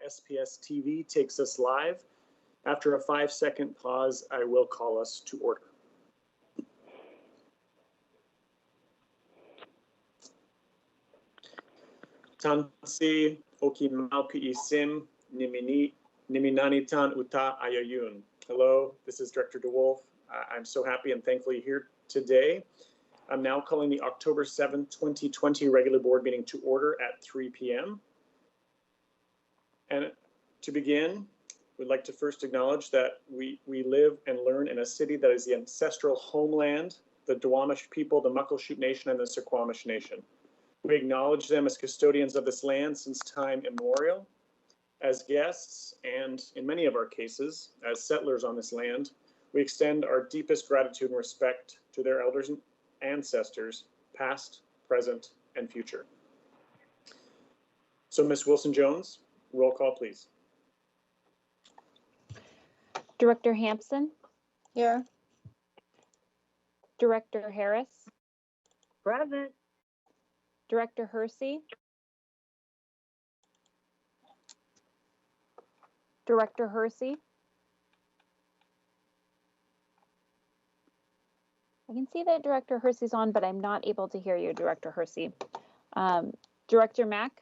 SPS TV takes us live. After a 5-second pause, I will call us to order. Tansi okimauki isim niminanitan uta ayayun. Hello, this is Director DeWolf. I'm so happy and thankfully here today. I'm now calling the October 7th, 2020 regular board meeting to order at 3 p.m. And to begin, we'd like to first acknowledge that we live and learn in a city that is the ancestral homeland, the Duwamish people, the Muckleshoot Nation, and the Suquamish Nation. We acknowledge them as custodians of this land since time immemorial. As guests, and in many of our cases, as settlers on this land, we extend our deepest gratitude and respect to their elders and ancestors, past, present, and future. So, Ms. Wilson-Jones, roll call, please. Director Hampson? Here. Director Harris? Present. Director Hersey? Director Hersey? I can see that Director Hersey's on, but I'm not able to hear you, Director Hersey. Director Mack?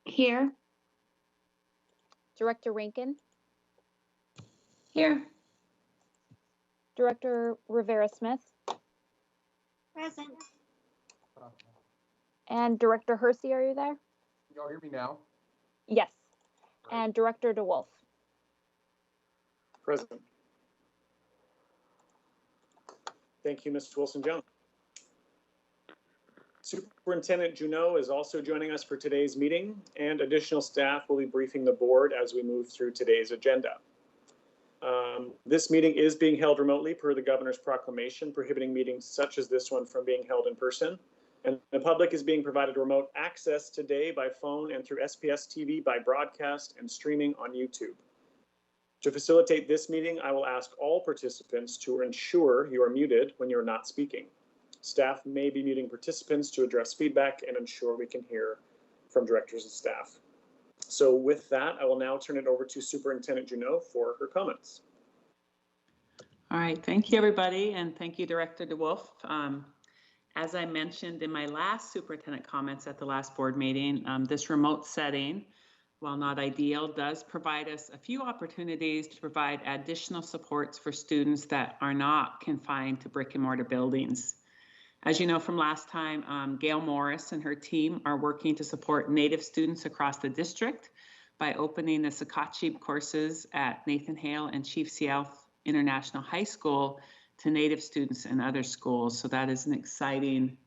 Here. Director Rankin? Here. Director Rivera-Smith? Present. And Director Hersey, are you there? Y'all hear me now? Yes. Great. And Director DeWolf? Present. Thank you, Ms. Wilson-Jones. Superintendent Junot is also joining us for today's meeting, and additional staff will be briefing the board as we move through today's agenda. This meeting is being held remotely per the governor's proclamation prohibiting meetings such as this one from being held in person. And the public is being provided remote access today by phone and through SPS TV by broadcast and streaming on YouTube. To facilitate this meeting, I will ask all participants to ensure you are muted when you're not speaking. Staff may be muting participants to address feedback and ensure we can hear from directors and staff. So with that, I will now turn it over to Superintendent Junot for her comments. All right, thank you everybody, and thank you Director DeWolf. As I mentioned in my last superintendent comments at the last board meeting, this remote setting, while not ideal, does provide us a few opportunities to provide additional supports for students that are not confined to brick and mortar buildings. As you know from last time, Gail Morris and her team are working to support Native students across the district by opening the Sakatcheeb courses at Nathan Hale and Chief Sealth International High School to Native students in other schools. So that is an exciting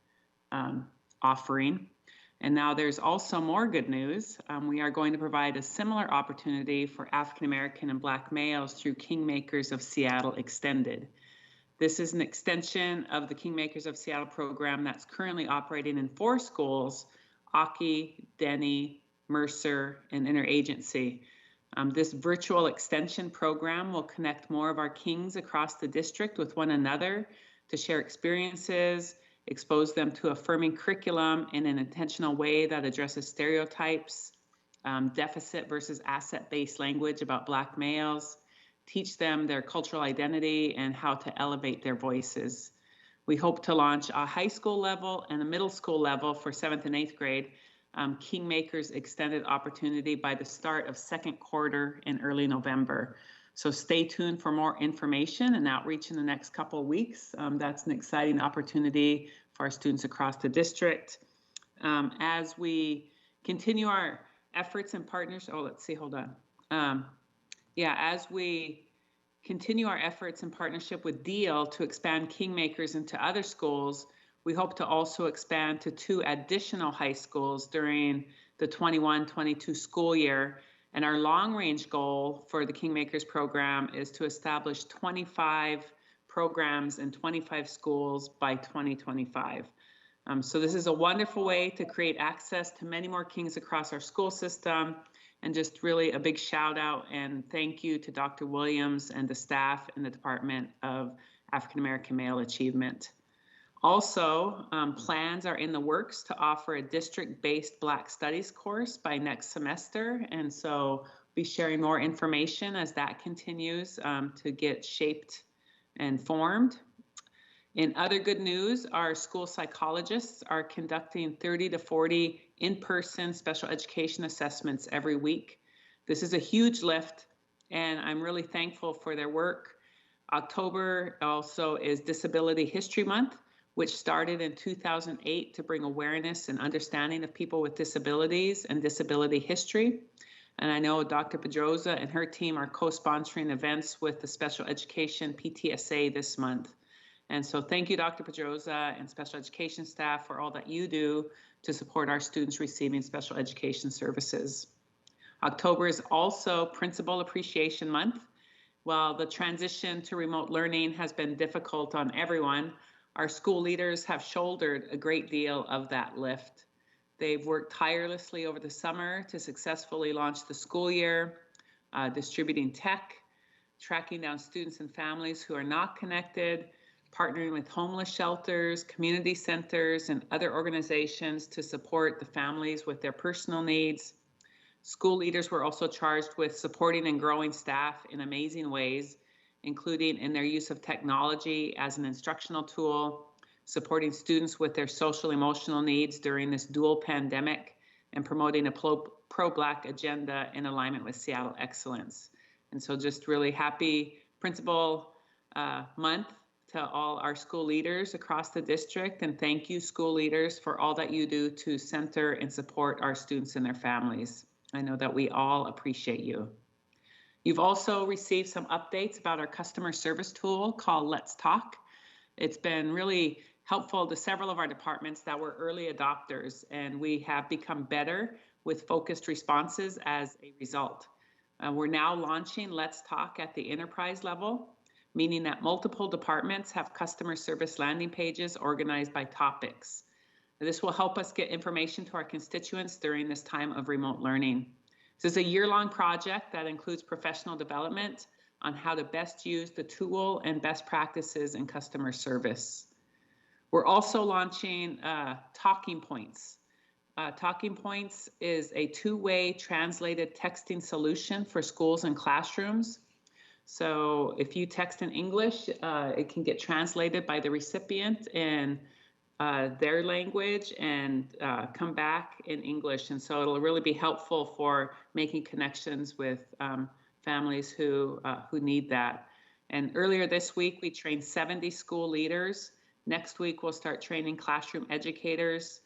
offering. And now there's also more good news. We are going to provide a similar opportunity for African American and Black males through Kingmakers of Seattle Extended. This is an extension of the Kingmakers of Seattle program that's currently operating in 4 schools, Aki, Denny, Mercer, and Interagency. This virtual extension program will connect more of our Kings across the district with one another to share experiences, expose them to affirming curriculum in an intentional way that addresses stereotypes, deficit versus asset-based language about Black males, teach them their cultural identity and how to elevate their voices. We hope to launch a high school level and a middle school level for 7th and 8th grade Kingmakers extended opportunity by the start of 2nd quarter in early November. So stay tuned for more information and outreach in the next couple of weeks. That's an exciting opportunity for our students across the district. As we continue our efforts and partners, as we continue our efforts in partnership with Deal to expand Kingmakers into other schools, we hope to also expand to 2 additional high schools during the 21-22 school year. And our long-range goal for the Kingmakers program is to establish 25 programs in 25 schools by 2025. So this is a wonderful way to create access to many more Kings across our school system. And just really a big shout out and thank you to Dr. Williams and the staff in the Department of African American Male Achievement. Also, plans are in the works to offer a district-based Black Studies course by next semester. And so be sharing more information as that continues to get shaped and formed. In other good news, our school psychologists are conducting 30 to 40 in-person special education assessments every week. This is a huge lift, and I'm really thankful for their work. October also is Disability History Month, which started in 2008 to bring awareness and understanding of people with disabilities and disability history. And I know Dr. Pedroza and her team are co-sponsoring events with the Special Education PTSA this month. And so thank you, Dr. Pedroza and special education staff, for all that you do to support our students receiving special education services. October is also Principal Appreciation Month. While the transition to remote learning has been difficult on everyone, our school leaders have shouldered a great deal of that lift. They've worked tirelessly over the summer to successfully launch the school year, distributing tech, tracking down students and families who are not connected, partnering with homeless shelters, community centers, and other organizations to support the families with their personal needs. School leaders were also charged with supporting and growing staff in amazing ways, including in their use of technology as an instructional tool, supporting students with their social emotional needs during this dual pandemic, and promoting a pro-Black agenda in alignment with Seattle Excellence. And so just really happy Principal Month to all our school leaders across the district, and thank you, school leaders, for all that you do to center and support our students and their families. I know that we all appreciate you. You've also received some updates about our customer service tool called Let's Talk. It's been really helpful to several of our departments that were early adopters, and we have become better with focused responses as a result. We're now launching Let's Talk at the enterprise level, meaning that multiple departments have customer service landing pages organized by topics. This will help us get information to our constituents during this time of remote learning. This is a year-long project that includes professional development on how to best use the tool and best practices in customer service. We're also launching Talking Points. Talking Points is a two-way translated texting solution for schools and classrooms. So if you text in English, it can get translated by the recipient in their language and come back in English. And so it'll really be helpful for making connections with families who need that. And earlier this week, we trained 70 school leaders. Next week, we'll start training classroom educators.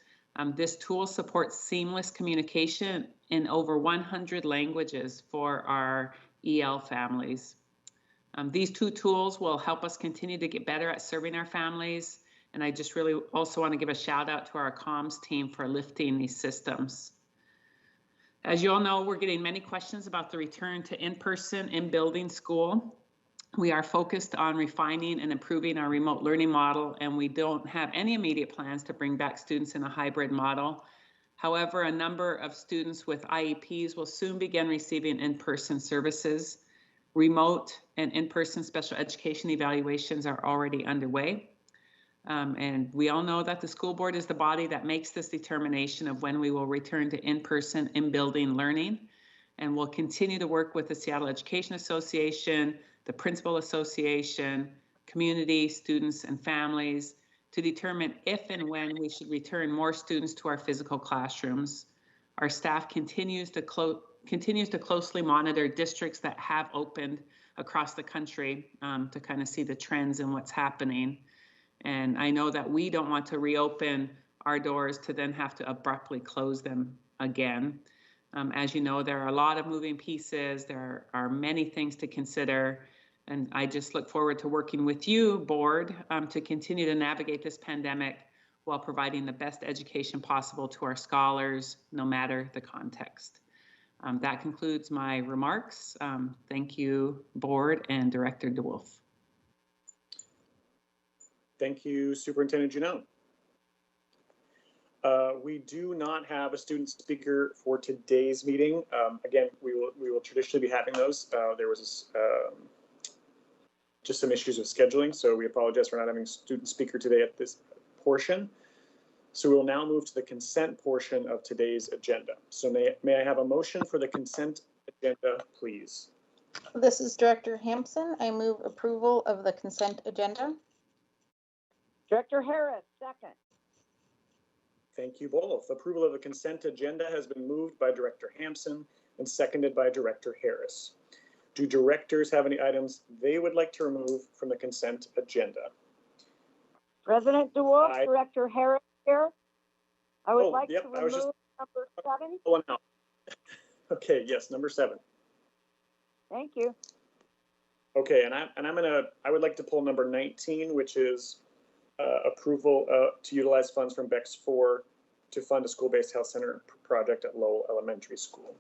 This tool supports seamless communication in over 100 languages for our EL families. These two tools will help us continue to get better at serving our families. And I just really also want to give a shout out to our comms team for lifting these systems. As you all know, we're getting many questions about the return to in-person, in-building school. We are focused on refining and improving our remote learning model, and we don't have any immediate plans to bring back students in a hybrid model. However, a number of students with IEPs will soon begin receiving in-person services. Remote and in-person special education evaluations are already underway. And we all know that the school board is the body that makes this determination of when we will return to in-person, in-building learning. And we'll continue to work with the Seattle Education Association, the Principal Association, community, students, and families to determine if and when we should return more students to our physical classrooms. Our staff continues to closely monitor districts that have opened across the country to kind of see the trends and what's happening. And I know that we don't want to reopen our doors to then have to abruptly close them again. As you know, there are a lot of moving pieces. There are many things to consider. And I just look forward to working with you, board, to continue to navigate this pandemic while providing the best education possible to our scholars, no matter the context. That concludes my remarks. Thank you, board and Director DeWolf. Thank you, Superintendent Junot. We do not have a student speaker for today's meeting. Again, we will traditionally be having those. There was just some issues with scheduling, so we apologize for not having a student speaker today at portion. So we will now move to the consent portion of today's agenda. So may I have a motion for the consent agenda, please? This is Director Hampson. I move approval of the consent agenda. Director Harris, second. Thank you both. Approval of the consent agenda has been moved by Director Hampson and seconded by Director Harris. Do directors have any items they would like to remove from the consent agenda? President DeWolf, Aye. Director Harris here. I would like yep, to I was remove just number 7. pulling out. Okay, yes, number 7. Thank you. Okay, and I would like to pull number 19, which is approval to utilize funds from BEX 4 to fund a school-based health center project at Lowell Elementary School.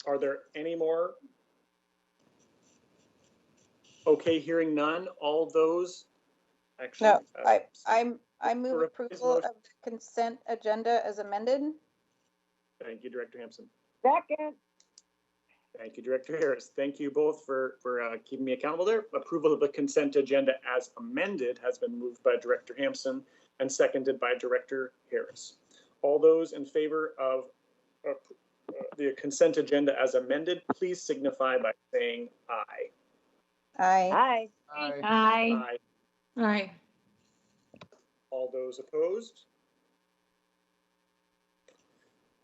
Are there any more? Okay, hearing none. All those. Actually, No, I move For a approval of motion. the consent agenda as amended. Thank you, Director Hampson. Second. Thank you, Director Harris. Thank you both for keeping me accountable there. Approval of the consent agenda as amended has been moved by Director Hampson and seconded by Director Harris. All those in favor of the consent agenda as amended, please signify by saying aye. Aye. Aye. Aye. Aye. Aye. Aye. All those opposed?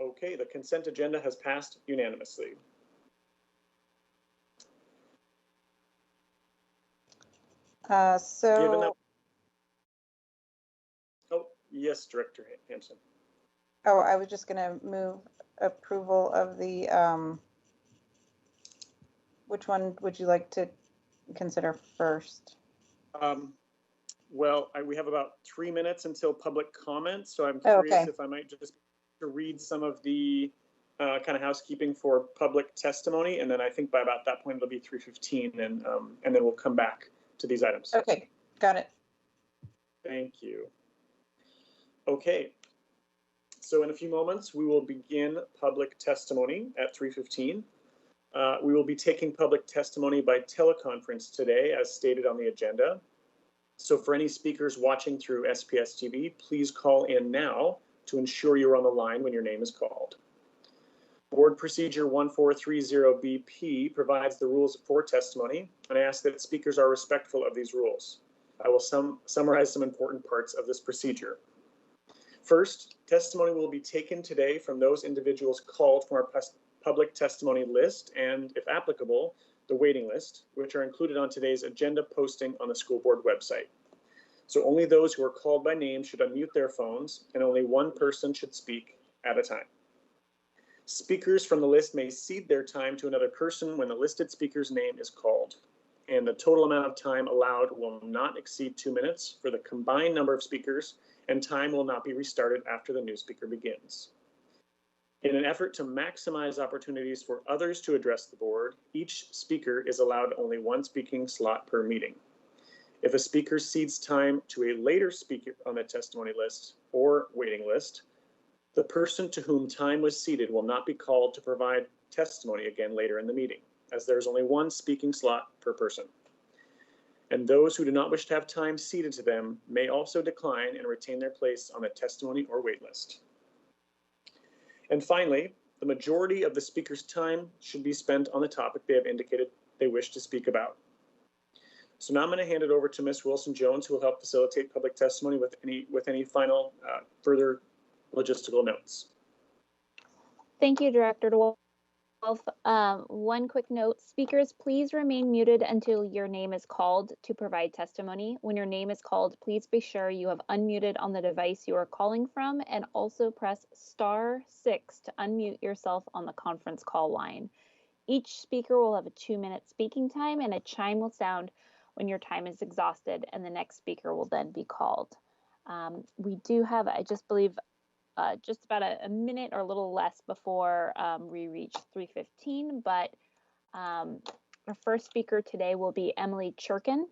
Okay, the consent agenda has passed unanimously. Given that, oh, yes, Director Hampson. Oh, I was just gonna move approval of the, which one would you like to consider first? Well, we have about 3 minutes until public comments, so I'm Oh, curious okay. if I might just to read some of the kind of housekeeping for public testimony, and then I think by about that point it'll be 3:15, and then we'll come back to these items. Okay, got it. Thank you. Okay, so in a few moments we will begin public testimony at 3:15. We will be taking public testimony by teleconference today, as stated on the agenda. So for any speakers watching through SPS TV, please call in now to ensure you're on the line when your name is called. Board Procedure 1430BP provides the rules for testimony, and I ask that speakers are respectful of these rules. I will summarize some important parts of this procedure. First, testimony will be taken today from those individuals called from our public testimony list and, if applicable, the waiting list, which are included on today's agenda posting on the school board website. So only those who are called by name should unmute their phones, and only one person should speak at a time. Speakers from the list may cede their time to another person when the listed speaker's name is called, and the total amount of time allowed will not exceed 2 minutes for the combined number of speakers, and time will not be restarted after the new speaker begins. In an effort to maximize opportunities for others to address the board, each speaker is allowed only one speaking slot per meeting. If a speaker cedes time to a later speaker on the testimony list or waiting list, the person to whom time was ceded will not be called to provide testimony again later in the meeting, as there is only one speaking slot per person. And those who do not wish to have time ceded to them may also decline and retain their place on the testimony or wait list. And finally, the majority of the speaker's time should be spent on the topic they have indicated they wish to speak about. So now I'm going to hand it over to Ms. Wilson-Jones, who will help facilitate public testimony with any final further logistical notes. Thank you, Director DeWolf. One quick note, speakers, please remain muted until your name is called to provide testimony. When your name is called, please be sure you have unmuted on the device you are calling from, and also press *6 to unmute yourself on the conference call line. Each speaker will have a 2-minute speaking time, and a chime will sound when your time is exhausted, and the next speaker will then be called. We do have, I just believe, just about a minute or a little less before we reach 3:15, but our first speaker today will be Emily Churkin.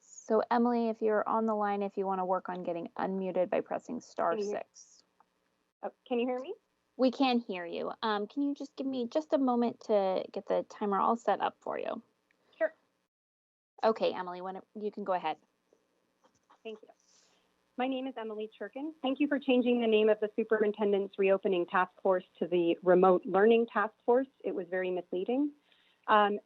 So Emily, if you're on the line, if you want to work on getting unmuted by pressing *6. Oh, can you hear me? We can hear you. Can you just give me just a moment to get the timer all set up for you? Sure. Okay, Emily, when you can go ahead. Thank you. My name is Emily Churkin. Thank you for changing the name of the Superintendent's Reopening Task Force to the Remote Learning Task Force. It was very misleading.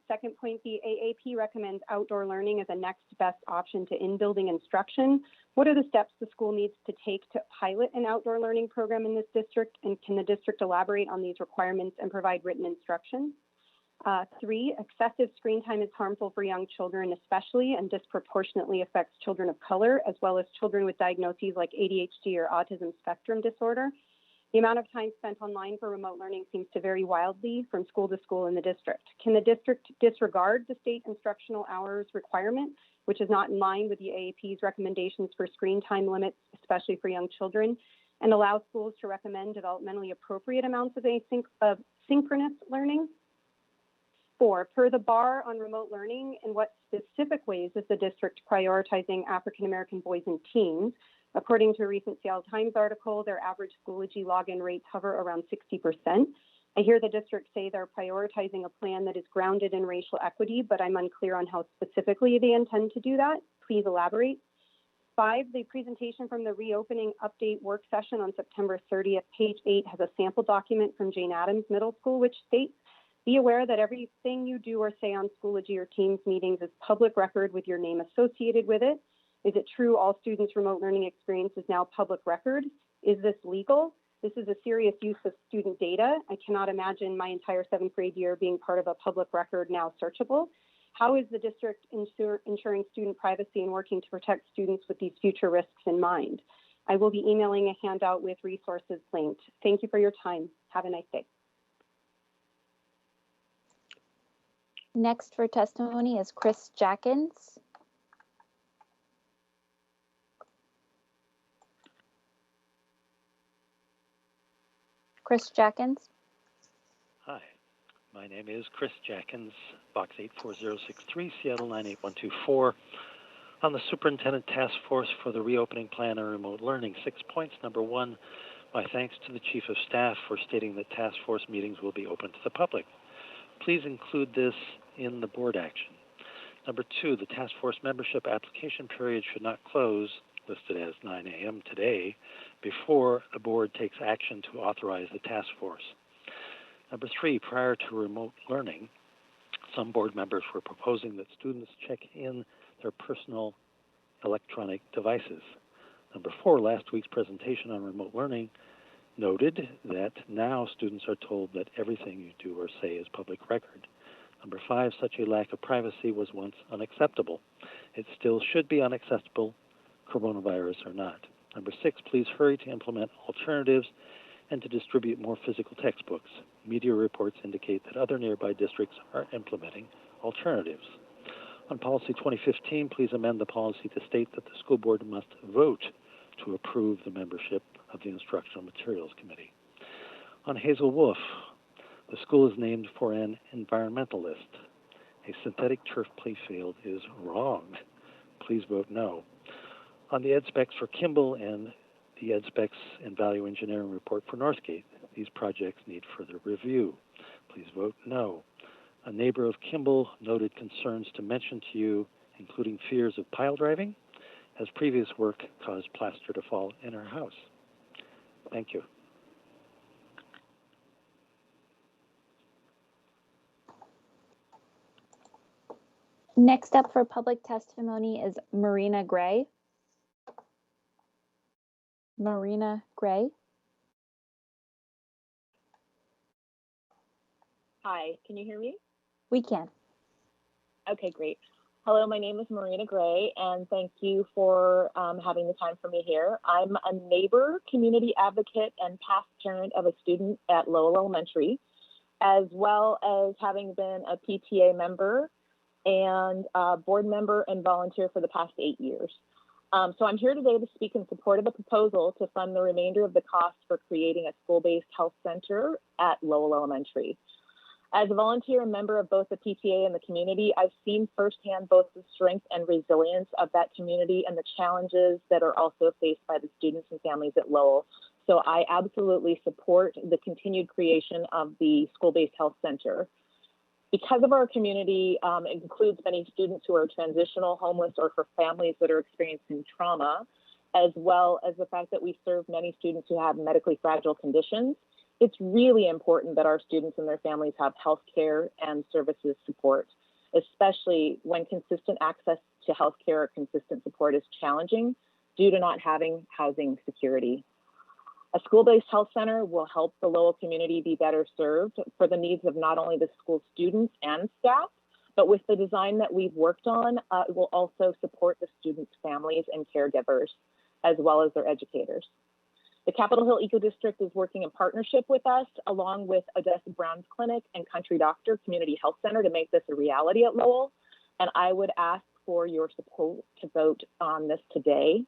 Second point, the AAP recommends outdoor learning as a next best option to in-building instruction. What are the steps the school needs to take to pilot an outdoor learning program in this district? And can the district elaborate on these requirements and provide written instruction? 3, excessive screen time is harmful for young children, especially, and disproportionately affects children of color, as well as children with diagnoses like ADHD or autism spectrum disorder. The amount of time spent online for remote learning seems to vary wildly from school to school in the district. Can the district disregard the state instructional hours requirement, which is not in line with the AAP's recommendations for screen time limits, especially for young children, and allow schools to recommend developmentally appropriate amounts of synchronous learning? 4, per the bar on remote learning, in what specific ways is the district prioritizing African American boys and teens? According to a recent Seattle Times article, their average Schoology login rates hover around 60%. I hear the district say they're prioritizing a plan that is grounded in racial equity, but I'm unclear on how specifically they intend to do that. Please elaborate. 5, the presentation from the reopening update work session on September 30th, page 8 has a sample document from Jane Addams Middle School, which states, be aware that everything you do or say on Schoology or Teams meetings is public record with your name associated with it. Is it true all students' remote learning experience is now public record? Is this legal? This is a serious use of student data. I cannot imagine my entire 7th grade year being part of a public record now searchable. How is the district ensuring student privacy and working to protect students with these future risks in mind? I will be emailing a handout with resources linked. Thank you for your time. Have a nice day. Next for testimony is Chris Jackins. Chris Jackins. Hi, my name is Chris Jackins, Box 84063, Seattle 98124. On the Superintendent Task Force for the Reopening Plan and Remote Learning. 6 points. Number 1, my thanks to the Chief of Staff for stating that task force meetings will be open to the public. Please include this in the board action. Number 2, the task force membership application period should not close, listed as 9 a.m. today, before the board takes action to authorize the task force. Number 3, prior to remote learning, some board members were proposing that students check in their personal electronic devices. Number 4, last week's presentation on remote learning noted that now students are told that everything you do or say is public record. Number 5, such a lack of privacy was once unacceptable. It still should be unacceptable, coronavirus or not. Number 6, please hurry to implement alternatives and to distribute more physical textbooks. Media reports indicate that other nearby districts are implementing alternatives. On Policy 2015, please amend the policy to state that the school board must vote to approve the membership of the Instructional Materials Committee. On Hazel Wolf, the school is named for an environmentalist. A synthetic turf play field is wrong. Please vote no. On the ed specs for Kimball and the ed specs and value engineering report for Northgate, these projects need further review. Please vote no. A neighbor of Kimball noted concerns to mention to you, including fears of pile driving, as previous work caused plaster to fall in her house. Thank you. Next up for public testimony is Marina Gray. Marina Gray. Hi, can you hear me? We can. Okay, great. Hello, my name is Marina Gray, and thank you for having the time for me here. I'm a neighbor, community advocate, and past parent of a student at Lowell Elementary, as well as having been a PTA member and a board member and volunteer for the past 8 years. So I'm here today to speak in support of a proposal to fund the remainder of the cost for creating a school-based health center at Lowell Elementary. As a volunteer and member of both the PTA and the community, I've seen firsthand both the strength and resilience of that community and the challenges that are also faced by the students and families at Lowell. So I absolutely support the continued creation of the school-based health center. Because of our community includes many students who are transitional homeless or for families that are experiencing trauma, as well as the fact that we serve many students who have medically fragile conditions, it's really important that our students and their families have health care and services support, especially when consistent access to health care or consistent support is challenging due to not having housing security. A school-based health center will help the Lowell community be better served for the needs of not only the school students and staff, but with the design that we've worked on, it will also support the students' families and caregivers, as well as their educators. The Capitol Hill Eco District is working in partnership with us, along with Odessa Brown's Clinic and Country Doctor Community Health Center, to make this a reality at Lowell. And I would ask for your support to vote on this today.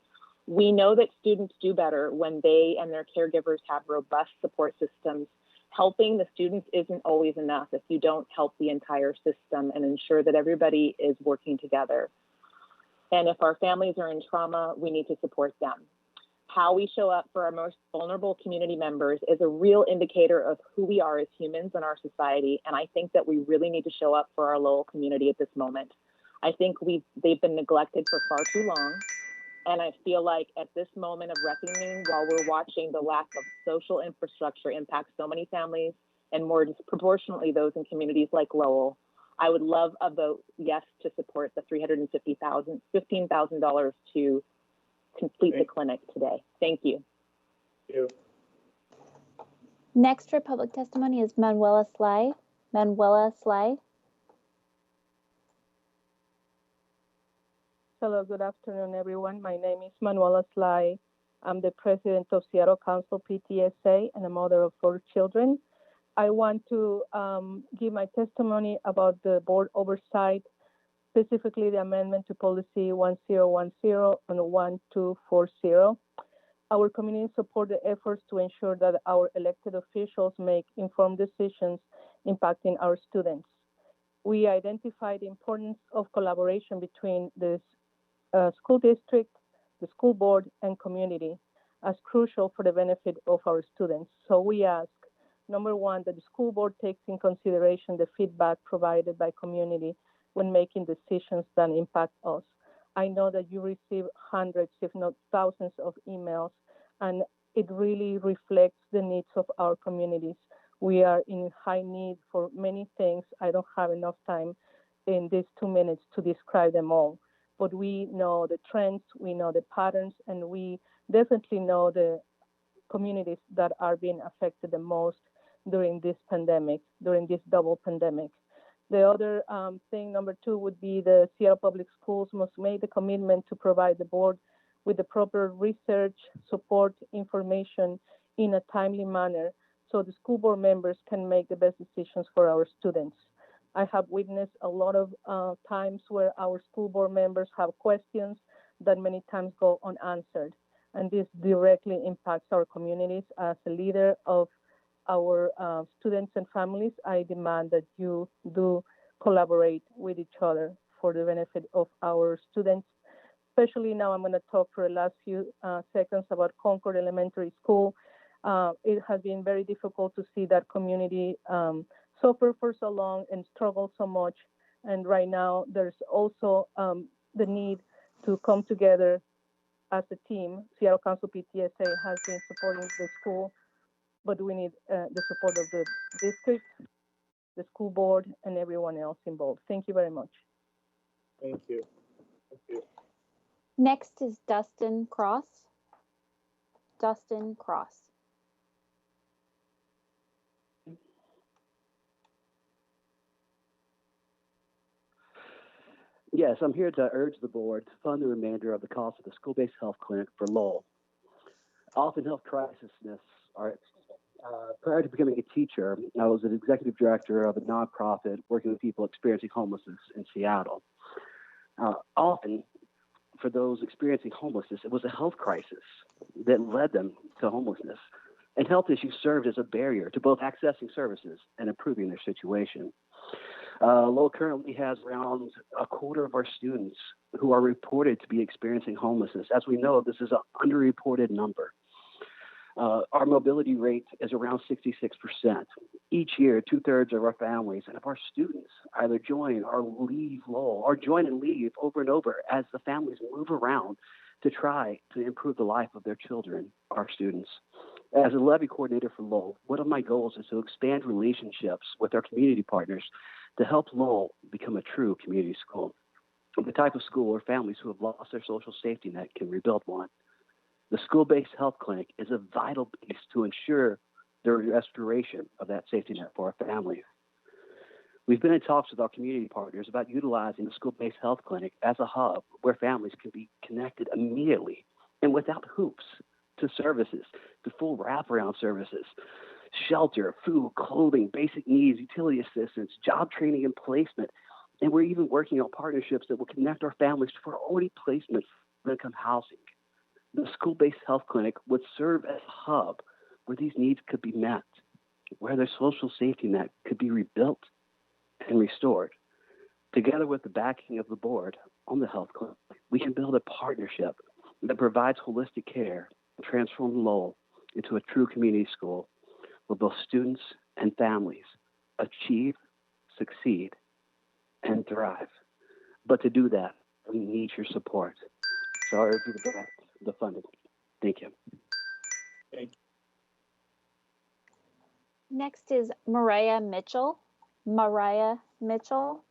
We know that students do better when they and their caregivers have robust support systems. Helping the students isn't always enough if you don't help the entire system and ensure that everybody is working together. And if our families are in trauma, we need to support them. How we show up for our most vulnerable community members is a real indicator of who we are as humans in our society. And I think that we really need to show up for our Lowell community at this moment. I think they've been neglected for far too long. And I feel like at this moment of reckoning, while we're watching the lack of social infrastructure impact so many families and more disproportionately those in communities like Lowell, I would love a vote yes to support the $15,000 to complete the clinic today. Thank you. Thank you. Next for public testimony is Manuela Sly. Manuela Sly. Hello, good afternoon, everyone. My name is Manuela Sly. I'm the president of Seattle Council PTSA and a mother of 4 children. I want to give my testimony about the board oversight, specifically the amendment to policy 1010 and 1240. Our community support the efforts to ensure that our elected officials make informed decisions impacting our students. We identified the importance of collaboration between the school district, the school board, and community as crucial for the benefit of our students. So we ask, number one, that the school board takes in consideration the feedback provided by community when making decisions that impact us. I know that you receive hundreds, if not thousands, of emails, and it really reflects the needs of our communities. We are in high need for many things. I don't have enough time in these 2 minutes to describe them all. But we know the trends, we know the patterns, and we definitely know the communities that are being affected the most during this pandemic, during this double pandemic. The other thing, number 2, would be the Seattle Public Schools must make the commitment to provide the board with the proper research, support, information in a timely manner so the school board members can make the best decisions for our students. I have witnessed a lot of times where our school board members have questions that many times go unanswered. And this directly impacts our communities. As a leader of our students and families, I demand that you do collaborate with each other for the benefit of our students. Especially now, I'm going to talk for the last few seconds about Concord Elementary School. It has been very difficult to see that community suffer for so long and struggle so much. And right now, there's also the need to come together as a team. Seattle Council PTSA has been supporting the school, but we need the support of the district, the school board, and everyone else involved. Thank you very much. Thank you. Thank you. Next is Dustin Cross. Dustin Cross. Yes, I'm here to urge the board to fund the remainder of the cost of the school-based health clinic for Lowell. Often health crisisness are prior to becoming a teacher, I was an executive director of a nonprofit working with people experiencing homelessness in Seattle. Often, for those experiencing homelessness, it was a health crisis that led them to homelessness. And health issues served as a barrier to both accessing services and improving their situation. Lowell currently has around a quarter of our students who are reported to be experiencing homelessness. As we know, this is an underreported number. Our mobility rate is around 66%. Each year, 2/3 of our families and of our students either join or leave Lowell, or join and leave over and over as the families move around to try to improve the life of their children, our students. As a levy coordinator for Lowell, one of my goals is to expand relationships with our community partners to help Lowell become a true community school, the type of school where families who have lost their social safety net can rebuild one. The school-based health clinic is a vital piece to ensure the restoration of that safety net for our families. We've been in talks with our community partners about utilizing the school-based health clinic as a hub where families can be connected immediately and without hoops to services, to full wraparound services, shelter, food, clothing, basic needs, utility assistance, job training and placement. And we're even working on partnerships that will connect our families to priority placements for income housing. The school-based health clinic would serve as a hub where these needs could be met, where their social safety net could be rebuilt and restored. Together with the backing of the board on the health clinic, we can build a partnership that provides holistic care and transform Lowell into a true community school where both students and families achieve, succeed, and thrive. But to do that, we need your support. Sorry for the funding. Thank you. Thank you. Next is Mariah Mitchell. Mariah Mitchell.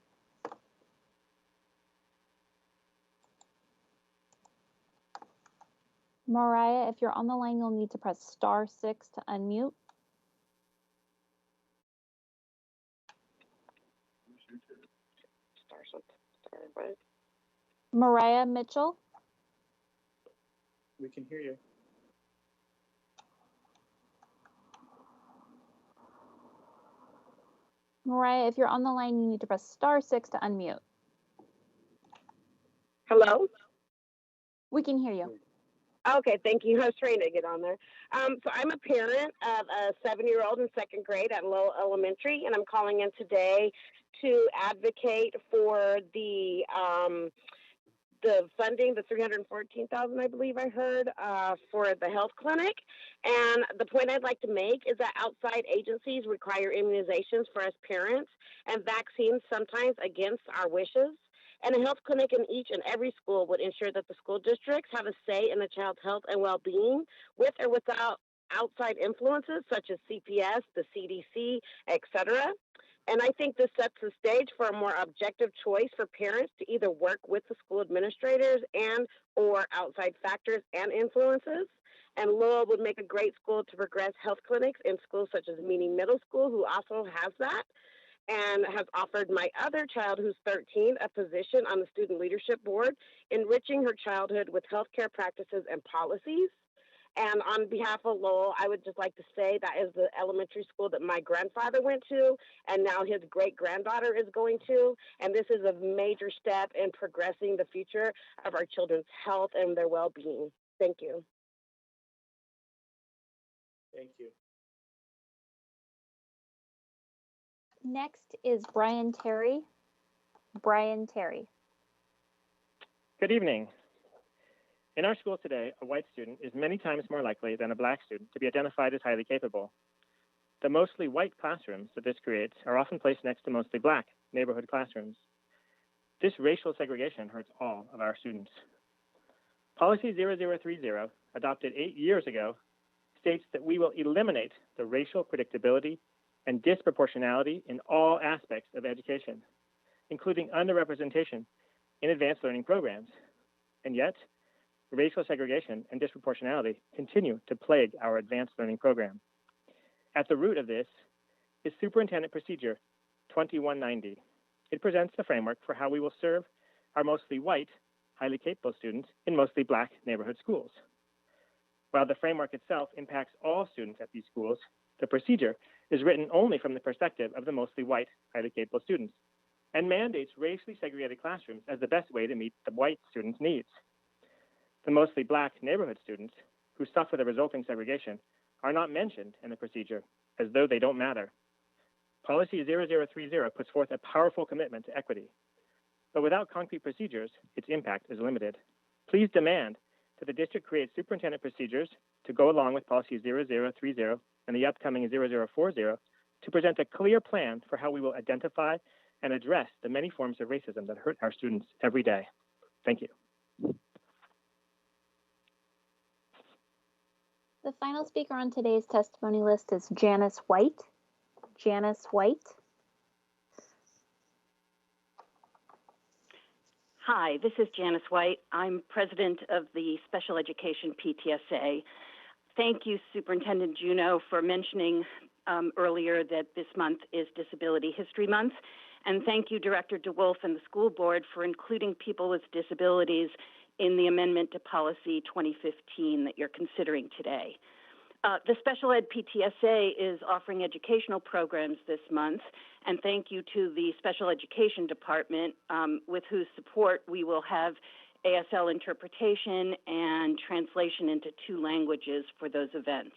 Mariah, if you're on the line, you'll need to press *6 to unmute. Mariah Mitchell. We can hear you. Mariah, if you're on the line, you need to press *6 to unmute. Hello? We can hear you. Okay, thank you. I was trying to get on there. So I'm a parent of a 7-year-old in second grade at Lowell Elementary, and I'm calling in today to advocate for the funding, the $314,000, I believe I heard, for the health clinic. And the point I'd like to make is that outside agencies require immunizations for us parents and vaccines sometimes against our wishes. And a health clinic in each and every school would ensure that the school districts have a say in the child's health and well-being with or without outside influences such as CPS, the CDC, etc. And I think this sets the stage for a more objective choice for parents to either work with the school administrators and or outside factors and influences. And Lowell would make a great school to progress health clinics in schools such as Meany Middle School, who also has that, and has offered my other child, who's 13, a position on the student leadership board, enriching her childhood with healthcare practices and policies. And on behalf of Lowell, I would just like to say that is the elementary school that my grandfather went to, and now his great-granddaughter is going to. And this is a major step in progressing the future of our children's health and their well-being. Thank you. Thank you. Next is Brian Terry. Brian Terry. Good evening. In our school today, a white student is many times more likely than a black student to be identified as highly capable. The mostly white classrooms that this creates are often placed next to mostly black neighborhood classrooms. This racial segregation hurts all of our students. Policy 0030, adopted 8 years ago, states that we will eliminate the racial predictability and disproportionality in all aspects of education, including underrepresentation in advanced learning programs. And yet, racial segregation and disproportionality continue to plague our advanced learning program. At the root of this is Superintendent Procedure 2190. It presents the framework for how we will serve our mostly white, highly capable students in mostly black neighborhood schools. While the framework itself impacts all students at these schools, the procedure is written only from the perspective of the mostly white, highly capable students, and mandates racially segregated classrooms as the best way to meet the white students' needs. The mostly black neighborhood students who suffer the resulting segregation are not mentioned in the procedure, as though they don't matter. Policy 0030 puts forth a powerful commitment to equity, but without concrete procedures, its impact is limited. Please demand that the district create superintendent procedures to go along with policy 0030 and the upcoming 0040 to present a clear plan for how we will identify and address the many forms of racism that hurt our students every day. Thank you. The final speaker on today's testimony list is Janice White. Janice White. Hi, this is Janice White. I'm president of the Special Education PTSA. Thank you, Superintendent Juneau, for mentioning earlier that this month is Disability History Month. And thank you, Director DeWolf and the school board for including people with disabilities in the amendment to Policy 2015 that you're considering today. The Special Ed PTSA is offering educational programs this month, and thank you to the Special Education Department, with whose support we will have ASL interpretation and translation into 2 languages for those events.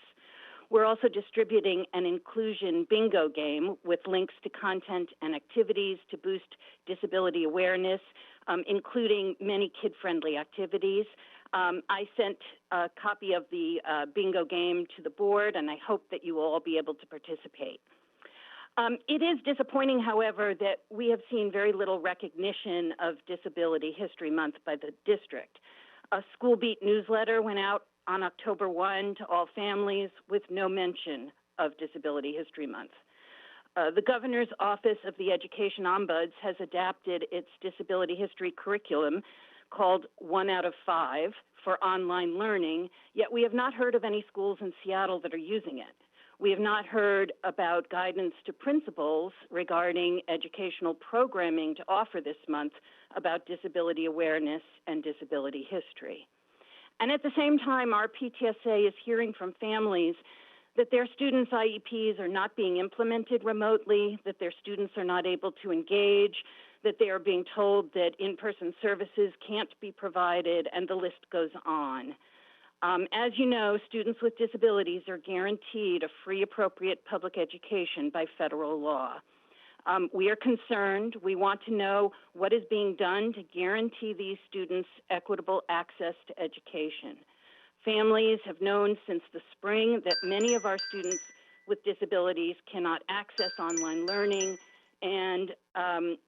We're also distributing an inclusion bingo game with links to content and activities to boost disability awareness, including many kid-friendly activities. I sent a copy of the bingo game to the board, and I hope that you will all be able to participate. It is disappointing, however, that we have seen very little recognition of Disability History Month by the district. A School Beat newsletter went out on October 1 to all families with no mention of Disability History Month. The Governor's Office of the Education Ombuds has adapted its disability history curriculum called 1 out of 5 for online learning, yet we have not heard of any schools in Seattle that are using it. We have not heard about guidance to principals regarding educational programming to offer this month about disability awareness and disability history. And at the same time, our PTSA is hearing from families that their students' IEPs are not being implemented remotely, that their students are not able to engage, that they are being told that in-person services can't be provided, and the list goes on. As you know, students with disabilities are guaranteed a free, appropriate public education by federal law. We are concerned. We want to know what is being done to guarantee these students equitable access to education. Families have known since the spring that many of our students with disabilities cannot access online learning, and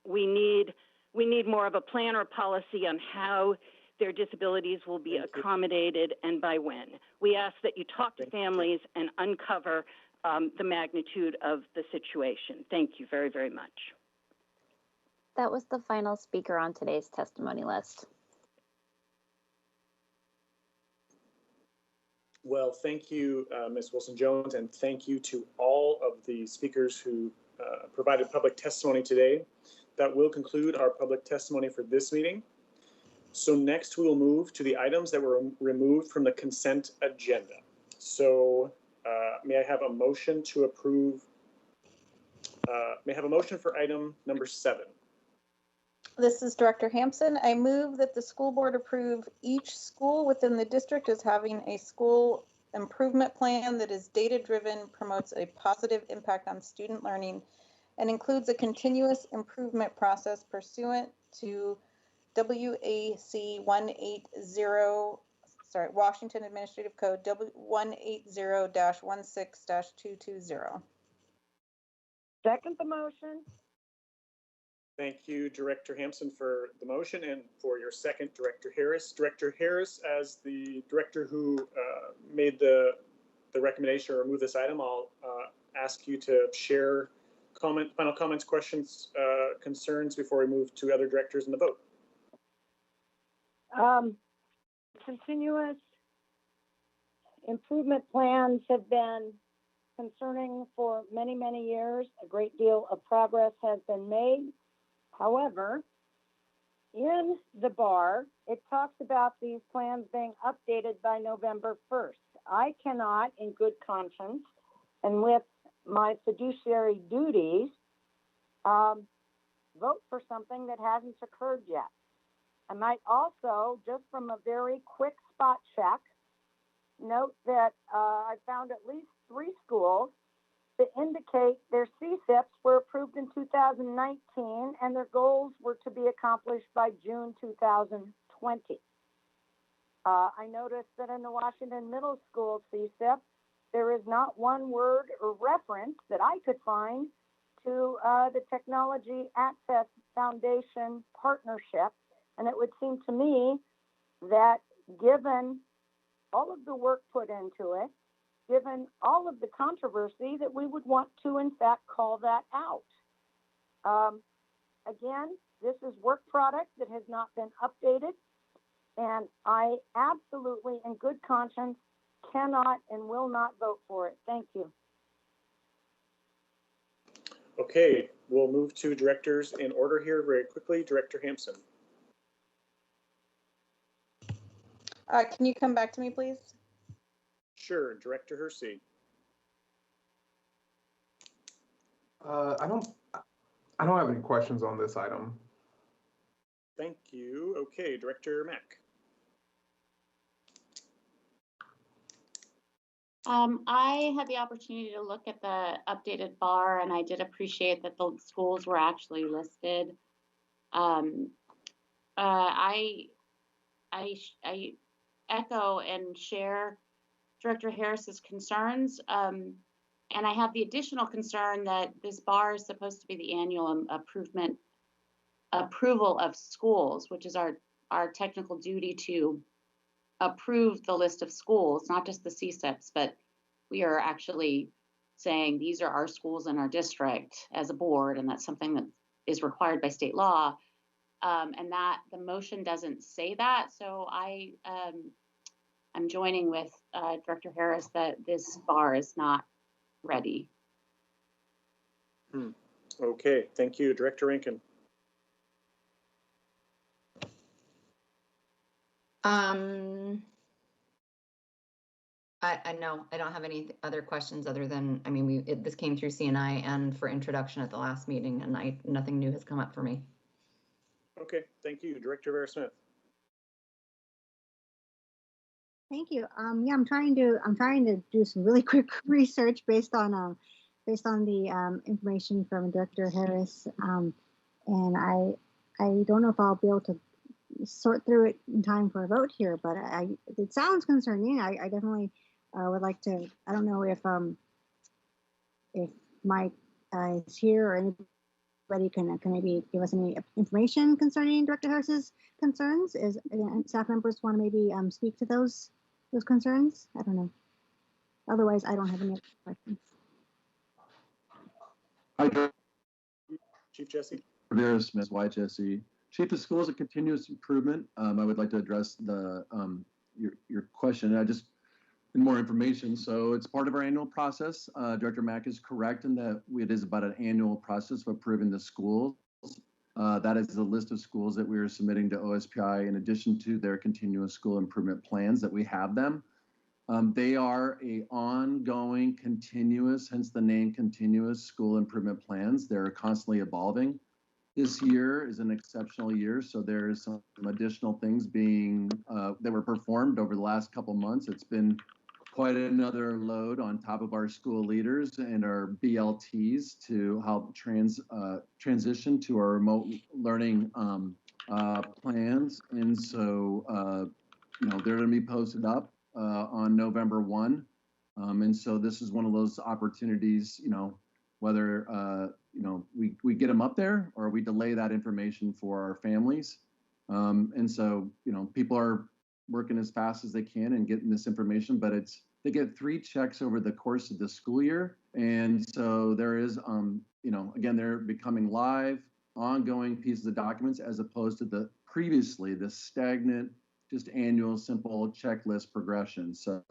we need more of a plan or policy on how their disabilities will be accommodated and by when. We ask that you talk to families and uncover the magnitude of the situation. Thank you very, very much. That was the final speaker on today's testimony list. Well, thank you, Ms. Wilson-Jones, and thank you to all of the speakers who provided public testimony today. That will conclude our public testimony for this meeting. So next we will move to the items that were removed from the consent agenda. So may I have a motion to approve, may I have a motion for item number 7? This is Director Hampson. I move that the school board approve each school within the district as having a school improvement plan that is data-driven, promotes a positive impact on student learning, and includes a continuous improvement process pursuant to WAC 180, Washington Administrative Code 180-16-220. Second the motion. Thank you, Director Hampson, for the motion, and for your second, Director Harris. Director Harris, as the director who made the recommendation to remove this item, I'll ask you to share final comments, questions, concerns before we move to other directors in the vote. Continuous improvement plans have been concerning for many, many years. A great deal of progress has been made. However, in the bar, it talks about these plans being updated by November 1st. I cannot, in good conscience, and with my fiduciary duties, vote for something that hasn't occurred yet. I might also, just from a very quick spot check, note that I found at least 3 schools that indicate their CSIPs were approved in 2019 and their goals were to be accomplished by June 2020. I noticed that in the Washington Middle School CSIP, there is not one word or reference that I could find to the Technology Access Foundation partnership. And it would seem to me that given all of the work put into it, given all of the controversy, that we would want to, in fact, call that out. Again, this is work product that has not been updated, and I absolutely, in good conscience, cannot and will not vote for it. Thank you. Okay, we'll move to directors in order here very quickly. Director Hampson. Can you come back to me, please? Sure, Director Hersey. I don't have any questions on this item. Thank you. Okay, Director Mack. I had the opportunity to look at the updated bar, and I did appreciate that the schools were actually listed. I echo and share Director Harris's concerns, and I have the additional concern that this bar is supposed to be the annual approval of schools, which is our technical duty to approve the list of schools, not just the CSIPs, but we are actually saying these are our schools in our district as a board, and that's something that is required by state law. And that the motion doesn't say that. So I'm joining with Director Harris that this bar is not ready. Okay, thank you. Director Rankin. I know I don't have any other questions other than, I mean, this came through CNI and for introduction at the last meeting, and nothing new has come up for me. Okay, thank you. Director Vera-Smith. Thank you. Yeah, I'm trying to do some really quick research based on the information from Director Harris, and I don't know if I'll be able to sort through it in time for a vote here, but it sounds concerning. I definitely would like to. I don't know if Mike is here or anybody can maybe give us any information concerning Director Harris's concerns. And staff members want to maybe speak to those concerns? I don't know. Otherwise, I don't have any other questions. Hi, Chief Jesse. Ms. White Jesse. Chief of Schools of Continuous Improvement. I would like to address the your question. I just need more information. So it's part of our annual process. Director Mack is correct in that it is about an annual process of approving the schools. That is the list of schools that we are submitting to OSPI in addition to their continuous school improvement plans that we have them. They are a ongoing, continuous, hence the name continuous school improvement plans. They're constantly evolving. This year is an exceptional year, so there's some additional things being that were performed over the last couple months. It's been quite another load on top of our school leaders and our BLTs to help transition to our remote learning plans. And so, they're going to be posted up on November 1. And so this is one of those opportunities, whether we get them up there or we delay that information for our families. And so, people are working as fast as they can and getting this information, but they get 3 checks over the course of the school year. And so there is, again, they're becoming live, ongoing pieces of documents as opposed to the stagnant, just annual, simple checklist progression. So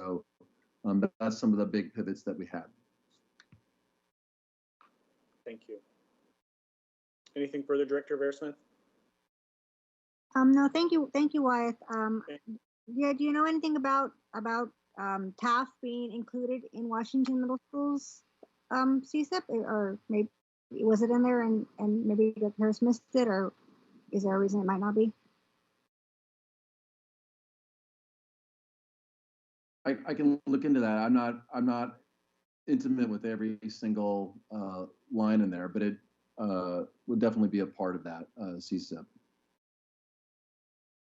that's some of the big pivots that we had. Thank you. Anything further, Director Vera-Smith? No, thank you, Wyeth. Yeah, do you know anything about TAF being included in Washington Middle Schools CSIP, or maybe was it in there and maybe Dr. Harris missed it, or is there a reason it might not be? I can look into that. I'm not intimate with every single line in there, but it would definitely be a part of that CSIP.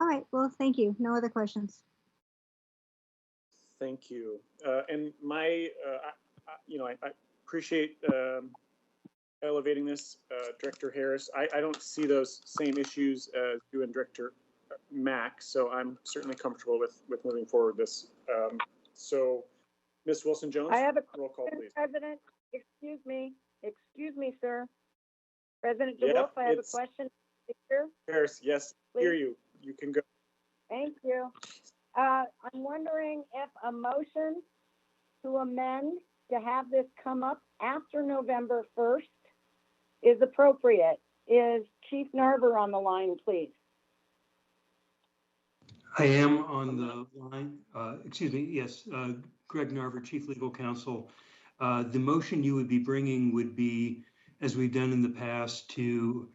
All right. Well, thank you. No other questions. Thank you. And my, I appreciate elevating this, Director Harris. I don't see those same issues as you and Director Mack, so I'm certainly comfortable with moving forward this. So, Ms. Wilson-Jones, I have a roll call, please. President, excuse me, sir. President Yep, DeWolf, I have a question. Harris, yes, Please. hear you. You can go. Thank you. I'm wondering if a motion to amend to have this come up after November 1st is appropriate. Is Chief Narver on the line, please? I am on the line. Excuse me. Yes, Greg Narver, Chief Legal Counsel. The motion you would be bringing would be, as we've done in the past, to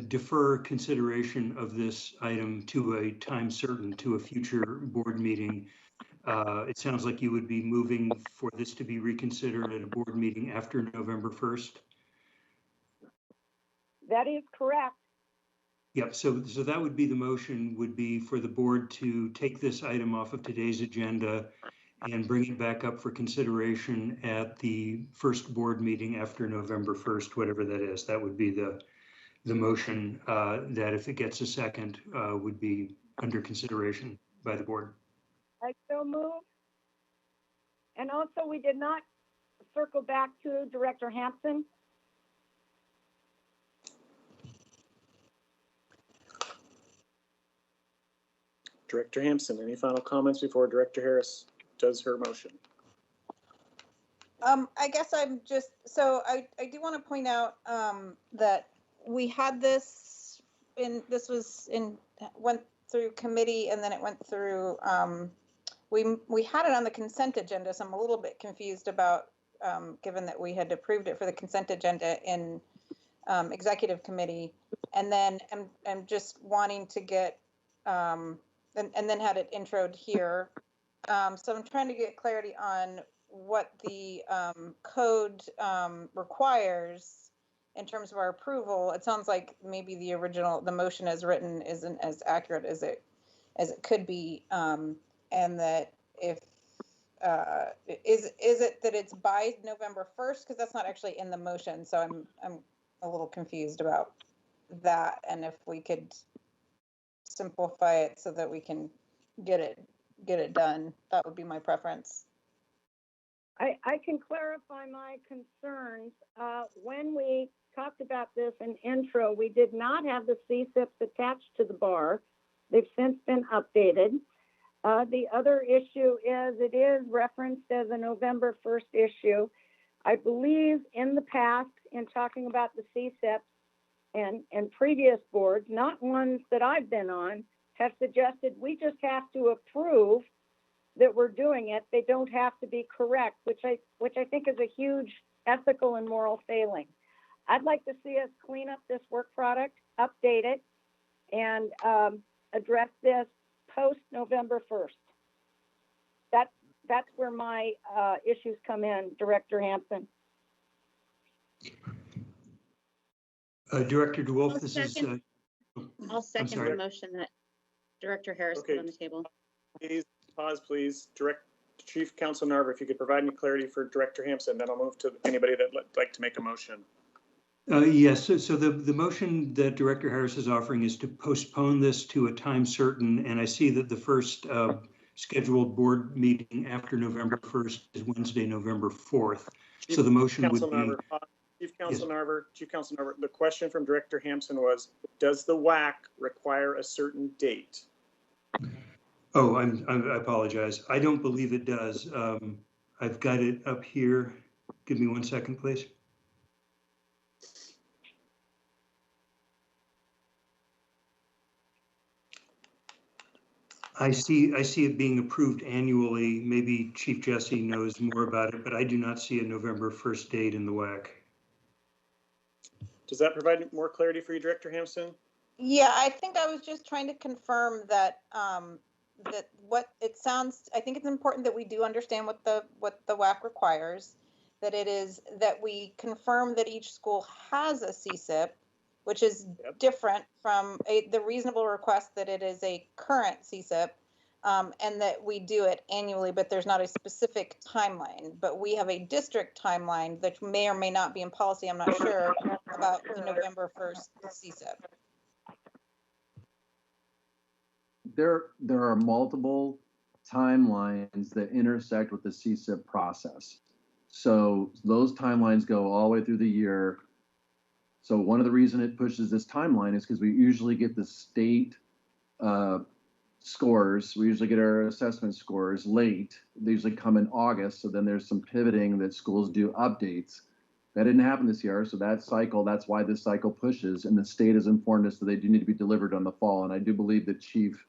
defer consideration of this item to a time certain, to a future board meeting. It sounds like you would be moving for this to be reconsidered at a board meeting after November 1st. That is correct. Yep, so that would be the motion, would be for the board to take this item off of today's agenda and bring it back up for consideration at the first board meeting after November 1st, whatever that is. That would be the motion that, if it gets a second, would be under consideration by the board. I so move. And also, we did not circle back to Director Hampson. Director Hampson, any final comments before Director Harris does her motion? I guess I'm just, so I do want to point out that we had this went through committee, and then it went through, we had it on the consent agenda, so I'm a little bit confused about, given that we had approved it for the consent agenda in executive committee, and then I'm just wanting to get, and then had it introed here. So I'm trying to get clarity on what the code requires in terms of our approval. It sounds like maybe the motion as written isn't as accurate as it could be, and that if is it that it's by November 1st, because that's not actually in the motion. So I'm a little confused about that, and if we could simplify it so that we can get it done, that would be my preference. I can clarify my concerns. When we talked about this in intro, we did not have the CSIPs attached to the bar. They've since been updated. The other issue is it is referenced as a November 1st issue. I believe in the past, in talking about the CSIPs and previous boards, not ones that I've been on, have suggested we just have to approve that we're doing it. They don't have to be correct, which I think is a huge ethical and moral failing. I'd like to see us clean up this work product, update it, and address this post November 1st. That's where my issues come in, Director Hampson. Director DeWolf, this is. I'll second the motion that Director Harris put on the table. Please pause, please. Chief Counsel Narver, if you could provide me clarity for Director Hampson, then I'll move to anybody that would like to make a motion. Yes, so the motion that Director Harris is offering is to postpone this to a time certain, and I see that the first scheduled board meeting after November 1st is Wednesday, November 4th. So the motion would be... Chief Counsel Narver, the question from Director Hampson was, does the WAC require a certain date? Oh, I apologize. I don't believe it does. I've got it up here. Give me 1 second, please. I see it being approved annually. Maybe Chief Jesse knows more about it, but I do not see a November 1st date in the WAC. Does that provide more clarity for you, Director Hampson? Yeah, I think I was just trying to confirm that that what it sounds. I think it's important that we do understand what the WAC requires. That it is that we confirm that each school has a CSIP, which is different from the reasonable request that it is a current CSIP. and that we do it annually, but there's not a specific timeline. But we have a district timeline that may or may not be in policy, I'm not sure, about the November 1st CSIP. There are multiple timelines that intersect with the CSIP process. So those timelines go all the way through the year. So one of the reasons it pushes this timeline is because we usually get the state scores. We usually get our assessment scores late. They usually come in August. So then there's some pivoting that schools do updates. That didn't happen this year. So that's why this cycle pushes. And the state has informed us that they do need to be delivered on the fall. And I do believe that Chief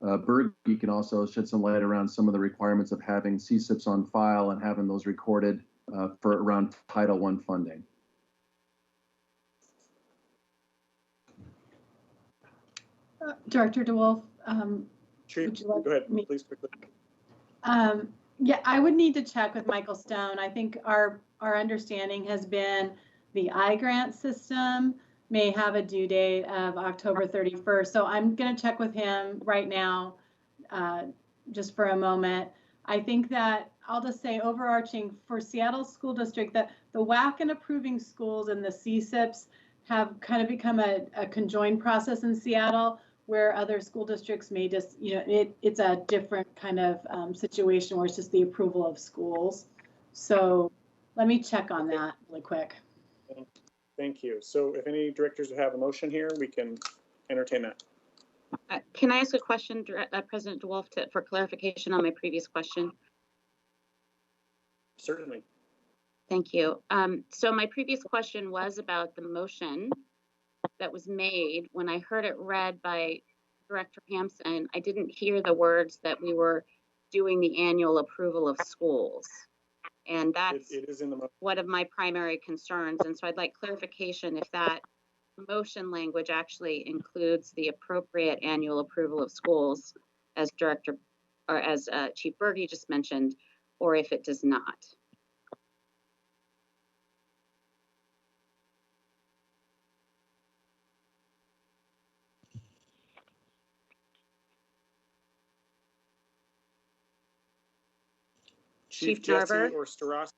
Berge can also shed some light around some of the requirements of having CSIPs on file and having those recorded for around Title I funding. Director DeWolf, Chief, go ahead, please quickly. Yeah, I would need to check with Michael Stone. I think our understanding has been the I-grant system may have a due date of October 31st. So I'm going to check with him right now, just for a moment. I think that I'll just say overarching for Seattle School District that the WAC and approving schools and the CSIPs have kind of become a conjoined process in Seattle, where other school districts may just, it's a different kind of situation where it's just the approval of schools. So let me check on that really quick. Thank you. So if any directors have a motion here, we can entertain that. Can I ask a question, President DeWolf, for clarification on my previous question? Certainly. Thank you. So my previous question was about the motion that was made. When I heard it read by Director Hampson, I didn't hear the words that we were doing the annual approval of schools. And that's it is in the one of my primary concerns. And so I'd like clarification if that motion language actually includes the appropriate annual approval of schools as Chief Berge just mentioned, or if it does not. Chief Narver or Starosky?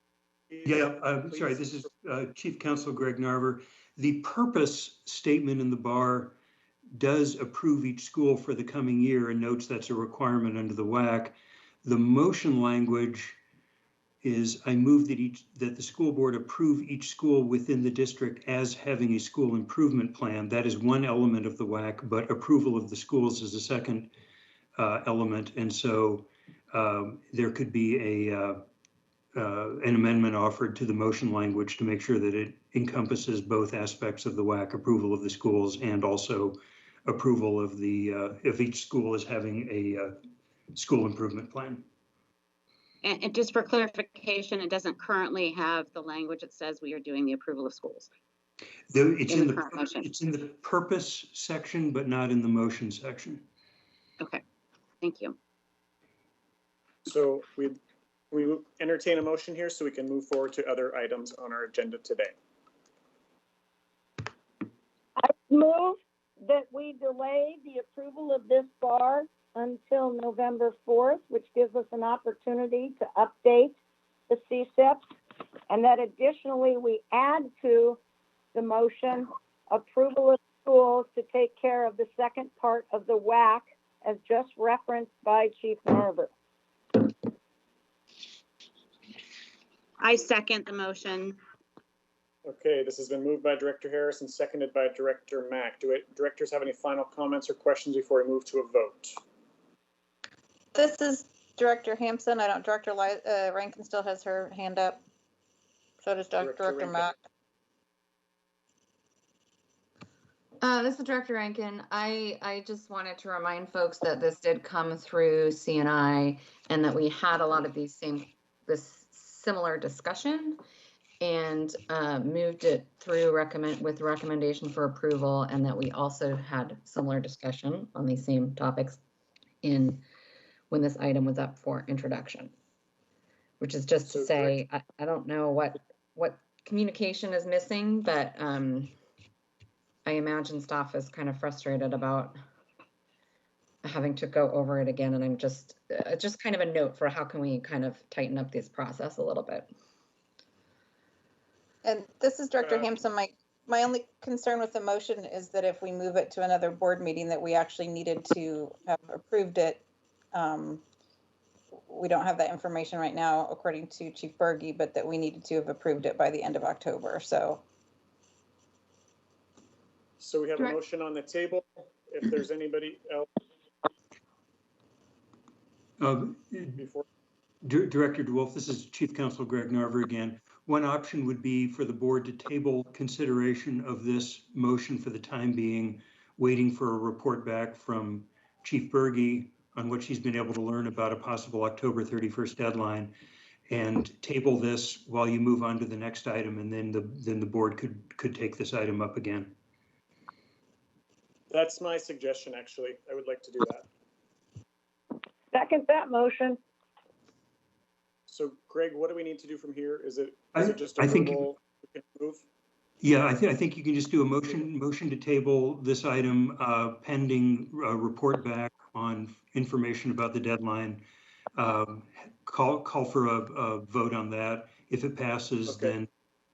Yeah, sorry, this is Chief Counsel Greg Narver. The purpose statement in the bar does approve each school for the coming year and notes that's a requirement under the WAC. The motion language is I move that the school board approve each school within the district as having a school improvement plan. That is one element of the WAC, but approval of the schools is a second element. And so there could be an amendment offered to the motion language to make sure that it encompasses both aspects of the WAC, approval of the schools and also approval of if each school is having a school improvement plan. And just for clarification, it doesn't currently have the language that says we are doing the approval of schools. It's in the purpose section, but not in the motion section. Okay, thank you. So we entertain a motion here so we can move forward to other items on our agenda today. I move that we delay the approval of this bar until November 4th, which gives us an opportunity to update the CSIP, and that additionally we add to the motion approval of schools to take care of the second part of the WAC as just referenced by Chief Narver. I second the motion. Okay, this has been moved by Director Harris and seconded by Director Mack. Do directors have any final comments or questions before we move to a vote? This is Director Hampson. Director Rankin still has her hand up. So does Director Mack. This is Director Rankin. I just wanted to remind folks that this did come through CNI and that we had a lot of this similar discussion and moved it through with recommendation for approval, and that we also had similar discussion on these same topics when this item was up for introduction, which is just to say, I don't know what communication is missing, but I imagine staff is kind of frustrated about having to go over it again. And I'm just kind of a note for how can we kind of tighten up this process a little bit. And this is Director Hampson. My only concern with the motion is that if we move it to another board meeting, that we actually needed to have approved it. We don't have that information right now, according to Chief Berge, but that we needed to have approved it by the end of October. So we have a motion on the table. If there's anybody else. Director DeWolf, this is Chief Counsel Greg Narver again. One option would be for the board to table consideration of this motion for the time being, waiting for a report back from Chief Berge on what she's been able to learn about a possible October 31st deadline, and table this while you move on to the next item, and then the board could take this item up again. That's my suggestion, actually. I would like to do that. Second that motion. So, Greg, what do we need to do from here? Is it just I think approval? We can move? Yeah, I think you can just do a motion to table this item pending report back on information about the deadline. Call for a vote on that. If it passes, then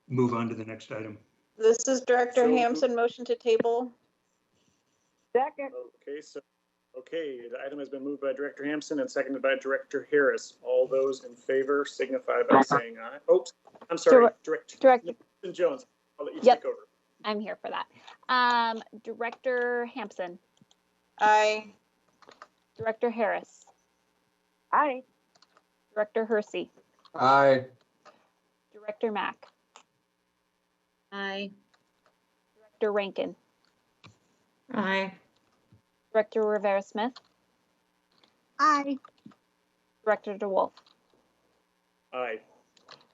move on to the next item. this is Director Hampson, motion to table. Second. Okay, the item has been moved by Director Hampson and seconded by Director Harris. All those in favor signify by saying aye. Oops, I'm sorry, Director Jones. I'll let you take over. I'm here for that. Director Hampson. Aye. Director Harris. Aye. Director Hersey. Aye. Director Mack. Aye. Director Rankin. Aye. Director Rivera-Smith. Aye. Director DeWolf. Aye.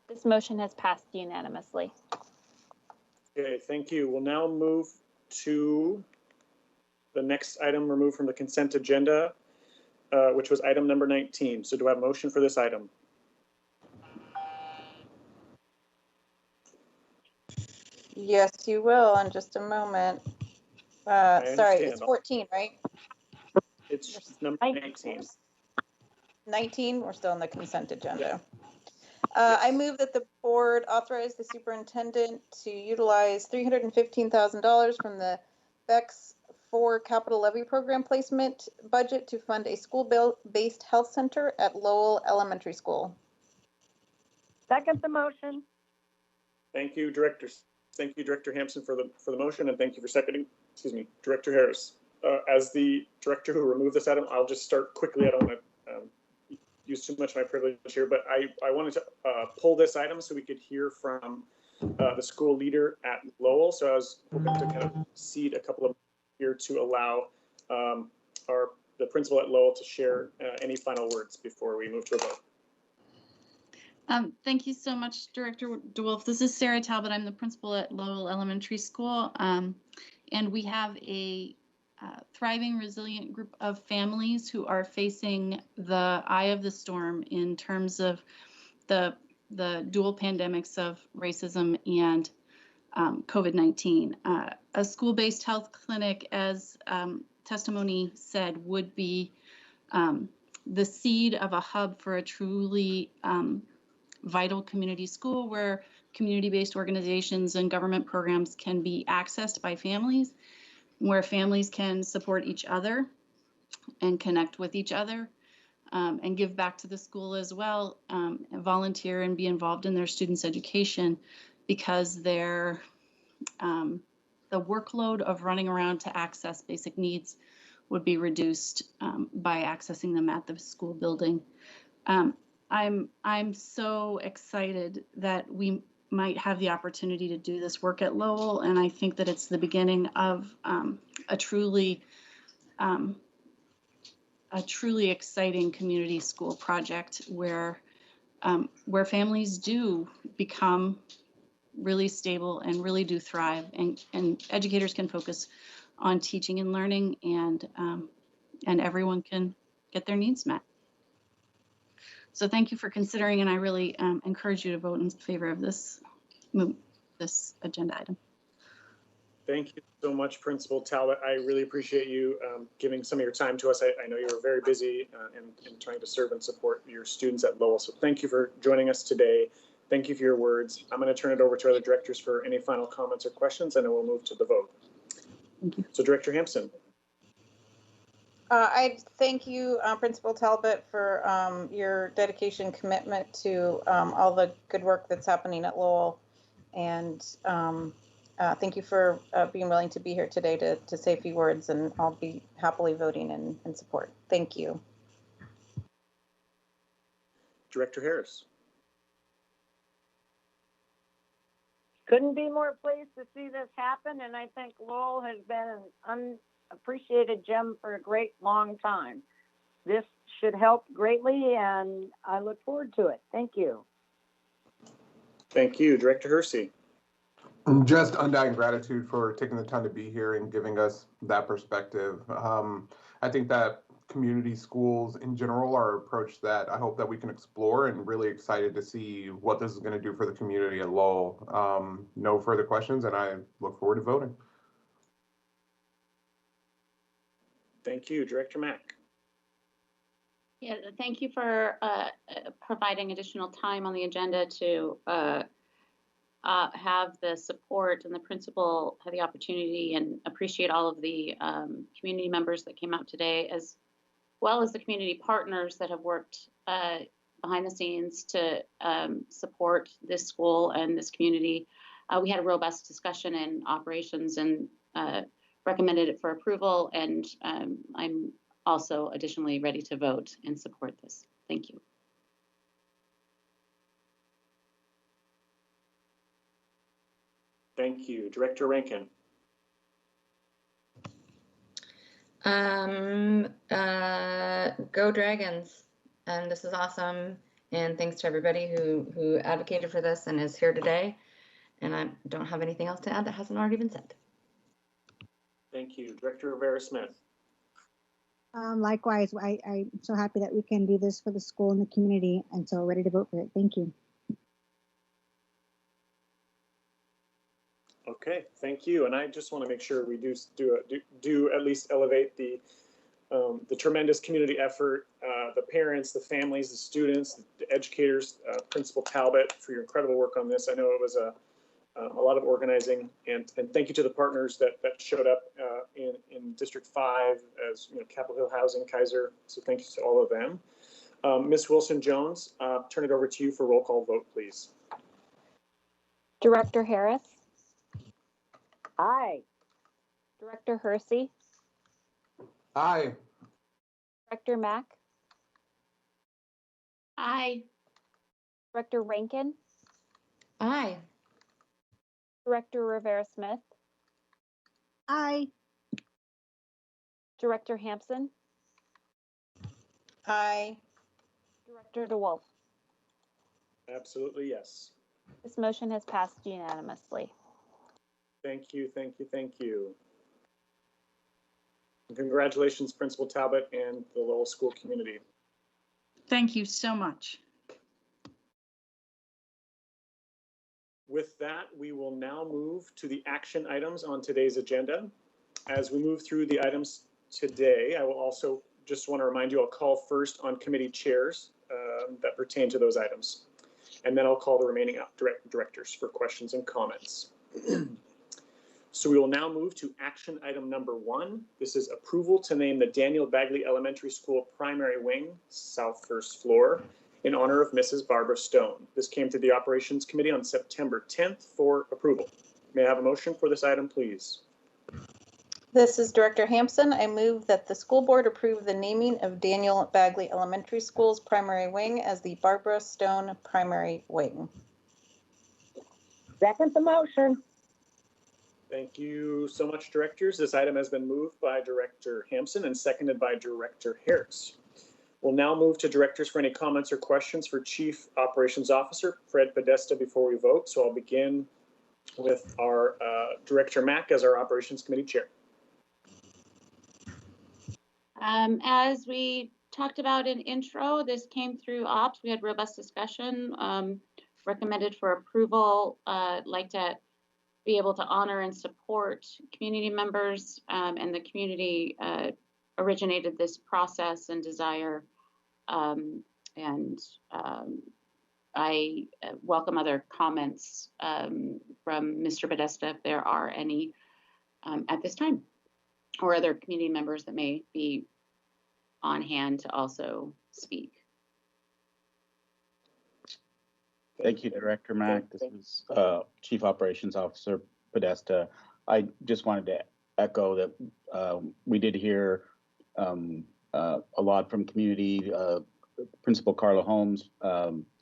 This motion has passed unanimously. Okay, thank you. We'll now move to the next item removed from the consent agenda, which was item number 19. So do I have a motion for this item? Yes, you will in just a moment. Sorry, it's 14, right? It's number 19. 19, we're still on the consent agenda. I move that the board authorize the superintendent to utilize $315,000 from the BEX 4 capital levy program placement budget to fund a school-based health center at Lowell Elementary School. Second the motion. Thank you, directors. Thank you, Director Hampson, for the motion, and thank you for seconding. Excuse me, Director Harris. As the director who removed this item, I'll just start quickly. I don't want to use too much of my privilege here, but I wanted to pull this item so we could hear from the school leader at Lowell. So I was hoping to kind of cede a couple of here to allow the principal at Lowell to share any final words before we move to a vote. Thank you so much, Director DeWolf. This is Sarah Talbot. I'm the principal at Lowell Elementary School, and we have a thriving, resilient group of families who are facing the eye of the storm in terms of the dual pandemics of racism and COVID-19. A school-based health clinic, as testimony said, would be the seed of a hub for a truly vital community school where community-based organizations and government programs can be accessed by families, where families can support each other and connect with each other and give back to the school as well, and volunteer and be involved in their students' education, because the workload of running around to access basic needs would be reduced by accessing them at the school building. I'm so excited that we might have the opportunity to do this work at Lowell, and I think that it's the beginning of a truly exciting community school project where families do become really stable and really do thrive, and educators can focus on teaching and learning, and everyone can get their needs met. So thank you for considering, and I really encourage you to vote in favor of this agenda item. Thank you so much, Principal Talbot. I really appreciate you giving some of your time to us. I know you were very busy in trying to serve and support your students at Lowell. So thank you for joining us today. Thank you for your words. I'm going to turn it over to other directors for any final comments or questions, and then we'll move to the vote. Thank you. So Director Hampson. I thank you, Principal Talbot, for your dedication, commitment to all the good work that's happening at Lowell. And thank you for being willing to be here today to say a few words, and I'll be happily voting in support. Thank you. Director Harris. Couldn't be more pleased to see this happen, and I think Lowell has been an unappreciated gem for a great long time. This should help greatly, and I look forward to it. Thank you. Thank you. Director Hersey. Just undying gratitude for taking the time to be here and giving us that perspective. I think that community schools in general are an approach that I hope that we can explore, and really excited to see what this is going to do for the community at Lowell. No further questions, and I look forward to voting. Thank you. Director Mack. Yeah, thank you for providing additional time on the agenda to have the support, and the principal had the opportunity, and appreciate all of the community members that came out today, as well as the community partners that have worked behind the scenes to support this school and this community. We had a robust discussion in operations and recommended it for approval, and I'm also additionally ready to vote and support this. Thank you. Thank you. Director Rankin. Go Dragons. And this is awesome. And thanks to everybody who advocated for this and is here today. And I don't have anything else to add that hasn't already been said. Thank you. Director Rivera-Smith. Likewise, I'm so happy that we can do this for the school and the community, and so ready to vote for it. Thank you. Okay, thank you. And I just want to make sure we do at least elevate the tremendous community effort, the parents, the families, the students, the educators, Principal Talbot, for your incredible work on this. I know it was a lot of organizing, and thank you to the partners that showed up in District 5, as Capitol Hill Housing, Kaiser. So thank you to all of them. Ms. Wilson-Jones, turn it over to you for roll call vote, please. Director Harris. Aye. Director Hersey. Aye. Director Mack. Aye. Director Rankin. Aye. Director Rivera-Smith. Aye. Director Hampson. Aye. Director DeWolf. Absolutely, yes. This motion has passed unanimously. Thank you, thank you, thank you. And congratulations, Principal Talbot and the Lowell School community. Thank you so much. With that, we will now move to the action items on today's agenda. As we move through the items today, I will also just want to remind you, I'll call first on committee chairs that pertain to those items. And then I'll call the remaining directors for questions and comments. So we will now move to action item number 1. This is approval to name the Daniel Bagley Elementary School primary wing, south first floor, in honor of Mrs. Barbara Stone. This came to the Operations Committee on September 10th for approval. May I have a motion for this item, please? This is Director Hampson. I move that the school board approve the naming of Daniel Bagley Elementary School's primary wing as the Barbara Stone primary wing. Second the motion. Thank you so much, directors. This item has been moved by Director Hampson and seconded by Director Harris. We'll now move to directors for any comments or questions for Chief Operations Officer Fred Podesta before we vote. So I'll begin with our Director Mack as our Operations Committee Chair. As we talked about in intro, this came through ops. We had robust discussion, recommended for approval. Like to be able to honor and support community members, and the community originated this process and desire. I welcome other comments from Mr. Podesta, if there are any at this time, or other community members that may be on hand to also speak. Thank you, Director Mack. This is Chief Operations Officer Podesta. I just wanted to echo that we did hear a lot from community. Principal Carla Holmes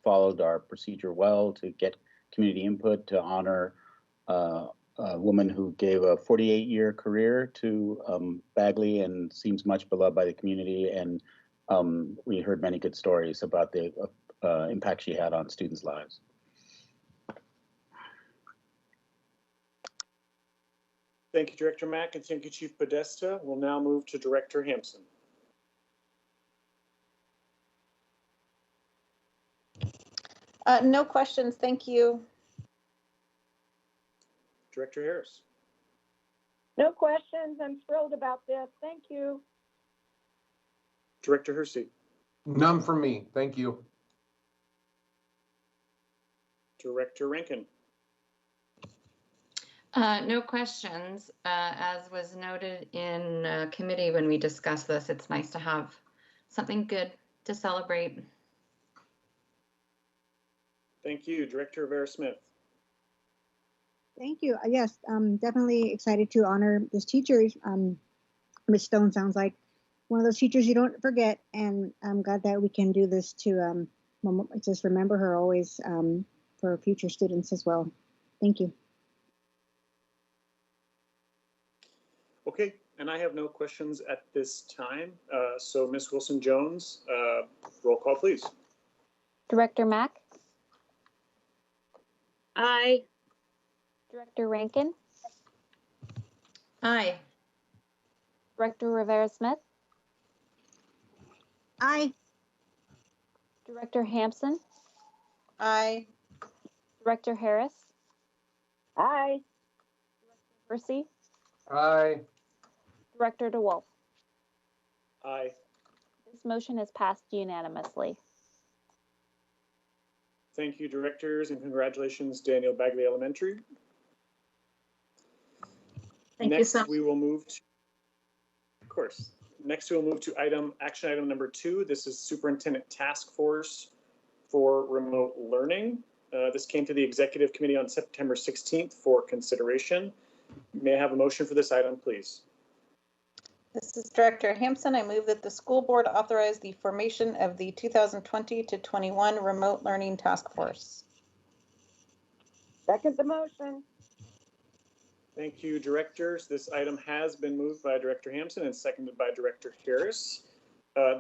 followed our procedure well to get community input to honor a woman who gave a 48-year career to Bagley and seems much beloved by the community. And we heard many good stories about the impact she had on students' lives. Thank you, Director Mack, and thank you, Chief Podesta. We'll now move to Director Hampson. No questions, thank you. Director Harris. No questions. I'm thrilled about this. Thank you. Director Hersey. None from me, thank you. Director Rankin. No questions. As was noted in committee when we discussed this, it's nice to have something good to celebrate. Thank you. Director Rivera-Smith. Thank you. Yes, I'm definitely excited to honor this teacher. Ms. Stone sounds like one of those teachers you don't forget, and I'm glad that we can do this to just remember her always for future students as well. Thank you. Okay, and I have no questions at this time. So Ms. Wilson-Jones, roll call, please. Director Mack? Aye. Director Rankin? Aye. Director Rivera-Smith? Aye. Director Hampson? Aye. Director Harris? Aye. Hersey? Aye. Director DeWolf? Aye. This motion is passed unanimously. Thank you, directors, and congratulations, Daniel Bagley Elementary. Next, we will move to, of course, next we'll move to action item number 2. This is Superintendent Task Force for Remote Learning. This came to the Executive Committee on September 16th for consideration. May I have a motion for this item, please? This is Director Hampson. I move that the school board authorize the formation of the 2020 to 21 Remote Learning Task Force. Second the motion. Thank you, directors. This item has been moved by Director Hampson and seconded by Director Harris.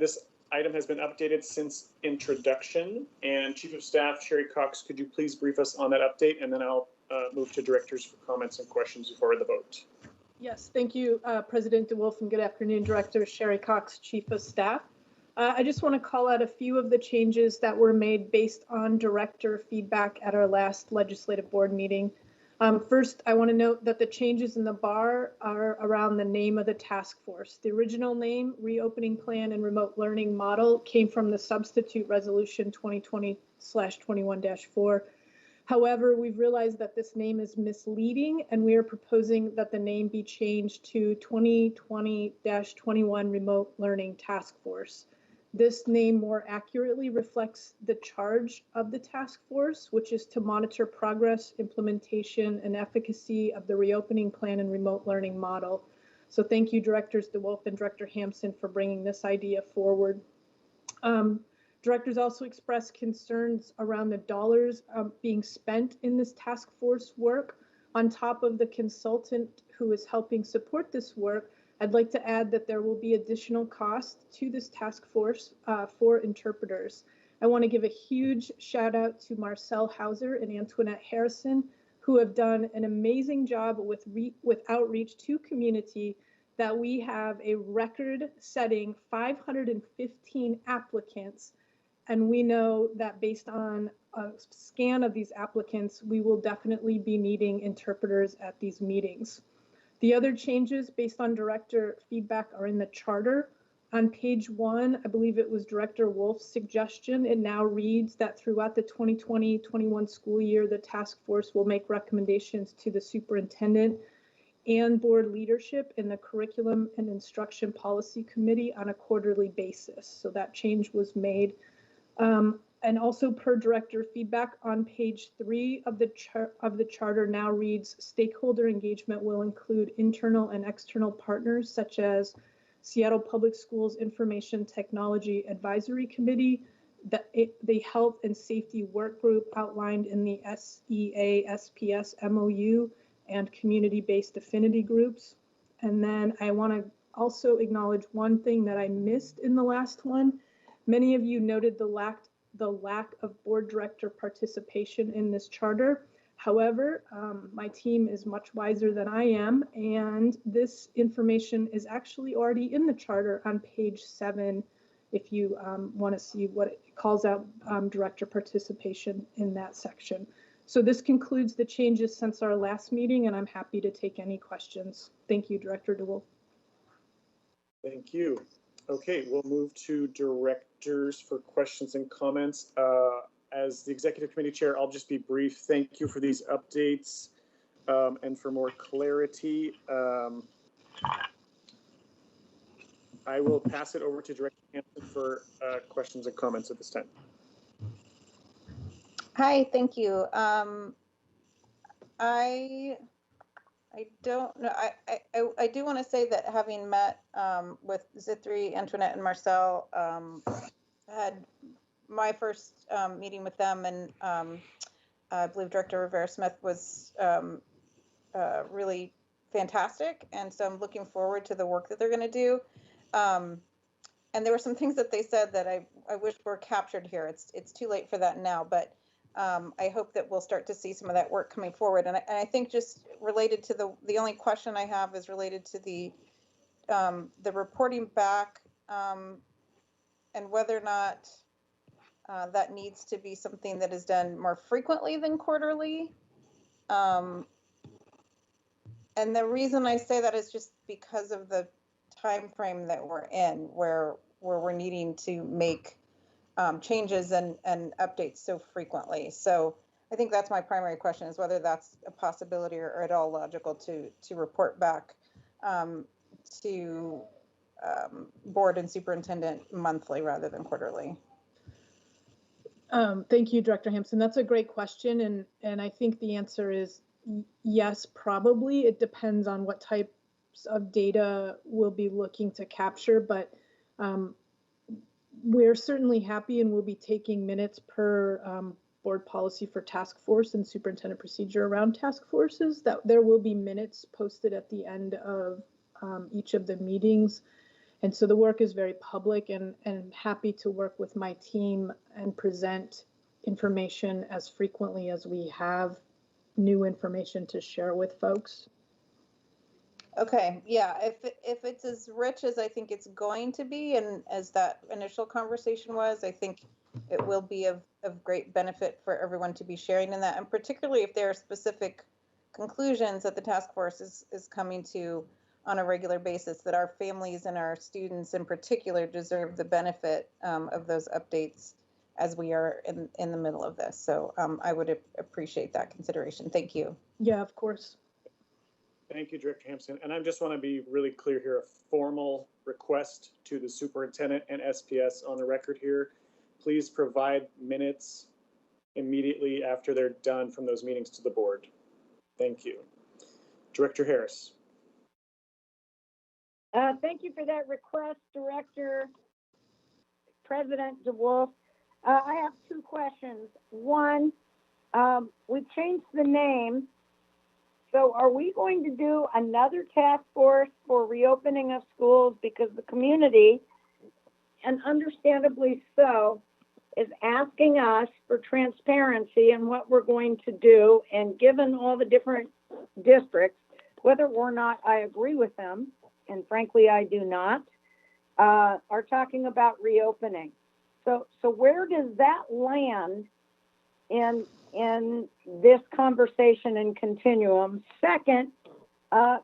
This item has been updated since introduction. And Chief of Staff Sherry Cox, could you please brief us on that update? And then I'll move to directors for comments and questions before the vote. Yes, thank you, President DeWolf, and good afternoon, Director Sherry Cox, Chief of Staff. I just want to call out a few of the changes that were made based on director feedback at our last legislative board meeting. First, I want to note that the changes in the bar are around the name of the task force. The original name, Reopening Plan and Remote Learning Model, came from the substitute resolution 2020/21-4. However, we've realized that this name is misleading, and we are proposing that the name be changed to 2020-21 Remote Learning Task Force. This name more accurately reflects the charge of the task force, which is to monitor progress, implementation, and efficacy of the reopening plan and remote learning model. So thank you, Directors DeWolf and Director Hampson, for bringing this idea forward. Directors also expressed concerns around the dollars being spent in this task force work. On top of the consultant who is helping support this work, I'd like to add that there will be additional cost to this task force for interpreters. I want to give a huge shout out to Marcel Hauser and Antoinette Harrison, who have done an amazing job with outreach to community, that we have a record-setting 515 applicants And we know that based on a scan of these applicants, we will definitely be needing interpreters at these meetings. The other changes based on director feedback are in the charter. On page 1, I believe it was Director Wolf's suggestion. It now reads that throughout the 2020-21 school year, the task force will make recommendations to the superintendent and board leadership in the Curriculum and Instruction Policy Committee on a quarterly basis. So that change was made. And also per director feedback on page 3 of the charter now reads, stakeholder engagement will include internal and external partners such as Seattle Public Schools Information Technology Advisory Committee, the Health and Safety Work Group outlined in the SEA-SPS MOU, and community-based affinity groups. And then I want to also acknowledge one thing that I missed in the last one. Many of you noted the lack of board director participation in this charter. However, my team is much wiser than I am, and this information is actually already in the charter on page 7 if you want to see what it calls out director participation in that section. So this concludes the changes since our last meeting, and I'm happy to take any questions. Thank you, Director DeWolf. Thank you. Okay, we'll move to directors for questions and comments. As the executive committee chair, I'll just be brief. Thank you for these updates and for more clarity. I will pass it over to Director Hampson for questions and comments at this time. Hi, thank you. I don't know. I do want to say that having met with Zithri, Antoinette, and Marcel, had my first meeting with them, and I believe Director Rivera-Smith was really fantastic, and so I'm looking forward to the work that they're going to do. And there were some things that they said that I wish were captured here. It's too late for that now, but I hope that we'll start to see some of that work coming forward. And I think just related to the only question I have is related to the reporting back and whether or not that needs to be something that is done more frequently than quarterly. And the reason I say that is just because of the time frame that we're in, where we're needing to make changes and updates so frequently. So I think that's my primary question, is whether that's a possibility or at all logical to report back to board and superintendent monthly rather than quarterly. Thank you, Director Hampson. That's a great question, and I think the answer is yes, probably. It depends on what types of data we'll be looking to capture, but we're certainly happy and we'll be taking minutes per board policy for task force and superintendent procedure around task forces. That there will be minutes posted at the end of each of the meetings. And so the work is very public, and happy to work with my team and present information as frequently as we have new information to share with folks. Okay, yeah, if it's as rich as I think it's going to be, and as that initial conversation was, I think it will be of great benefit for everyone to be sharing in that, and particularly if there are specific conclusions that the task force is coming to on a regular basis, that our families and our students in particular deserve the benefit of those updates as we are in the middle of this. So I would appreciate that consideration. Thank you. Yeah, of course. Thank you, Director Hampson. And I just want to be really clear here, a formal request to the superintendent and SPS on the record here. Please provide minutes immediately after they're done from those meetings to the board. Thank you. Director Harris. Thank you for that request, Director. President DeWolf. I have two questions. One, we changed the name. So are we going to do another task force for reopening of schools, because the community, and understandably so, is asking us for transparency in what we're going to do, and given all the different districts, whether or not I agree with them, and frankly I do not, are talking about reopening. So where does that land in this conversation and continuum? Second,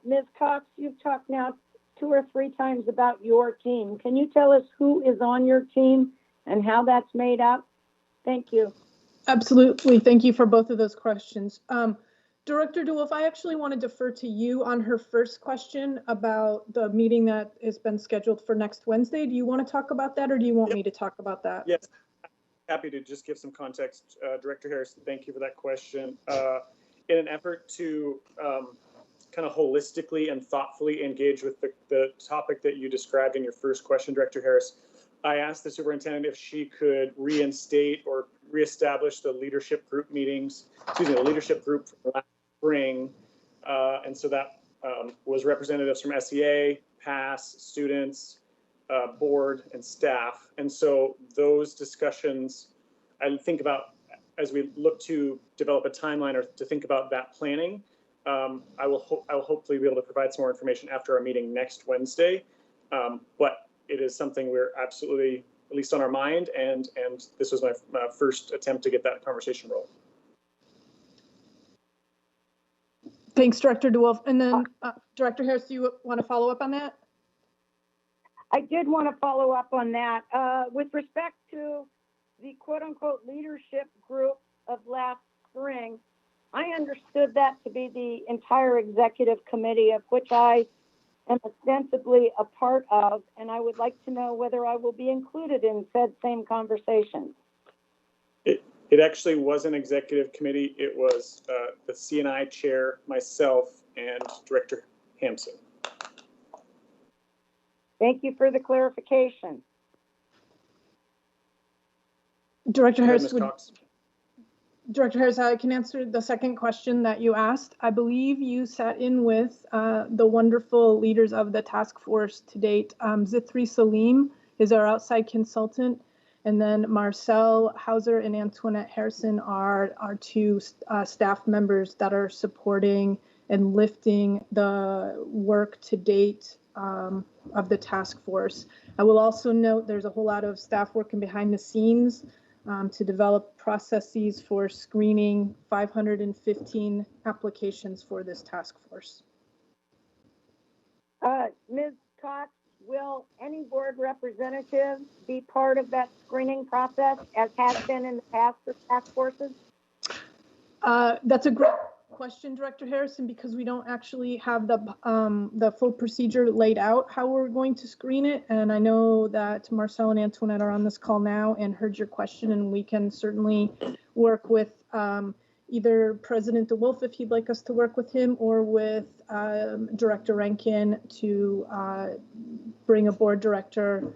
Ms. Cox, you've talked now 2 or 3 times about your team. Can you tell us who is on your team and how that's made up? Thank you. Absolutely. Thank you for both of those questions. Director DeWolf, I actually want to defer to you on her first question about the meeting that has been scheduled for next Wednesday. Do you want to talk about that, or do you want me to talk about that? Yes, happy to just give some context. Director Harris, thank you for that question. In an effort to kind of holistically and thoughtfully engage with the topic that you described in your first question, Director Harris, I asked the superintendent if she could reinstate or reestablish the leadership group meetings, the leadership group from last spring. And so that was representatives from SEA, PASS, students, board, and staff. And so those discussions, I think about as we look to develop a timeline or to think about that planning, I will hopefully be able to provide some more information after our meeting next Wednesday. But it is something we're absolutely, at least on our mind, and this was my first attempt to get that conversation rolling. Thanks, Director DeWolf. And then Director Harris, do you want to follow up on that? I did want to follow up on that. With respect to the quote-unquote leadership group of last spring, I understood that to be the entire executive committee, of which I am ostensibly a part of, and I would like to know whether I will be included in said same conversations. It actually was an executive committee. It was the C&I chair, myself, and Director Hampson. Thank you for the clarification. Director Harris, Director Harris, I can answer the second question that you asked. I believe you sat in with the wonderful leaders of the task force to date. Zithri Salim is our outside consultant, and then Marcel Hauser and Antoinette Harrison are our 2 staff members that are supporting and lifting the work to date of the task force. I will also note there's a whole lot of staff working behind the scenes to develop processes for screening 515 applications for this task force. Ms. Cox, will any board representative be part of that screening process, as has been in the past for task forces? That's a great question, Director Harrison, because we don't actually have the full procedure laid out how we're going to screen it. And I know that Marcel and Antoinette are on this call now and heard your question, and we can certainly work with either President DeWolf if he'd like us to work with him, or with Director Rankin to bring a board director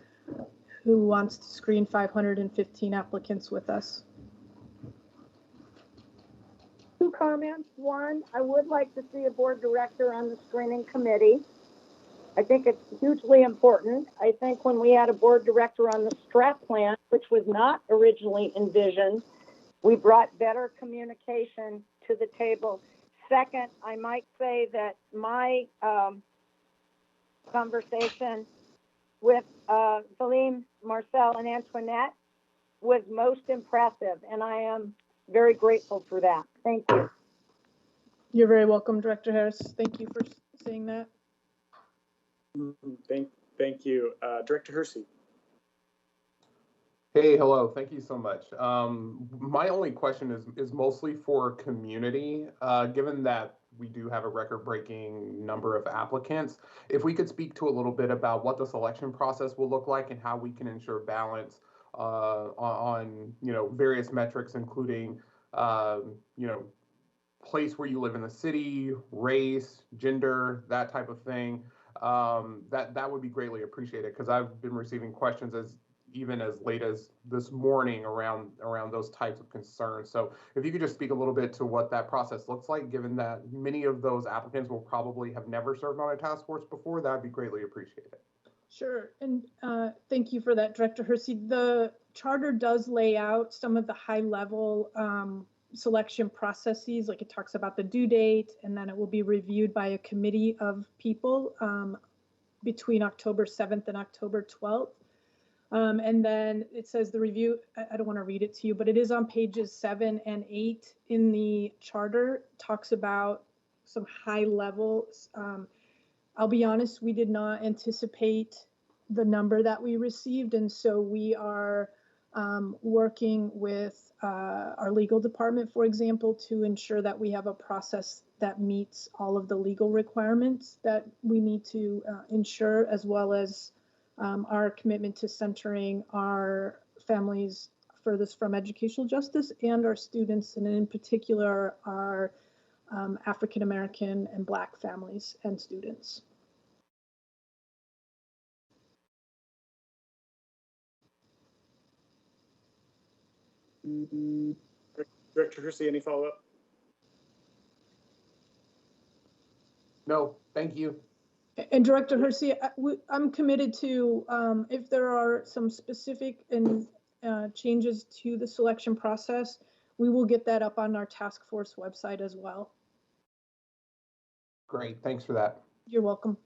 who wants to screen 515 applicants with us. 2 comments. One, I would like to see a board director on the screening committee. I think it's hugely important. I think when we had a board director on the strat plan, which was not originally envisioned, we brought better communication to the table. Second, I might say that my conversation with Salim, Marcel, and Antoinette was most impressive, and I am very grateful for that. Thank you. You're very welcome, Director Harris. Thank you for saying that. Thank you. Director Hersey. Hey, hello. Thank you so much. My only question is mostly for community, given that we do have a record-breaking number of applicants. If we could speak to a little bit about what the selection process will look like and how we can ensure balance on various metrics, including place where you live in the city, race, gender, that type of thing. That would be greatly appreciated, because I've been receiving questions even as late as this morning around those types of concerns. So if you could just speak a little bit to what that process looks like, given that many of those applicants will probably have never served on a task force before, that would be greatly appreciated. Sure, and thank you for that, Director Hersey. The charter does lay out some of the high-level selection processes, like it talks about the due date, and then it will be reviewed by a committee of people between October 7th and October 12th. And then it says the review, I don't want to read it to you, but it is on pages 7 and 8 in the charter, talks about some high levels. I'll be honest, we did not anticipate the number that we received. And so we are working with our legal department, for example, to ensure that we have a process that meets all of the legal requirements that we need to ensure, as well as our commitment to centering our families furthest from educational justice and our students, and in particular, our African American and Black families and students. Director Hersey, any follow-up? No, thank you. And Director Hersey, I'm committed to, if there are some specific and changes to the selection process, we will get that up on our task force website as well. Great, thanks for that. You're welcome.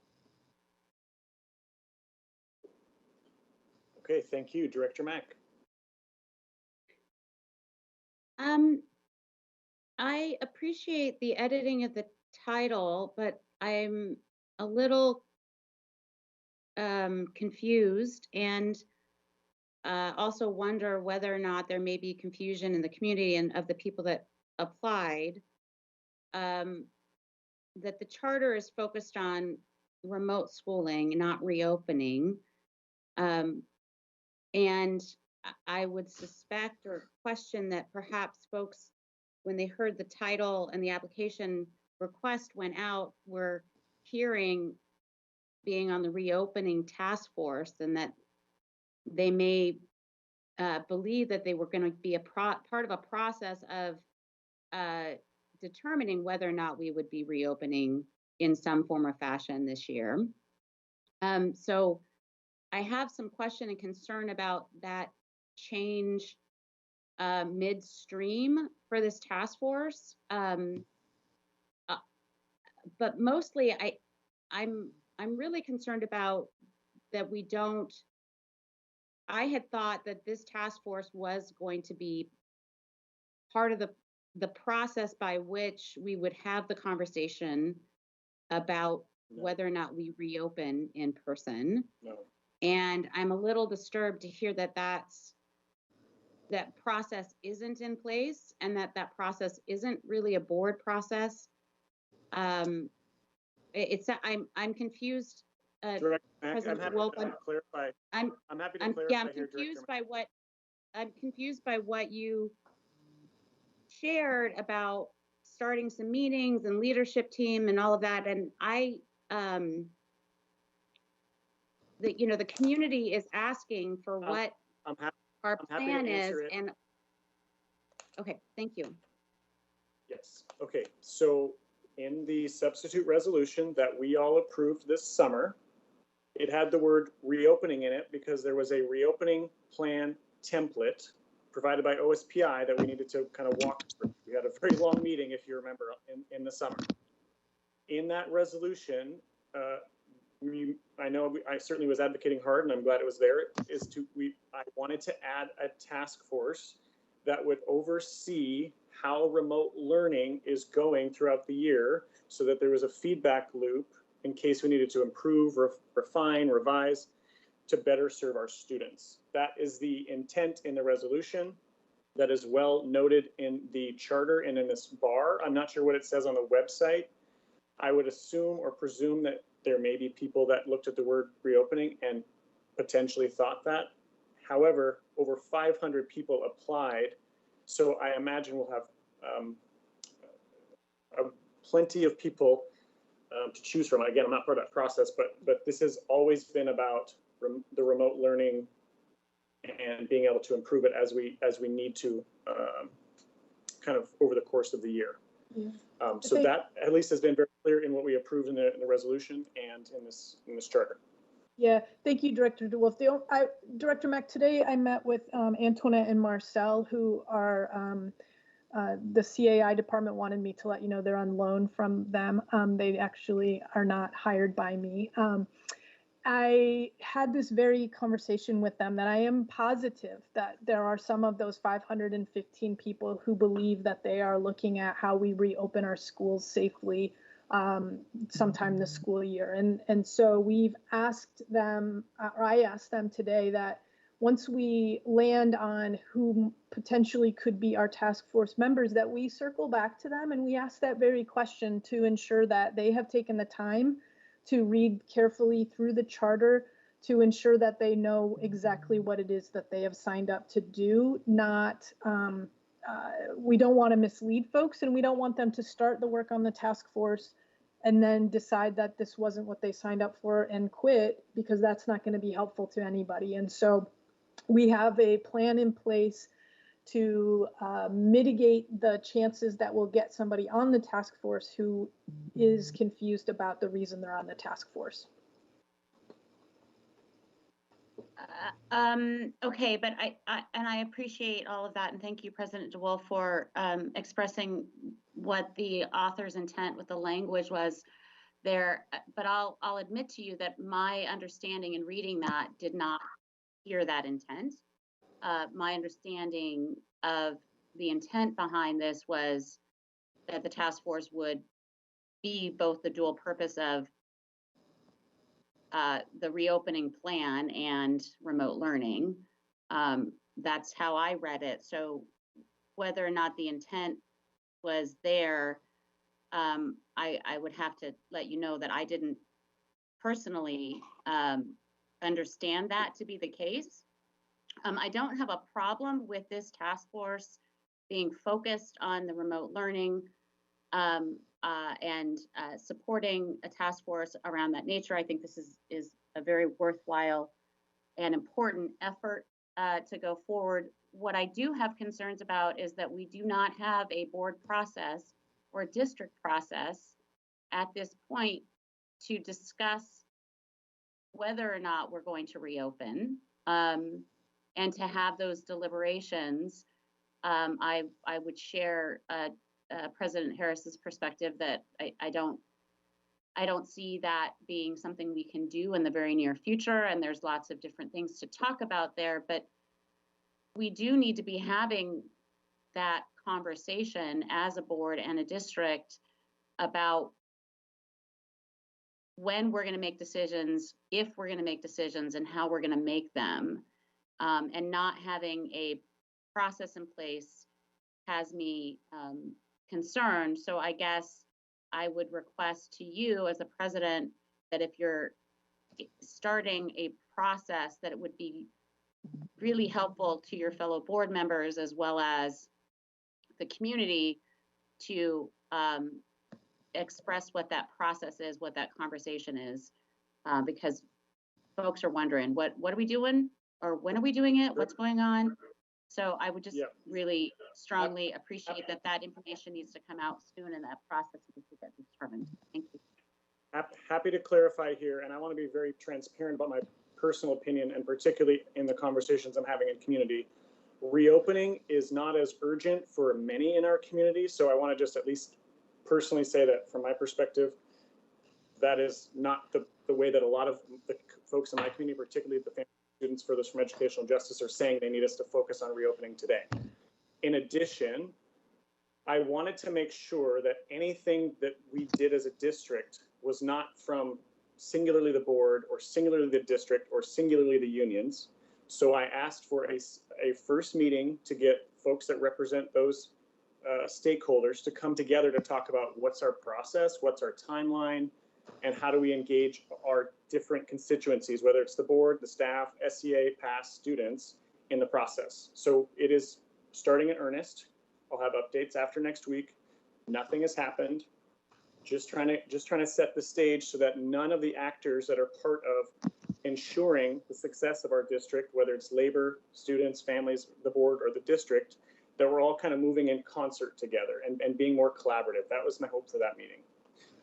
Okay, thank you. Director Mack. I appreciate the editing of the title, but I'm a little confused, and also wonder whether or not there may be confusion in the community and of the people that applied, that the charter is focused on remote schooling, not reopening. And I would suspect or question that perhaps folks, when they heard the title and the application request went out, were hearing being on the reopening task force, and that they may believe that they were going to be a part of a process of determining whether or not we would be reopening in some form or fashion this year. So I have some question and concern about that change midstream for this task force. But mostly I'm really concerned about that we don't. I had thought that this task force was going to be part of the process by which we would have the conversation about whether or not we reopen in person. No. And I'm a little disturbed to hear that that process isn't in place, and that process isn't really a board process. I'm confused. Director Mack, I'm happy to clarify. I'm happy to clarify. I'm confused by what you shared about starting some meetings and leadership team and all of that. And the community is asking for what our plan is. And okay, thank you. Yes. Okay. So in the substitute resolution that we all approved this summer, it had the word reopening in it because there was a reopening plan template provided by OSPI that we needed to kind of walk through. We had a very long meeting, if you remember, in the summer. In that resolution, I certainly was advocating hard, and I'm glad it was there, I wanted to add a task force that would oversee how remote learning is going throughout the year, so that there was a feedback loop in case we needed to improve, refine, revise to better serve our students. That is the intent in the resolution. That is well noted in the charter and in this bar. I'm not sure what it says on the website. I would assume or presume that there may be people that looked at the word reopening and potentially thought that. However, over 500 people applied, so I imagine we'll have plenty of people to choose from. Again, I'm not part of that process, but this has always been about the remote learning and being able to improve it as we need to, kind of over the course of the year. Yeah. So that at least has been very clear in what we approved in the resolution and in this charter. Yeah, thank you, Director DeWolf. Director Mack, today I met with Antoinette and Marcel, who are the CAI department wanted me to let you know they're on loan from them. They actually are not hired by me. I had this very conversation with them that I am positive that there are some of those 515 people who believe that they are looking at how we reopen our schools safely sometime this school year. And so we've asked them, or I asked them today, that once we land on who potentially could be our task force members, that we circle back to them and we ask that very question to ensure that they have taken the time to read carefully through the charter, to ensure that they know exactly what it is that they have signed up to do. Not, we don't want to mislead folks, and we don't want them to start the work on the task force and then decide that this wasn't what they signed up for and quit, because that's not going to be helpful to anybody. And so we have a plan in place to mitigate the chances that we'll get somebody on the task force who is confused about the reason they're on the task force. Okay, but I appreciate all of that, and thank you, President DeWolf, for expressing what the author's intent with the language was there. But I'll admit to you that my understanding in reading that did not hear that intent. My understanding of the intent behind this was that the task force would be both the dual purpose of the reopening plan and remote learning. That's how I read it. So whether or not the intent was there, I would have to let you know that I didn't personally understand that to be the case. I don't have a problem with this task force being focused on the remote learning and supporting a task force around that nature. I think this is a very worthwhile and important effort to go forward. What I do have concerns about is that we do not have a board process or a district process at this point to discuss whether or not we're going to reopen. And to have those deliberations, I would share President Harris's perspective that I don't see that being something we can do in the very near future. And there's lots of different things to talk about there, but we do need to be having that conversation as a board and a district about when we're going to make decisions, if we're going to make decisions, and how we're going to make them. And not having a process in place has me concerned. So I guess I would request to you as a president that if you're starting a process, that it would be really helpful to your fellow board members as well as the community to express what that process is, what that conversation is, because folks are wondering, what are we doing? Or when are we doing it? What's going on? So I would just really strongly appreciate that information needs to come out soon and that process needs to get determined. Thank you. Happy to clarify here, and I want to be very transparent about my personal opinion, and particularly in the conversations I'm having in community. Reopening is not as urgent for many in our community, so I want to just at least personally say that from my perspective, that is not the way that a lot of the folks in my community, particularly the family students furthest from educational justice, are saying they need us to focus on reopening today. In addition, I wanted to make sure that anything that we did as a district was not from singularly the board or singularly the district or singularly the unions. So I asked for a first meeting to get folks that represent those stakeholders to come together to talk about what's our process, what's our timeline, and how do we engage our different constituencies, whether it's the board, the staff, SEA, past students in the process. So it is starting in earnest. I'll have updates after next week. Nothing has happened. Just trying to set the stage so that none of the actors that are part of ensuring the success of our district, whether it's labor, students, families, the board, or the district, that we're all kind of moving in concert together and being more collaborative. That was my hope for that meeting.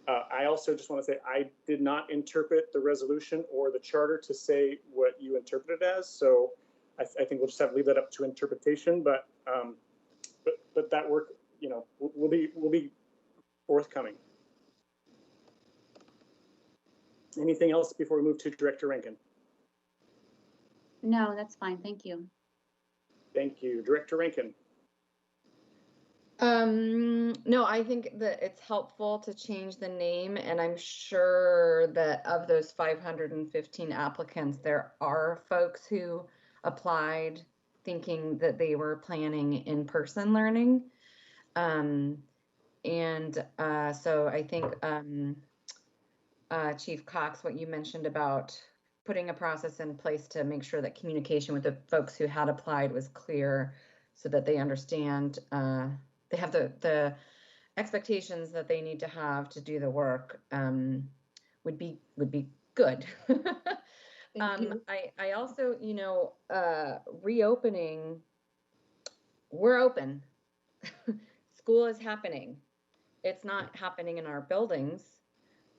I also just want to say I did not interpret the resolution or the charter to say what you interpreted as. So I think we'll just have to leave that up to interpretation. But that work, will be forthcoming. Anything else before we move to Director Rankin? No, that's fine. Thank you. Thank you. Director Rankin. No, I think that it's helpful to change the name, and I'm sure that of those 515 applicants, there are folks who applied thinking that they were planning in-person learning. So I think Chief Cox, what you mentioned about putting a process in place to make sure that communication with the folks who had applied was clear so that they understand, they have the expectations that they need to have to do the work, would be good. I also, reopening, we're open. School is happening. It's not happening in our buildings,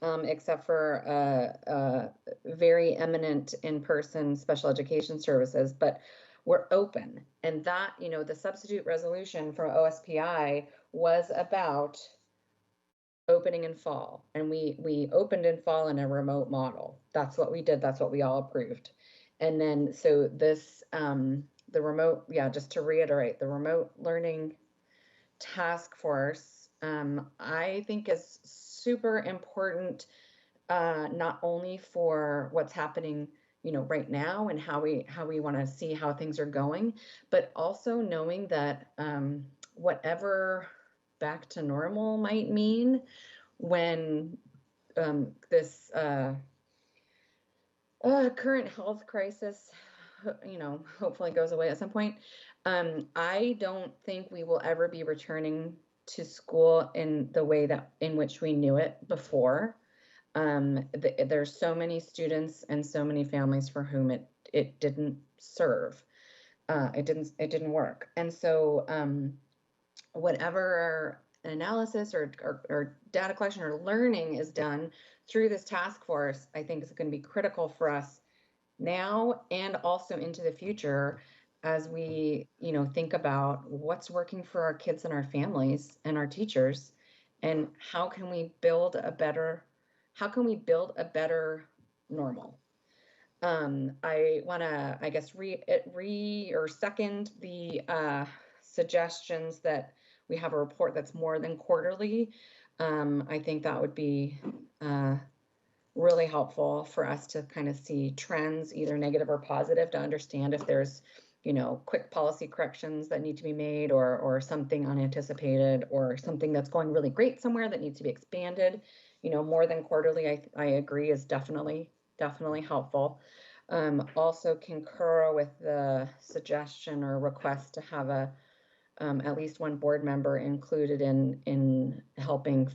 except for very eminent in-person special education services, but we're open. And that, the substitute resolution from OSPI was about opening in fall. And we opened in fall in a remote model. That's what we did. That's what we all approved. And then, so this, the remote, just to reiterate, the remote learning task force, I think is super important, not only for what's happening, right now and how we want to see how things are going, but also knowing that whatever back to normal might mean when this current health crisis, hopefully goes away at some point. I don't think we will ever be returning to school in the way in which we knew it before. There's so many students and so many families for whom it didn't serve. It didn't work. And so whatever analysis or data collection or learning is done through this task force, I think is going to be critical for us now and also into the future as we, think about what's working for our kids and our families and our teachers, and how can we build a better normal. I want to, I guess, second the suggestions that we have a report that's more than quarterly. I think that would be really helpful for us to kind of see trends, either negative or positive, to understand if there's, quick policy corrections that need to be made, or something unanticipated, or something that's going really great somewhere that needs to be expanded. More than quarterly, I agree, is definitely helpful. Also concur with the suggestion or request to have at least one board member included in helping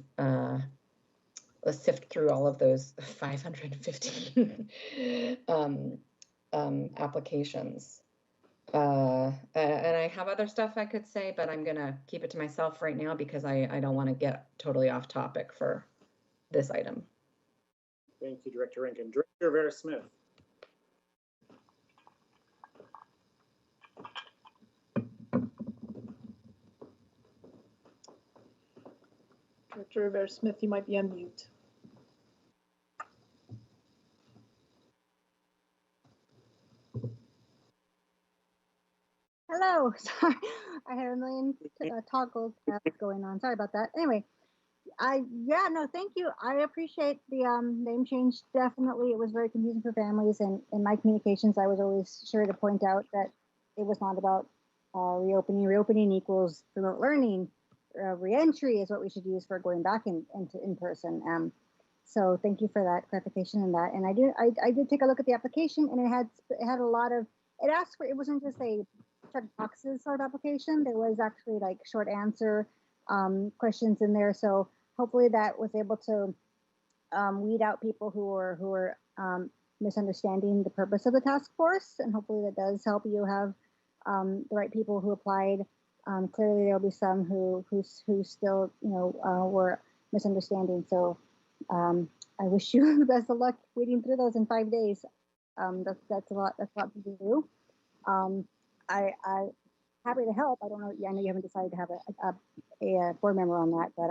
sift through all of those 515 applications. And I have other stuff I could say, but I'm going to keep it to myself right now because I don't want to get totally off topic for this item. Thank you, Director Rankin. Director Vera-Smith. Director Vera-Smith, you might be on mute. Hello, sorry, I had a million toggle tabs going on. Sorry about that. Anyway, thank you. I appreciate the name change. Definitely, it was very confusing for families, and in my communications, I was always sure to point out that it was not about reopening. Reopening equals remote learning. Reentry is what we should use for going back into in-person. So thank you for that clarification and that. And I did take a look at the application, and it had a lot of, it asked for, it wasn't just a check boxes sort of application. There was actually like short answer questions in there. So hopefully that was able to weed out people who were misunderstanding the purpose of the task force, and hopefully that does help you have the right people who applied. Clearly there'll be some who still were misunderstanding. So I wish you the best of luck weeding through those in 5 days. That's a lot to do. I happy to help. I don't know. I know you haven't decided to have a board member on that, but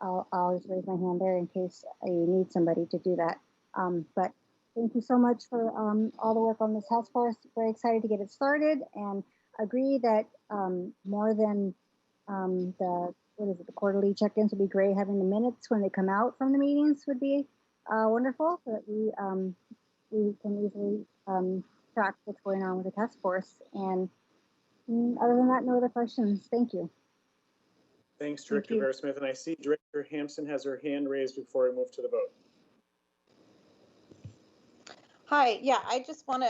I'll just raise my hand there in case you need somebody to do that. But thank you so much for all the work on this task force. Very excited to get it started, and agree that more than the quarterly check-ins would be great. Having the minutes when they come out from the meetings would be wonderful, so that we can easily track what's going on with the task force. And other than that, no other questions. Thank you. Thanks, Director Vera-Smith. And I see Director Hampson has her hand raised before we move to the vote. Hi, yeah, I just want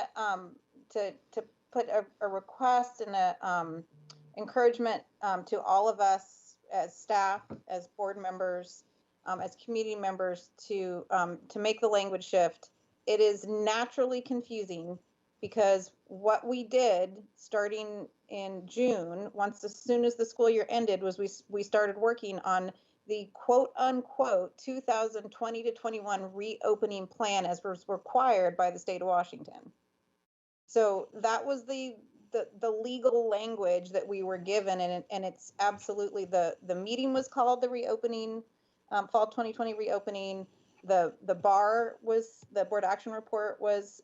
to put a request and a encouragement to all of us as staff, as board members, as community members to make the language shift. It is naturally confusing because what we did starting in June, as soon as the school year ended, was we started working on the quote unquote 2020 to 21 reopening plan as was required by the state of Washington. So that was the legal language that we were given, and it's absolutely the meeting was called the reopening, fall 2020 reopening. The BAR was, the board action report was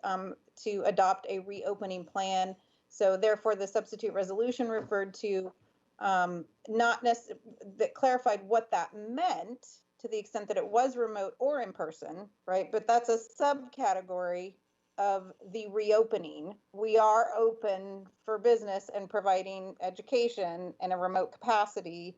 to adopt a reopening plan. So therefore the substitute resolution referred to not necessarily, that clarified what that meant to the extent that it was remote or in person, right? But that's a subcategory of the reopening. We are open for business and providing education in a remote capacity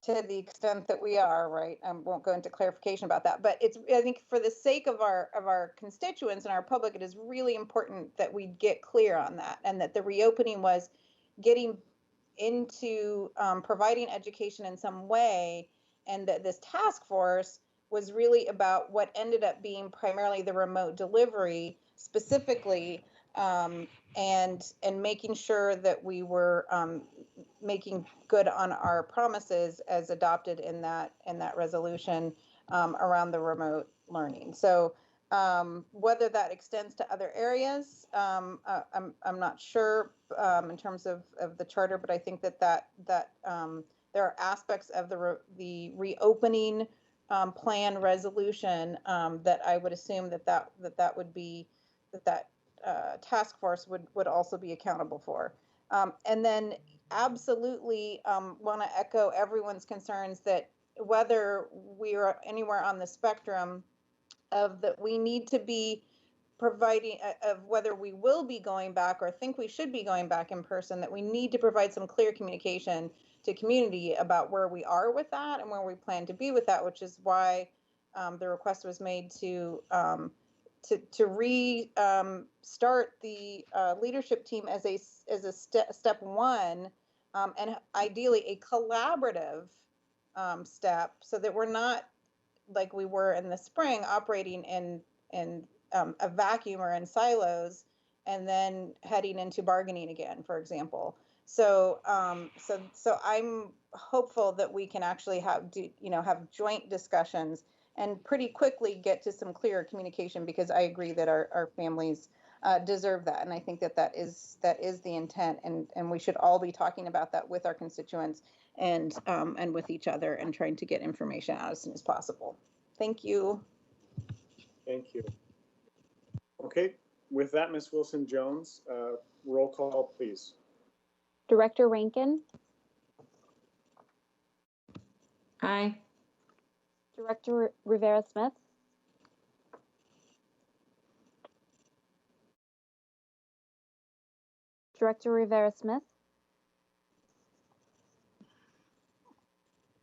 to the extent that we are, right? I won't go into clarification about that, but it's, I think for the sake of our constituents and our public, it is really important that we get clear on that, and that the reopening was getting into providing education in some way, and that this task force was really about what ended up being primarily the remote delivery specifically, and making sure that we were making good on our promises as adopted in that resolution around the remote learning. So whether that extends to other areas, I'm not sure in terms of the charter, but I think that there are aspects of the reopening plan resolution that I would assume that would be that task force would also be accountable for. And then absolutely want to echo everyone's concerns that whether we are anywhere on the spectrum of that, we need to be providing of whether we will be going back or think we should be going back in person, that we need to provide some clear communication to community about where we are with that and where we plan to be with that, which is why the request was made to restart the leadership team as a step one, and ideally a collaborative step, so that we're not like we were in the spring operating in a vacuum or in silos and then heading into bargaining again, for example. So so I'm hopeful that we can actually have joint discussions and pretty quickly get to some clearer communication, because I agree that our families deserve that. And I think that is the intent, and we should all be talking about that with our constituents and with each other, and trying to get information out as soon as possible. Thank you. Thank you. Okay, with that, Ms. Wilson-Jones, roll call, please. Director Rankin? Aye. Director Rivera-Smith? Director Rivera-Smith?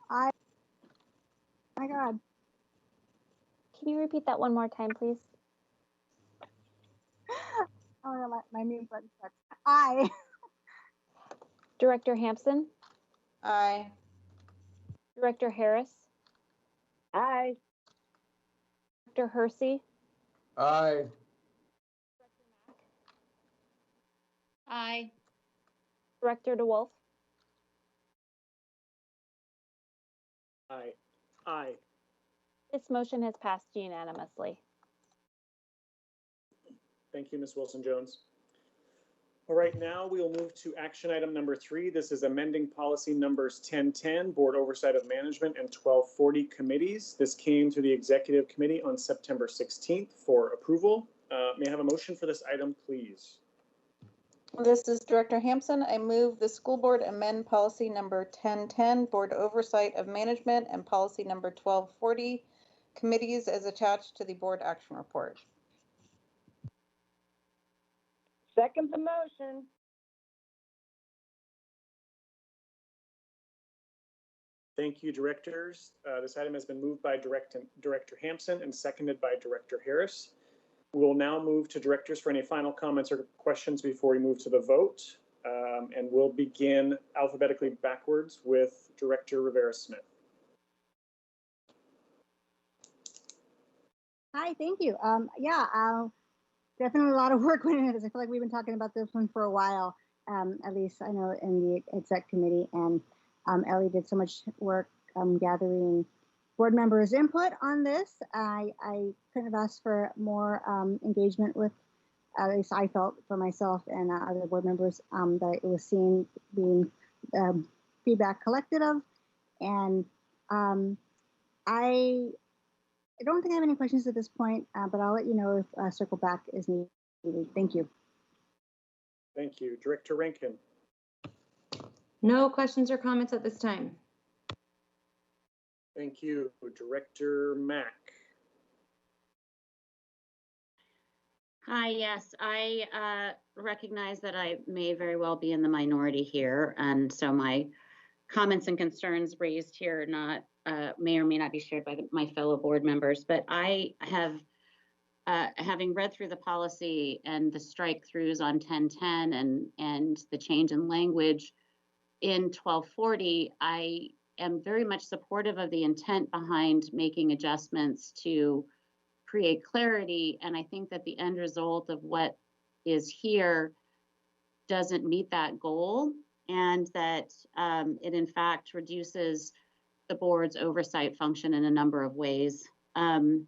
Aye. My God. Can you repeat that one more time, please? Oh, no, my mute button sucks. Aye. Director Hampson? Aye. Director Harris? Aye. Director Hersey? Aye. Aye. Director DeWolf? Aye. Aye. This motion has passed unanimously. Thank you, Ms. Wilson-Jones. All right, now we will move to action item number 3. This is amending policy numbers 1010, Board Oversight of Management, and 1240, Committees. This came to the Executive Committee on September 16th for approval. May I have a motion for this item, please? This is Director Hampson. I move the school board amend policy number 1010, Board Oversight of Management, and policy number 1240, Committees, as attached to the board action report. Second the motion. Thank you, directors. This item has been moved by Director Hampson and seconded by Director Harris. We will now move to directors for any final comments or questions before we move to the vote. And we'll begin alphabetically backwards with Director Rivera-Smith. Hi, thank you. Definitely a lot of work went into this. I feel like we've been talking about this one for a while, at least I know in the exec committee, and Ellie did so much work gathering board members' input on this. I couldn't have asked for more engagement with, at least I felt for myself and other board members, that it was being feedback collected of. And I don't think I have any questions at this point, but I'll let you know if circle back is needed. Thank you. Thank you. Director Rankin. No questions or comments at this time. Thank you. Director Mack. Hi, yes, I recognize that I may very well be in the minority here, and so my comments and concerns raised here not may or may not be shared by my fellow board members, but I have, having read through the policy and the strike-throughs on 1010 and the change in language in 1240, I am very much supportive of the intent behind making adjustments to create clarity, and I think that the end result of what is here doesn't meet that goal, and that it in fact reduces the board's oversight function in a number of ways. One,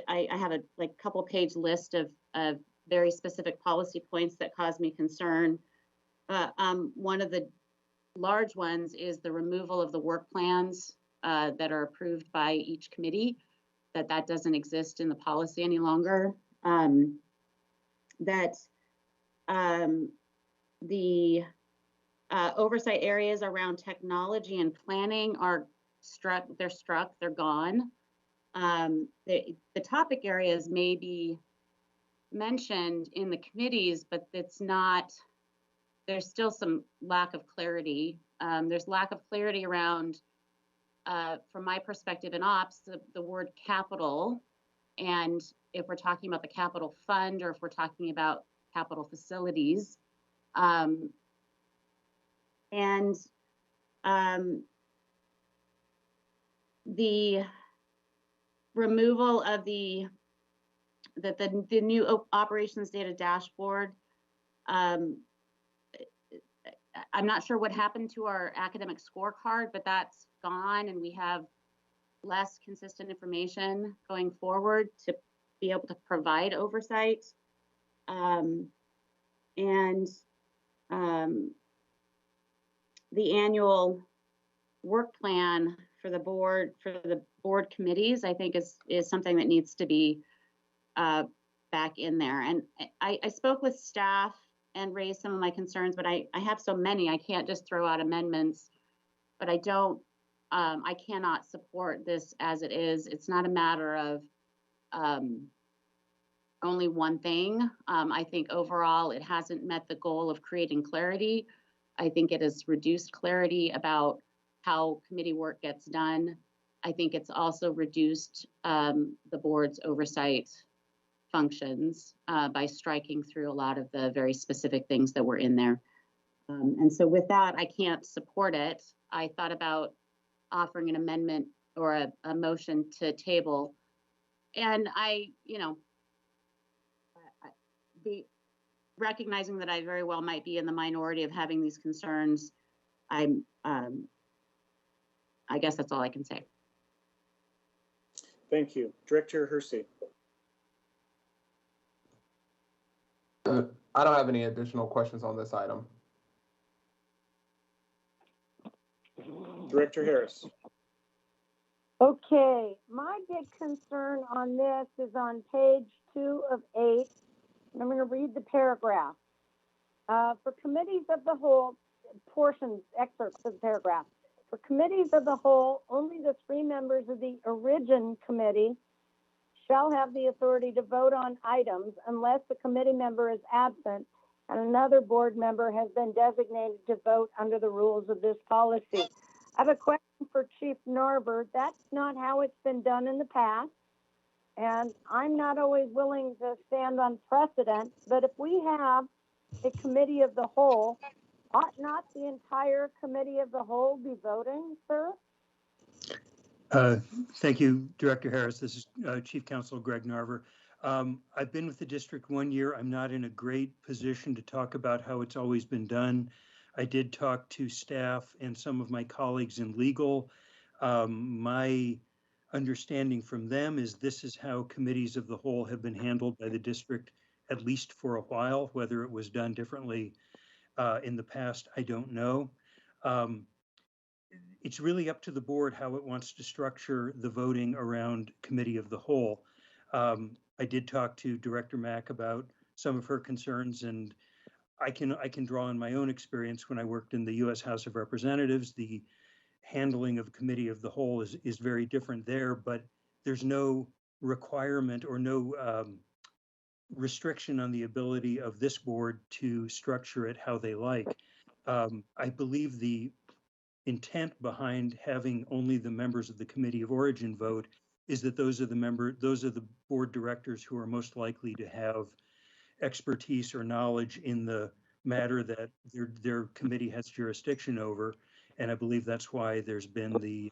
I have a couple page list of very specific policy points that cause me concern. One of the large ones is the removal of the work plans that are approved by each committee, that doesn't exist in the policy any longer. The oversight areas around technology and planning are struck, they're gone. The topic areas may be mentioned in the committees, but it's not, there's still some lack of clarity. There's lack of clarity around, from my perspective in ops, the word capital, and if we're talking about the capital fund or if we're talking about capital facilities. The removal of the new operations data dashboard, I'm not sure what happened to our academic scorecard, but that's gone, and we have less consistent information going forward to be able to provide oversight. The annual work plan for the board committees, I think is something that needs to be back in there. And I spoke with staff and raised some of my concerns, but I have so many, I can't just throw out amendments, but I cannot support this as it is. It's not a matter of only one thing. I think overall it hasn't met the goal of creating clarity. I think it has reduced clarity about how committee work gets done. I think it's also reduced the board's oversight functions by striking through a lot of the very specific things that were in there. And so with that, I can't support it. I thought about offering an amendment or a motion to table. And recognizing that I very well might be in the minority of having these concerns, I guess that's all I can say. Thank you. Director Hersey. I don't have any additional questions on this item. Director Harris. Okay, my big concern on this is on page 2 of 8, and I'm going to read the paragraph. For committees of the whole, portions, excerpts of the paragraph. For committees of the whole, only the 3 members of the origin committee shall have the authority to vote on items unless the committee member is absent and another board member has been designated to vote under the rules of this policy. I have a question for Chief Narver. That's not how it's been done in the past, and I'm not always willing to stand on precedent, but if we have a committee of the whole, ought not the entire committee of the whole be voting, sir? Thank you, Director Harris. This is Chief Counsel Greg Narver. I've been with the district 1 year. I'm not in a great position to talk about how it's always been done. I did talk to staff and some of my colleagues in legal. My understanding from them is this is how committees of the whole have been handled by the district, at least for a while. Whether it was done differently in the past, I don't know. It's really up to the board how it wants to structure the voting around committee of the whole. I did talk to Director Mack about some of her concerns, and I can draw on my own experience when I worked in the U.S. House of Representatives. The handling of committee of the whole is very different there, but there's no requirement or no restriction on the ability of this board to structure it how they like. I believe the intent behind having only the members of the committee of origin vote is that those are the board directors who are most likely to have expertise or knowledge in the matter that their committee has jurisdiction over. And I believe that's why there's been the,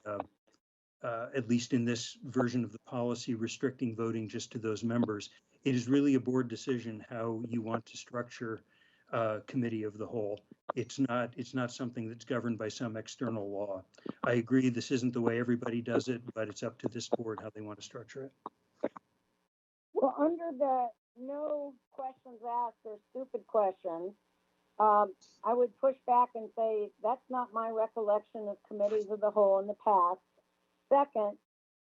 at least in this version of the policy, restricting voting just to those members. It is really a board decision how you want to structure committee of the whole. It's not something that's governed by some external law. I agree this isn't the way everybody does it, but it's up to this board how they want to structure it. Well, under the no questions asked or stupid questions, I would push back and say that's not my recollection of committees of the whole in the past. Second,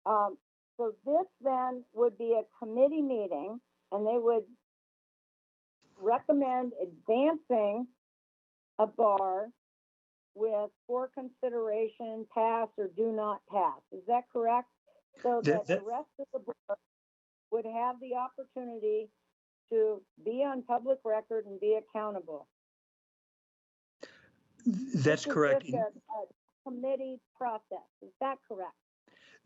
so this then would be a committee meeting, and they would recommend advancing a bar with for consideration, pass or do not pass. Is that correct? So that the rest of the board would have the opportunity to be on public record and be accountable. That's correct. This is a committee process. Is that correct?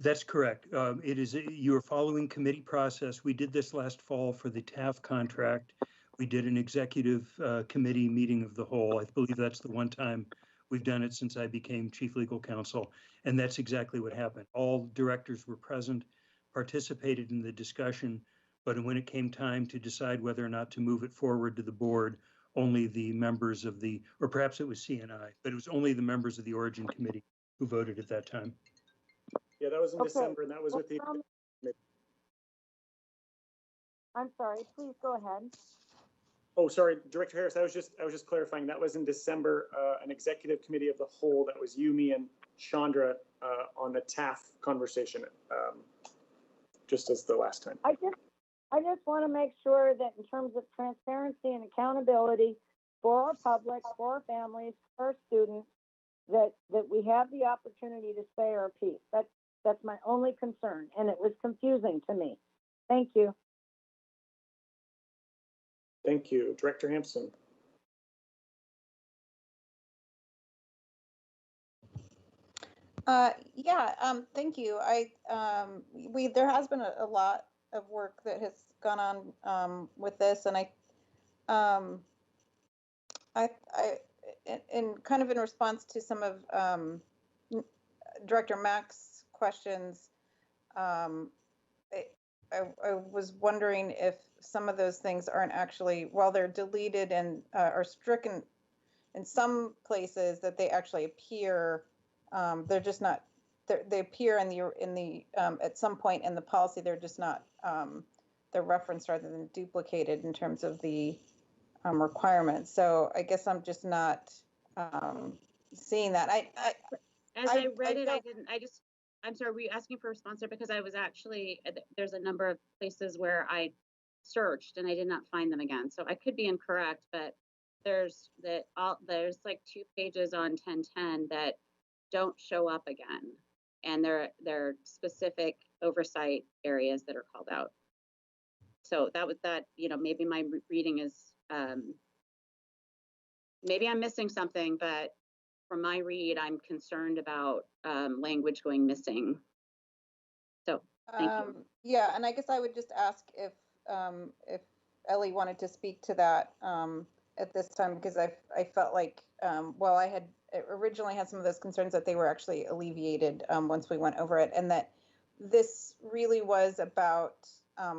That's correct. It is. You are following committee process. We did this last fall for the TAF contract. We did an executive committee meeting of the whole. I believe that's the one time we've done it since I became chief legal counsel. And that's exactly what happened. All directors were present, participated in the discussion, but when it came time to decide whether or not to move it forward to the board, only the members of the, or perhaps it was CNI, but it was only the members of the Origin Committee who voted at that time. Yeah, that was in December, and that was with the. I'm sorry, please go ahead. Oh, sorry, Director Harris, I was just clarifying. That was in December, an executive committee of the whole. That was you, me, and Chandra on the TAF conversation, just as the last time. I just want to make sure that in terms of transparency and accountability for our public, for our families, for our students, that we have the opportunity to say our piece. That's my only concern, and it was confusing to me. Thank you. Thank you. Director Hampson. Thank you. There has been a lot of work that has gone on with this, and in kind of in response to some of Director Mack's questions, I was wondering if some of those things aren't actually, while they're deleted and are stricken in some places, that they actually appear. They're just not. They appear in the at some point in the policy. They're just not. They're referenced rather than duplicated in terms of the requirements. So I guess I'm just not seeing that. As I read it, I'm sorry, were you asking for a sponsor? Because I was actually, there's a number of places where I searched and I did not find them again. So I could be incorrect, but there's like 2 pages on 1010 that don't show up again. And there are specific oversight areas that are called out. So that was that, maybe my reading is, maybe I'm missing something, but from my read, I'm concerned about language going missing. So thank you. Yeah, and I guess I would just ask if Ellie wanted to speak to that at this time, because I felt like, well, I had originally had some of those concerns that they were actually alleviated once we went over it, and that this really was about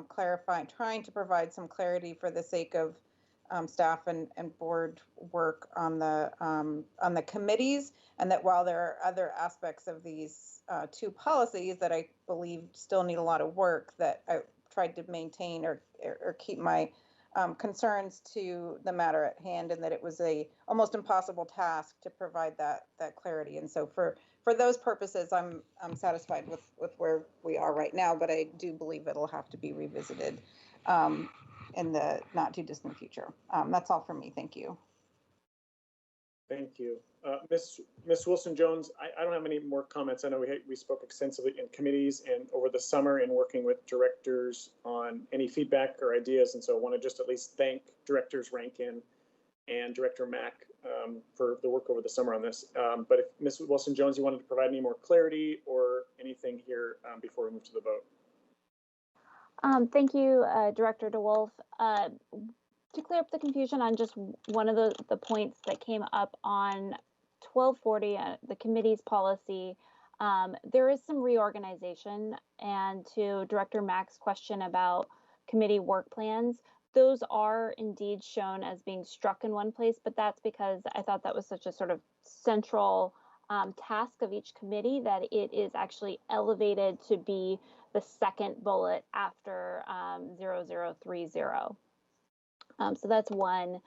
clarifying, trying to provide some clarity for the sake of staff and board work on the committees, and that while there are other aspects of these 2 policies that I believe still need a lot of work, that I tried to maintain or keep my concerns to the matter at hand, and that it was a almost impossible task to provide that clarity. And so for those purposes, I'm satisfied with where we are right now, but I do believe it'll have to be revisited in the not too distant future. That's all from me. Thank you. Thank you. Ms. Wilson-Jones, I don't have any more comments. I know we spoke extensively in committees and over the summer in working with directors on any feedback or ideas. And so I want to just at least thank Directors Rankin and Director Mack for the work over the summer on this. But if Ms. Wilson-Jones, you wanted to provide any more clarity or anything here before we move to the vote. Thank you, Director DeWolf. To clear up the confusion on just one of the points that came up on 1240, the committee's policy, there is some reorganization. And to Director Mack's question about committee work plans, those are indeed shown as being struck in one place, but that's because I thought that was such a sort of central task of each committee that it is actually elevated to be the second bullet after 0030. So that's one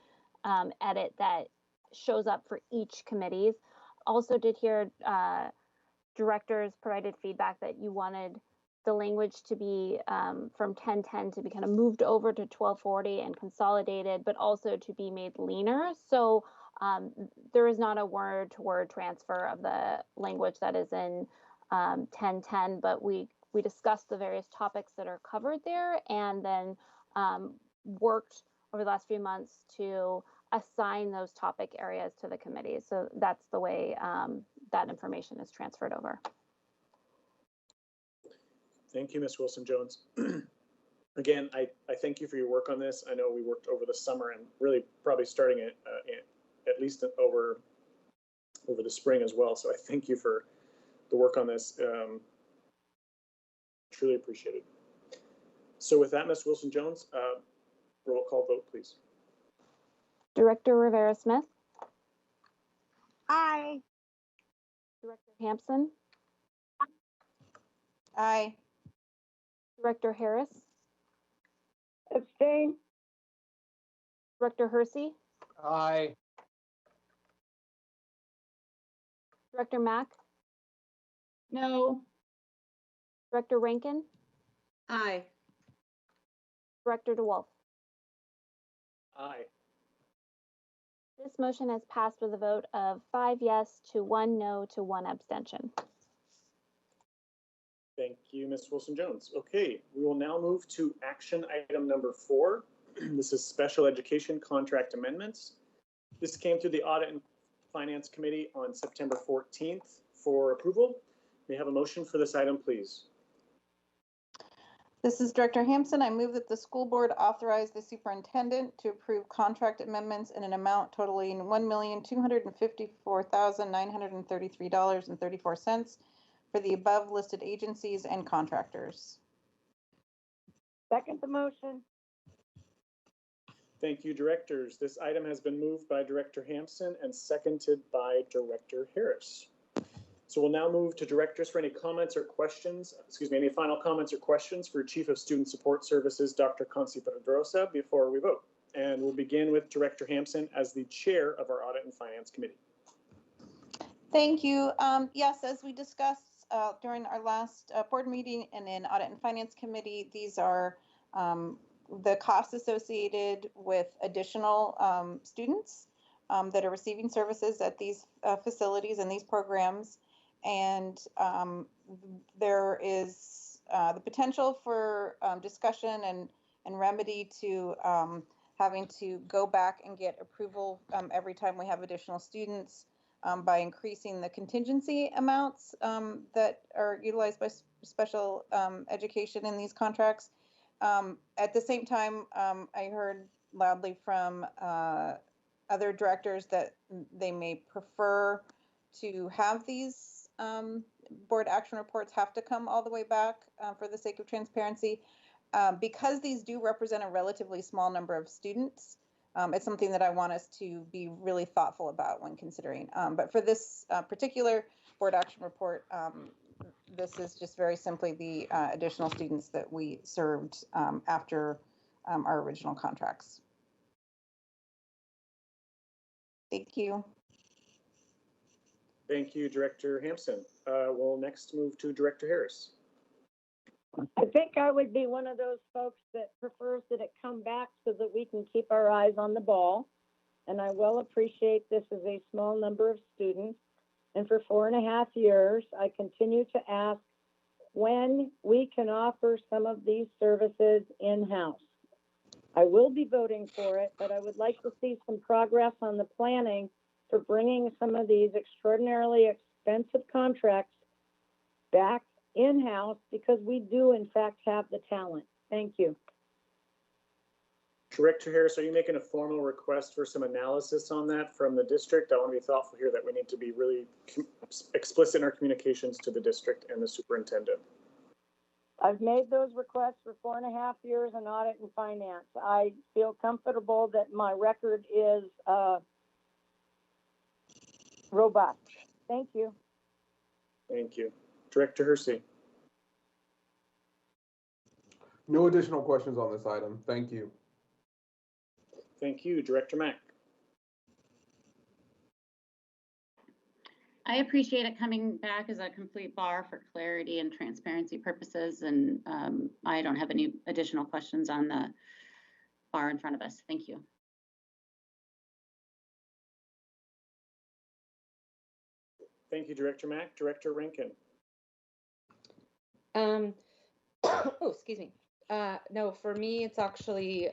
edit that shows up for each committees. Also did hear directors provided feedback that you wanted the language to be from 1010 to be kind of moved over to 1240 and consolidated, but also to be made leaner. So there is not a word-to-word transfer of the language that is in 1010, but we discussed the various topics that are covered there, and then worked over the last few months to assign those topic areas to the committee. So that's the way that information is transferred over. Thank you, Ms. Wilson-Jones. Again, I thank you for your work on this. I know we worked over the summer and really probably starting it at least over the spring as well. So I thank you for the work on this. Truly appreciate it. So with that, Ms. Wilson-Jones, roll call vote, please. Director Rivera-Smith. Aye. Director Hampson. Aye. Director Harris. Abstain. Director Hersey. Aye. Director Mack. No. Director Rankin. Aye. Director DeWolf. Aye. This motion has passed with a vote of 5 yes to 1 no to 1 abstention. Thank you, Ms. Wilson-Jones. Okay, we will now move to action item number 4. This is special education contract amendments. This came through the Audit and Finance Committee on September 14th for approval. May I have a motion for this item, please? This is Director Hampson. I move that the school board authorize the superintendent to approve contract amendments in an amount totaling $1,254,933.34 for the above listed agencies and contractors. Second the motion. Thank you, directors. This item has been moved by Director Hampson and seconded by Director Harris. So we'll now move to directors for any comments or questions, any final comments or questions for Chief of Student Support Services, Dr. Consi Pedrosa, before we vote. And we'll begin with Director Hampson as the chair of our Audit and Finance Committee. Thank you. Yes, as we discussed during our last board meeting and in Audit and Finance Committee, these are the costs associated with additional students that are receiving services at these facilities and these programs. And there is the potential for discussion and remedy to having to go back and get approval every time we have additional students by increasing the contingency amounts that are utilized by special education in these contracts. At the same time, I heard loudly from other directors that they may prefer to have these board action reports have to come all the way back for the sake of transparency. Because these do represent a relatively small number of students, it's something that I want us to be really thoughtful about when considering. But for this particular board action report, this is just very simply the additional students that we served after our original contracts. Thank you. Thank you, Director Hampson. We'll next move to Director Harris. I think I would be one of those folks that prefers that it come back so that we can keep our eyes on the ball. And I will appreciate this is a small number of students. And for 4.5 years, I continue to ask when we can offer some of these services in-house. I will be voting for it, but I would like to see some progress on the planning for bringing some of these extraordinarily expensive contracts back in-house, because we do in fact have the talent. Thank you. Director Harris, are you making a formal request for some analysis on that from the district? I want to be thoughtful here that we need to be really explicit in our communications to the district and the superintendent. I've made those requests for 4.5 years in audit and finance. I feel comfortable that my record is robust. Thank you. Thank you. Director Hersey. No additional questions on this item. Thank you. Thank you. Director Mack. I appreciate it coming back as a complete bar for clarity and transparency purposes, and I don't have any additional questions on the bar in front of us. Thank you. Thank you, Director Mack. Director Rankin. Oh, excuse me. No, for me, it's actually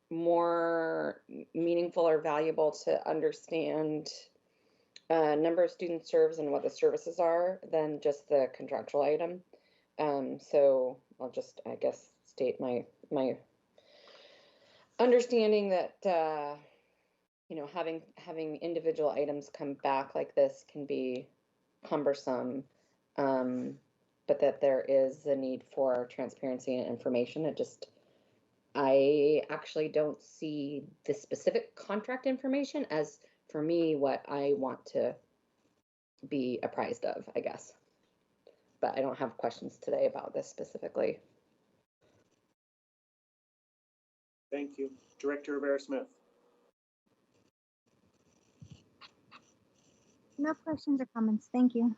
more meaningful or valuable to understand number of students served and what the services are than just the contractual item. So I'll just, I guess, state my understanding that you know, having individual items come back like this can be cumbersome, but that there is a need for transparency and information. I actually don't see the specific contract information as, for me, what I want to be apprised of, I guess. But I don't have questions today about this specifically. Thank you. Director Rivera-Smith. No questions or comments. Thank you.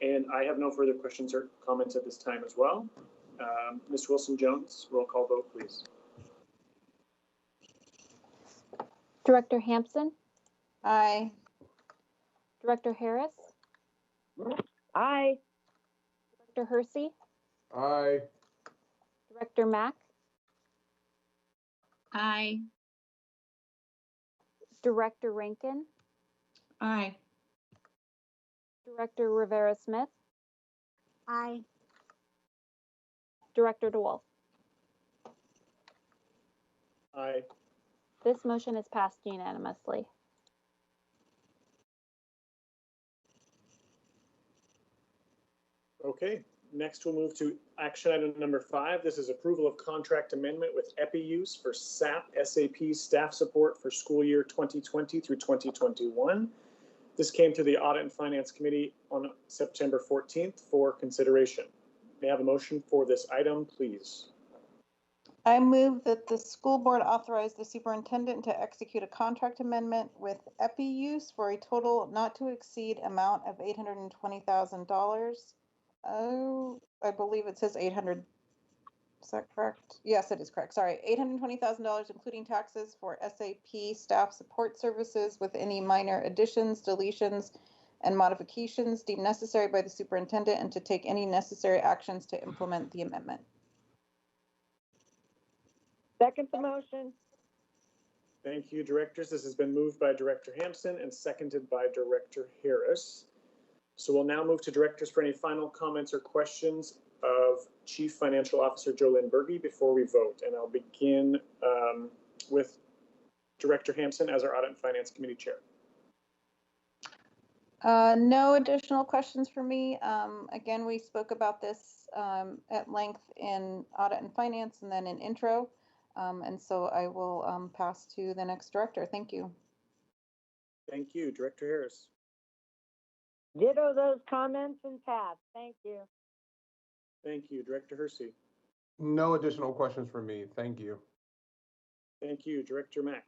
And I have no further questions or comments at this time as well. Ms. Wilson-Jones, roll call vote, please. Director Hampson? Aye. Director Harris? Aye. Director Hersey? Aye. Director Mack? Aye. Director Rankin? Aye. Director Rivera-Smith? Aye. Director DeWolf? Aye. This motion is passed unanimously. Okay, next we'll move to action item number 5. This is approval of contract amendment with EpiUse for SAP staff support for school year 2020 through 2021. This came to the Audit and Finance Committee on September 14th for consideration. May I have a motion for this item, please? I move that the school board authorize the superintendent to execute a contract amendment with EPI use for a total not to exceed amount of $820,000. Oh, I believe it says 800. Is that correct? Yes, it is correct. Sorry, $820,000, including taxes for SAP staff support services with any minor additions, deletions, and modifications deemed necessary by the superintendent, and to take any necessary actions to implement the amendment. Second the motion. Thank you, directors. This has been moved by Director Hampson and seconded by Director Harris. So we'll now move to directors for any final comments or questions of Chief Financial Officer Jolynn Berge before we vote. And I'll begin with Director Hampson as our Audit and Finance Committee Chair. No additional questions for me. Again, we spoke about this at length in Audit and Finance and then in intro. And so I will pass to the next director. Thank you. Thank you, Director Harris. Ditto those comments and pass. Thank you. Thank you, Director Hersey. No additional questions for me. Thank you. Thank you, Director Mack.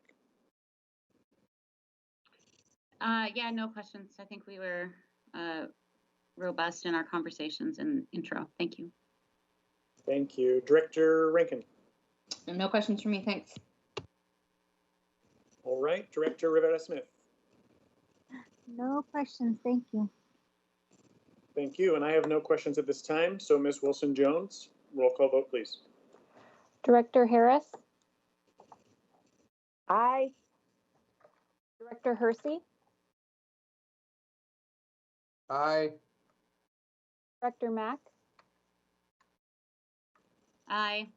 Yeah, no questions. I think we were robust in our conversations and intro. Thank you. Thank you, Director Rankin. No questions for me, thanks. All right, Director Rivera Smith. No questions, thank you. Thank you, and I have no questions at this time. So Ms. Wilson-Jones, roll call vote, please. Director Harris? Aye. Director Hersey? Aye. Director Mack? Aye.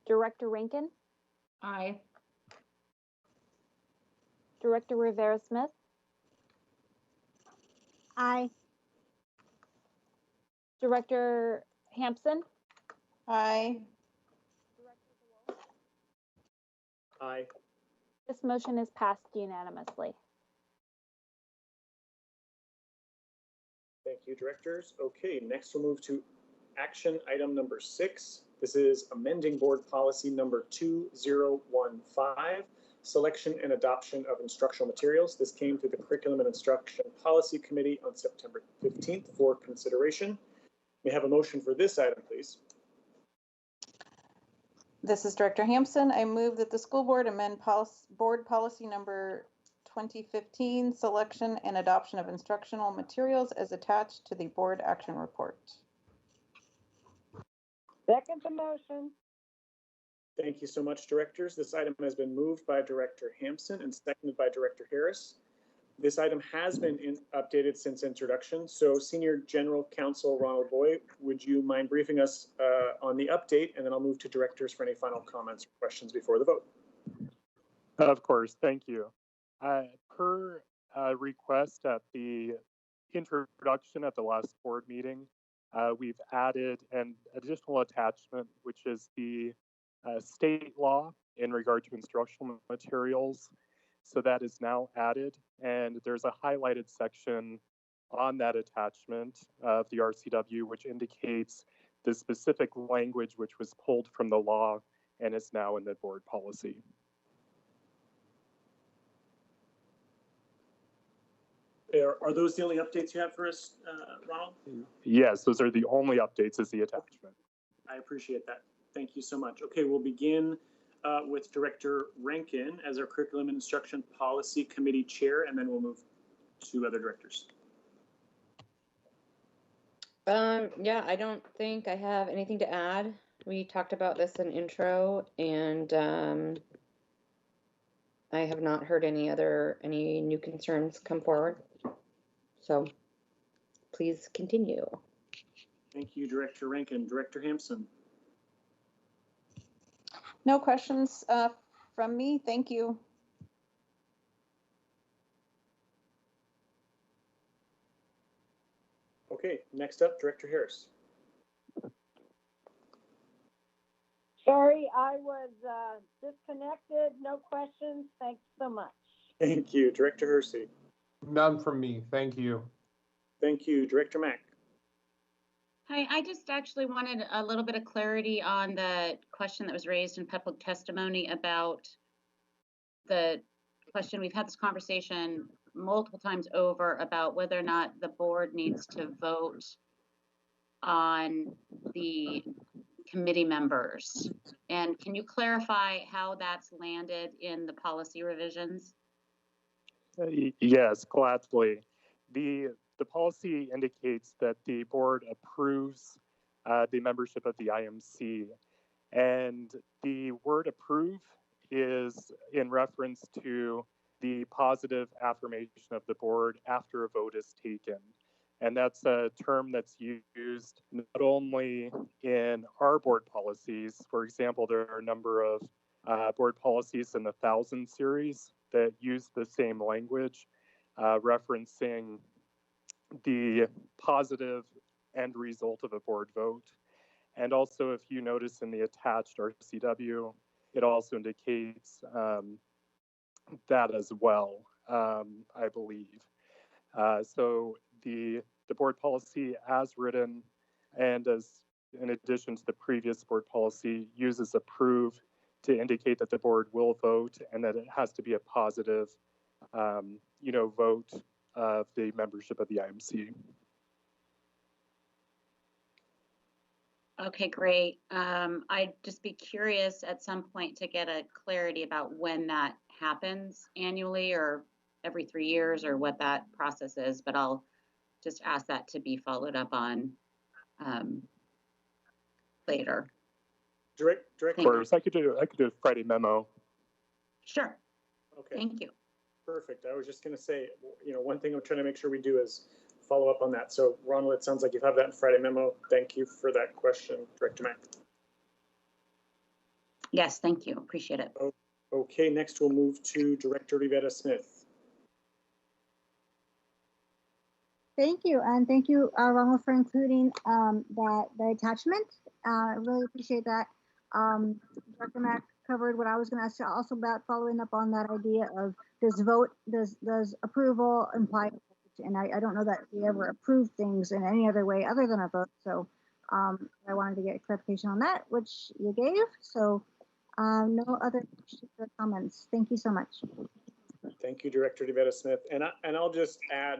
Director Rankin? Aye. Director Rivera Smith? Aye. Director Hampson? Aye. Aye. This motion is passed unanimously. Thank you, directors. Okay, next we'll move to action item number 6. This is amending board policy number 2015, selection and adoption of instructional materials. This came to the Curriculum and Instruction Policy Committee on September 15th for consideration. May I have a motion for this item, please? This is Director Hampson. I move that the school board amend board policy number 2015, selection and adoption of instructional materials as attached to the board action report. Second the motion. Thank you so much, directors. This item has been moved by Director Hampson and seconded by Director Harris. This item has been updated since introduction. So Senior General Counsel Ronald Boyd, would you mind briefing us on the update? And then I'll move to directors for any final comments or questions before the vote. Of course, thank you. Per request at the introduction at the last board meeting, we've added an additional attachment, which is the state law in regard to instructional materials. So that is now added, and there's a highlighted section on that attachment of the RCW, which indicates the specific language which was pulled from the law and is now in the board policy. Are those the only updates you have for us, Ronald? Yes, those are the only updates as the attachment. I appreciate that. Thank you so much. Okay, we'll begin with Director Rankin as our Curriculum and Instruction Policy Committee Chair, and then we'll move to other directors. Yeah, I don't think I have anything to add. We talked about this in intro, and I have not heard any new concerns come forward. So please continue. Thank you, Director Rankin. Director Hampson. No questions from me. Thank you. Okay, next up, Director Harris. Sorry, I was disconnected. No questions. Thanks so much. Thank you, Director Hersey. None from me. Thank you. Thank you, Director Mack. Hi, I just actually wanted a little bit of clarity on the question that was raised in public testimony about the question. We've had this conversation multiple times over about whether or not the board needs to vote on the committee members. And can you clarify how that's landed in the policy revisions? Yes, gladly. The policy indicates that the board approves the membership of the IMC, and the word approve is in reference to the positive affirmation of the board after a vote is taken. And that's a term that's used not only in our board policies. For example, there are a number of board policies in the 1000 series that use the same language, referencing the positive end result of a board vote. And also, if you notice in the attached RCW, it also indicates that as well, I believe. So the board policy as written, and as in addition to the previous board policy, uses approve to indicate that the board will vote and that it has to be a positive, vote of the membership of the IMC. Okay, great. I'd just be curious at some point to get a clarity about when that happens, annually or every 3 years, or what that process is, but I'll just ask that to be followed up on later. Direct. Of course, I could do a Friday memo. Sure. Okay. Thank you. Perfect. I was just going to say, one thing I'm trying to make sure we do is follow up on that. So, Ronald, it sounds like you have that in Friday memo. Thank you for that question, Director Mack. Yes, thank you. Appreciate it. Okay, next we'll move to Director Rivera Smith. Thank you, and thank you, Ronald, for including the attachment. I really appreciate that. Dr. Mack covered what I was going to ask you also about, following up on that idea of does approval imply, and I don't know that we ever approve things in any other way other than a vote. So I wanted to get clarification on that, which you gave. So no other questions or comments. Thank you so much. Thank you, Director Rivera Smith. And I'll just add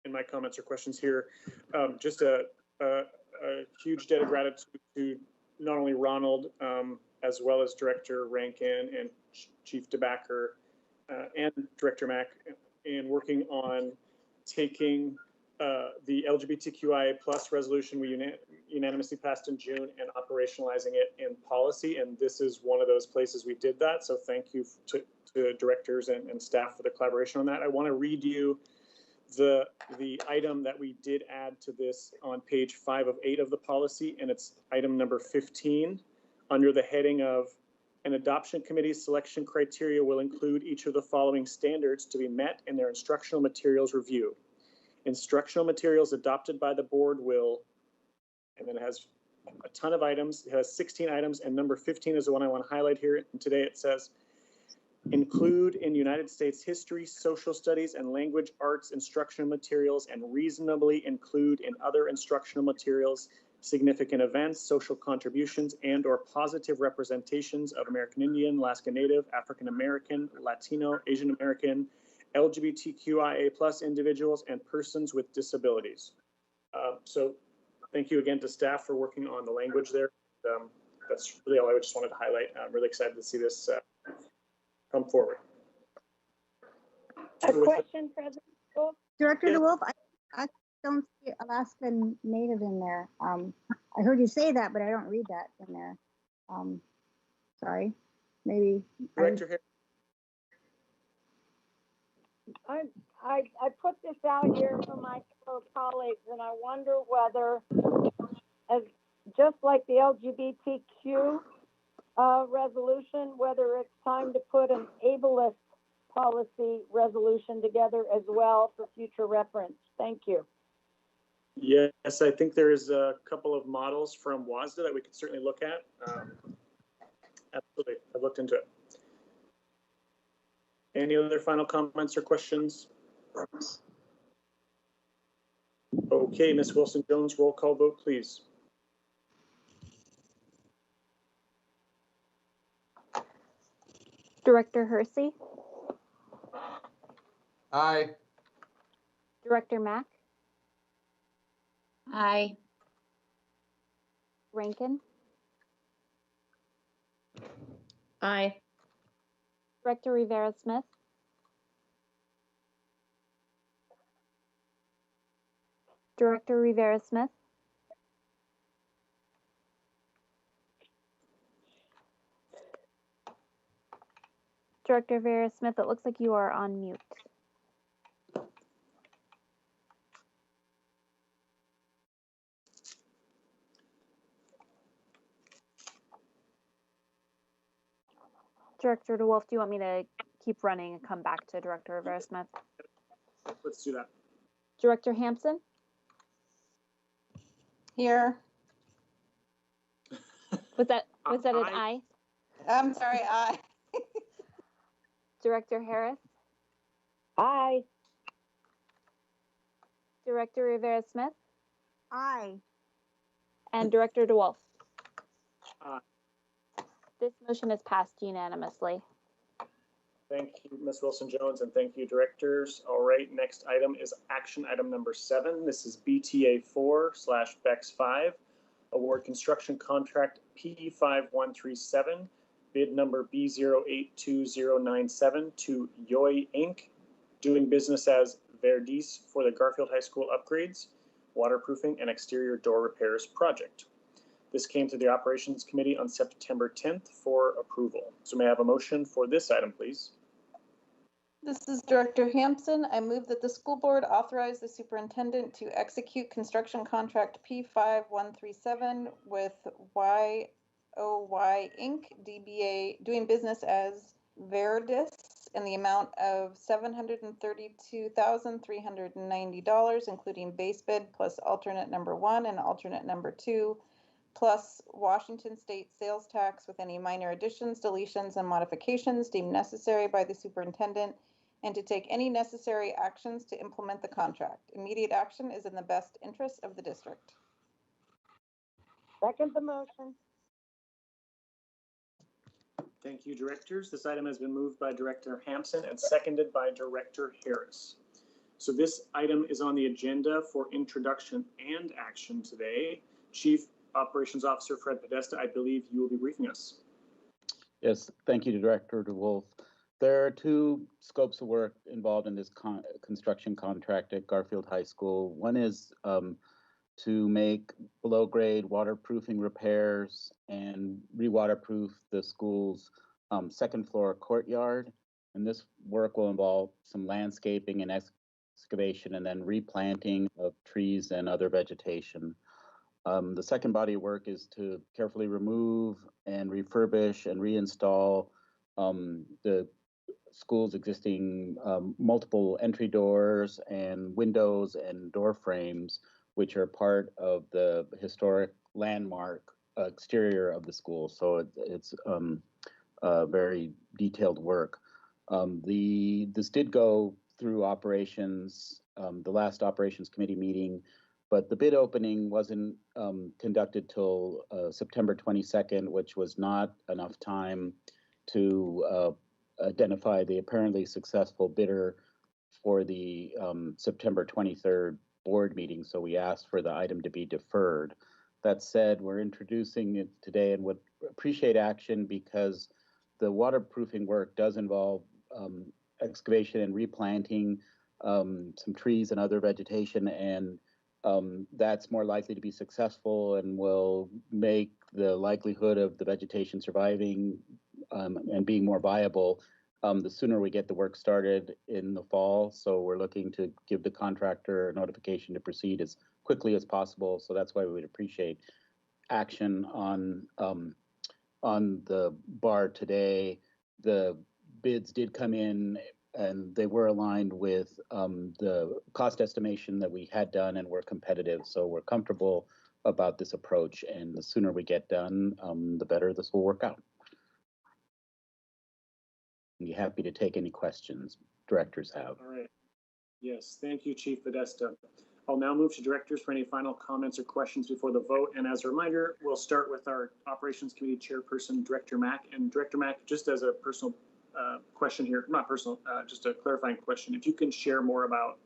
in my comments or questions here, just a huge debt of gratitude to not only Ronald, as well as Director Rankin and Chief DeBacker and Director Mack in working on taking the LGBTQIA+ resolution we unanimously passed in June and operationalizing it in policy. And this is one of those places we did that. So thank you to directors and staff for the collaboration on that. I want to read you the item that we did add to this on page 5 of 8 of the policy, and it's item number 15 under the heading of an adoption committee's selection criteria will include each of the following standards to be met in their instructional materials review. Instructional materials adopted by the board will, and then it has a ton of items. It has 16 items, and number 15 is the one I want to highlight here. And today it says, include in United States history, social studies, and language arts instructional materials, and reasonably include in other instructional materials significant events, social contributions, and or positive representations of American Indian, Alaska Native, African American, Latino, Asian American, LGBTQIA+ individuals, and persons with disabilities. So thank you again to staff for working on the language there. That's really all I just wanted to highlight. I'm really excited to see this come forward. A question, President Wolf? Director DeWolf, I don't see Alaskan Native in there. I heard you say that, but I don't read that in there. Sorry, maybe. Director I put this out here for my fellow colleagues, and I wonder whether, as just like the LGBTQ resolution, whether it's time to put an ableist policy resolution together as well for future reference. Thank you. Yes, I think there is a couple of models from WASDA that we could certainly look at. Absolutely, I've looked into it. Any other final comments or questions? Okay, Ms. Wilson-Jones, roll call vote, please. Director Hersey, Aye. Director Mack, Aye. Rankin, Aye. Director Rivera-Smith, Director Rivera-Smith, Director Rivera-Smith, it looks like you are on mute. Director DeWolf, do you want me to keep running and come back to Director Rivera-Smith? Let's do that. Director Hampson? Here. Was that an aye? I'm sorry, aye. Director Harris? Aye. Director Rivera-Smith? Aye. And Director DeWolf? Aye. This motion is passed unanimously. Thank you, Ms. Wilson-Jones, and thank you, directors. All right, next item is action item number 7. This is BTA 4/BEX 5, award construction contract P5137, bid number B082097 to Yoy Inc., doing business as Verdis for the Garfield High School upgrades, waterproofing, and exterior door repairs project. This came to the Operations Committee on September 10th for approval. So may I have a motion for this item, please? This is Director Hampson. I move that the school board authorize the superintendent to execute construction contract P5137 with YOY Inc., DBA, doing business as Verdis, in the amount of $732,390, including base bid plus alternate number 1 and alternate number 2, plus Washington State sales tax with any minor additions, deletions, and modifications deemed necessary by the superintendent, and to take any necessary actions to implement the contract. Immediate action is in the best interest of the district. Second the motion. Thank you, directors. This item has been moved by Director Hampson and seconded by Director Harris. So this item is on the agenda for introduction and action today. Chief Operations Officer Fred Podesta, I believe you will be briefing us. Yes, thank you to Director DeWolf. There are 2 scopes of work involved in this construction contract at Garfield High School. One is to make below grade waterproofing repairs and re-waterproof the school's second floor courtyard. And this work will involve some landscaping and excavation and then replanting of trees and other vegetation. The second body of work is to carefully remove and refurbish and reinstall the school's existing multiple entry doors and windows and door frames, which are part of the historic landmark exterior of the school. So it's very detailed work. This did go through operations, the last operations committee meeting, but the bid opening wasn't conducted till September 22nd, which was not enough time to identify the apparently successful bidder for the September 23rd board meeting. So we asked for the item to be deferred. That said, we're introducing it today and would appreciate action because the waterproofing work does involve excavation and replanting some trees and other vegetation, and that's more likely to be successful and will make the likelihood of the vegetation surviving and being more viable the sooner we get the work started in the fall. So we're looking to give the contractor a notification to proceed as quickly as possible. So that's why we would appreciate action on the bar today. The bids did come in and they were aligned with the cost estimation that we had done and were competitive. So we're comfortable about this approach, and the sooner we get done, the better this will work out. I'd be happy to take any questions directors have. All right. Yes, thank you, Chief Podesta. I'll now move to directors for any final comments or questions before the vote. And as a reminder, we'll start with our Operations Committee Chairperson, Director Mack. And Director Mack, just as a personal question here, not personal, just a clarifying question. If you can share more about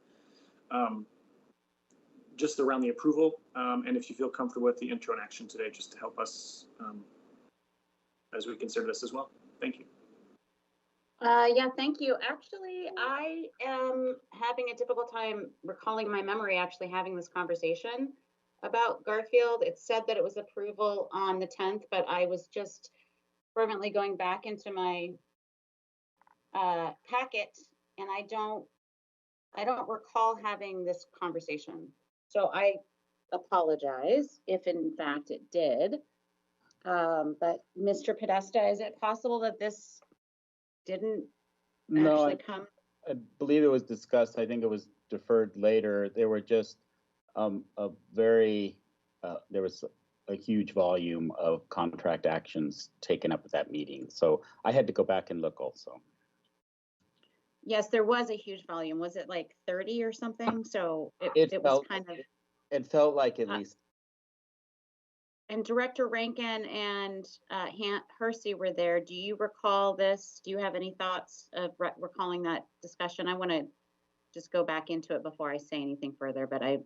just around the approval, and if you feel comfortable with the intro and action today, just to help us as we consider this as well. Thank you. Yeah, thank you. Actually, I am having a difficult time recalling my memory actually having this conversation about Garfield. It said that it was approval on the 10th, but I was just fervently going back into my packet, and I don't recall having this conversation. So I apologize if in fact it did. But Mr. Podesta, is it possible that this didn't actually come? I believe it was discussed. I think it was deferred later. There were just there was a huge volume of contract actions taken up at that meeting. So I had to go back and look also. Yes, there was a huge volume. Was it like 30 or something? So it was kind of. It felt like at least. And Director Rankin and Hersey were there. Do you recall this? Do you have any thoughts of recalling that discussion? I want to just go back into it before I say anything further, but I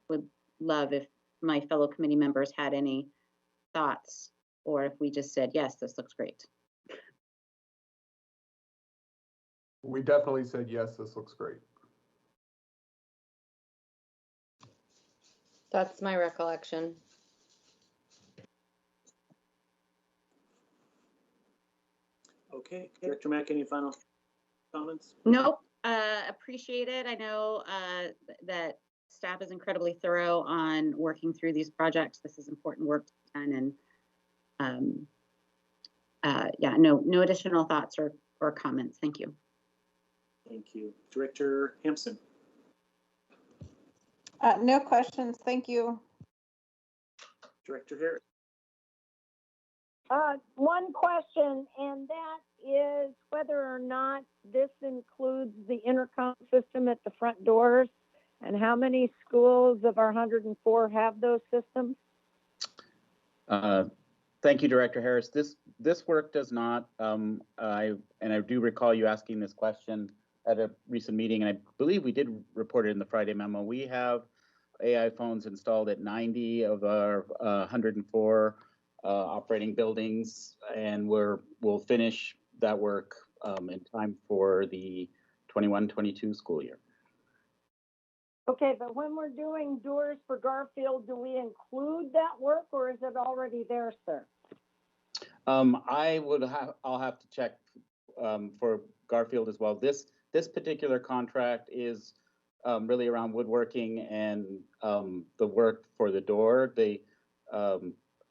would love if my fellow committee members had any thoughts, or if we just said, yes, this looks great. We definitely said, yes, this looks great. That's my recollection. Okay, Director Mack, any final comments? Nope, appreciate it. I know that staff is incredibly thorough on working through these projects. This is important work to be done, and yeah, no additional thoughts or comments. Thank you. Thank you. Director Hampson. No questions, thank you. Director Harris. One question, and that is whether or not this includes the intercom system at the front doors, and how many schools of our 104 have those systems? Thank you, Director Harris. This work does not. I do recall you asking this question at a recent meeting, and I believe we did report it in the Friday memo. We have AI phones installed at 90 of our 104 operating buildings, and we'll finish that work in time for the 21-22 school year. Okay, but when we're doing doors for Garfield, do we include that work, or is it already there, sir? I'll have to check for Garfield as well. This particular contract is really around woodworking and the work for the door. The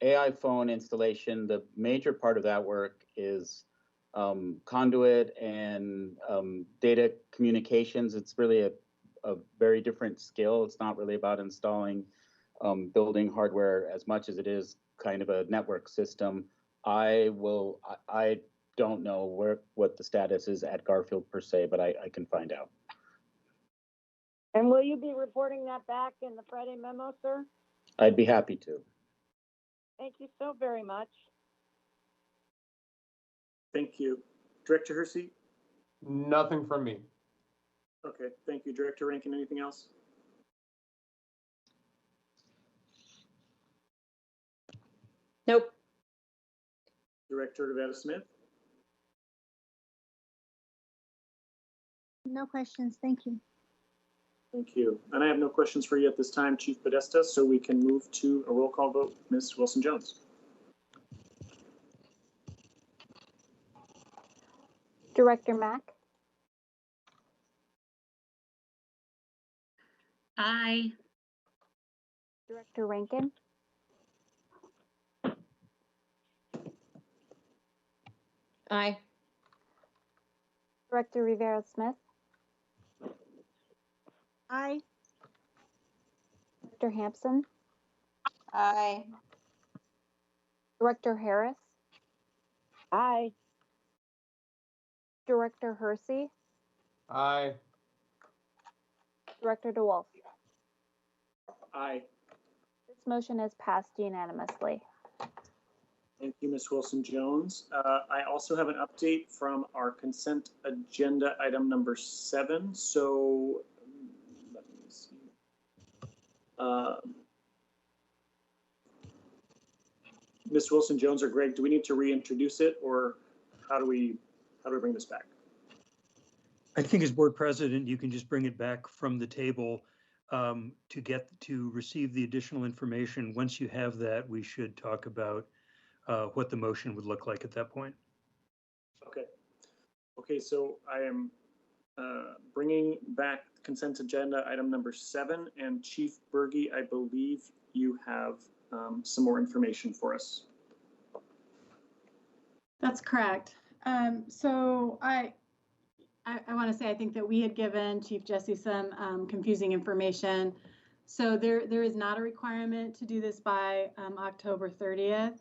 AI phone installation, the major part of that work is conduit and data communications. It's really a very different skill. It's not really about installing building hardware as much as it is kind of a network system. I don't know what the status is at Garfield per se, but I can find out. And will you be reporting that back in the Friday memo, sir? I'd be happy to. Thank you so very much. Thank you. Director Hersey? Nothing from me. Okay, thank you. Director Rankin, anything else? Nope. Director Nevada Smith? No questions, thank you. Thank you. And I have no questions for you at this time, Chief Podesta, so we can move to a roll call vote. Ms. Wilson-Jones. Director Mack? Aye. Director Rankin? Aye. Director Rivera-Smith? Aye. Director Hampson? Aye. Director Harris? Aye. Director Hersey? Aye. Director DeWolf? Aye. This motion is passed unanimously. Thank you, Ms. Wilson-Jones. I also have an update from our consent agenda item number 7. So let me see. Ms. Wilson-Jones or Greg, do we need to reintroduce it, or how do we bring this back? I think as board president, you can just bring it back from the table to receive the additional information. Once you have that, we should talk about what the motion would look like at that point. Okay. Okay, so I am bringing back consent agenda item number 7, and Chief Berge, I believe you have some more information for us. That's correct. So I want to say I think that we had given Chief Jesse some confusing information. So there is not a requirement to do this by October 30th.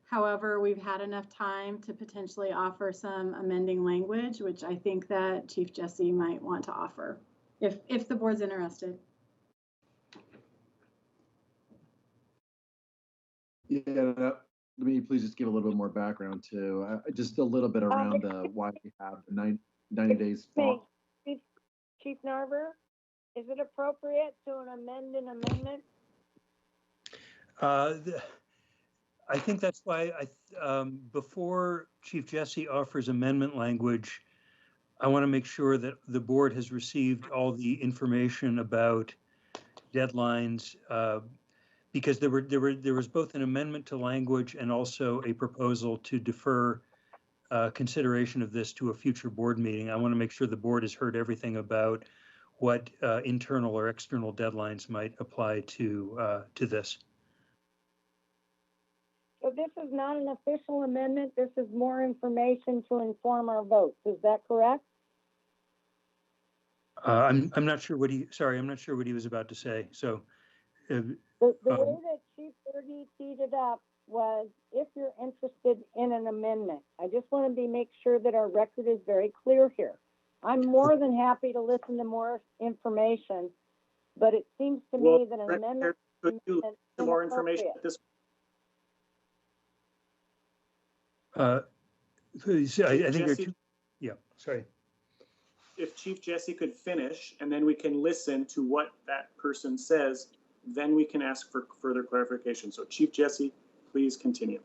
However, we've had enough time to potentially offer some amending language, which I think that Chief Jesse might want to offer, if the board's interested. Yeah, let me please just give a little bit more background to just a little bit around why we have the 90 days. Chief Narver, is it appropriate to amend an amendment? I think that's why before Chief Jesse offers amendment language, I want to make sure that the board has received all the information about deadlines, because there was both an amendment to language and also a proposal to defer consideration of this to a future board meeting. I want to make sure the board has heard everything about what internal or external deadlines might apply to this. So this is not an official amendment. This is more information to inform our votes. Is that correct? I'm not sure what I'm not sure what he was about to say. So the way that Chief Berge teed it up was, if you're interested in an amendment. I just want to make sure that our record is very clear here. I'm more than happy to listen to more information, but it seems to me that an amendment. Could you listen to more information at this? I think there are two. Yeah, sorry. If Chief Jesse could finish, and then we can listen to what that person says, then we can ask for further clarification. So Chief Jesse, please continue.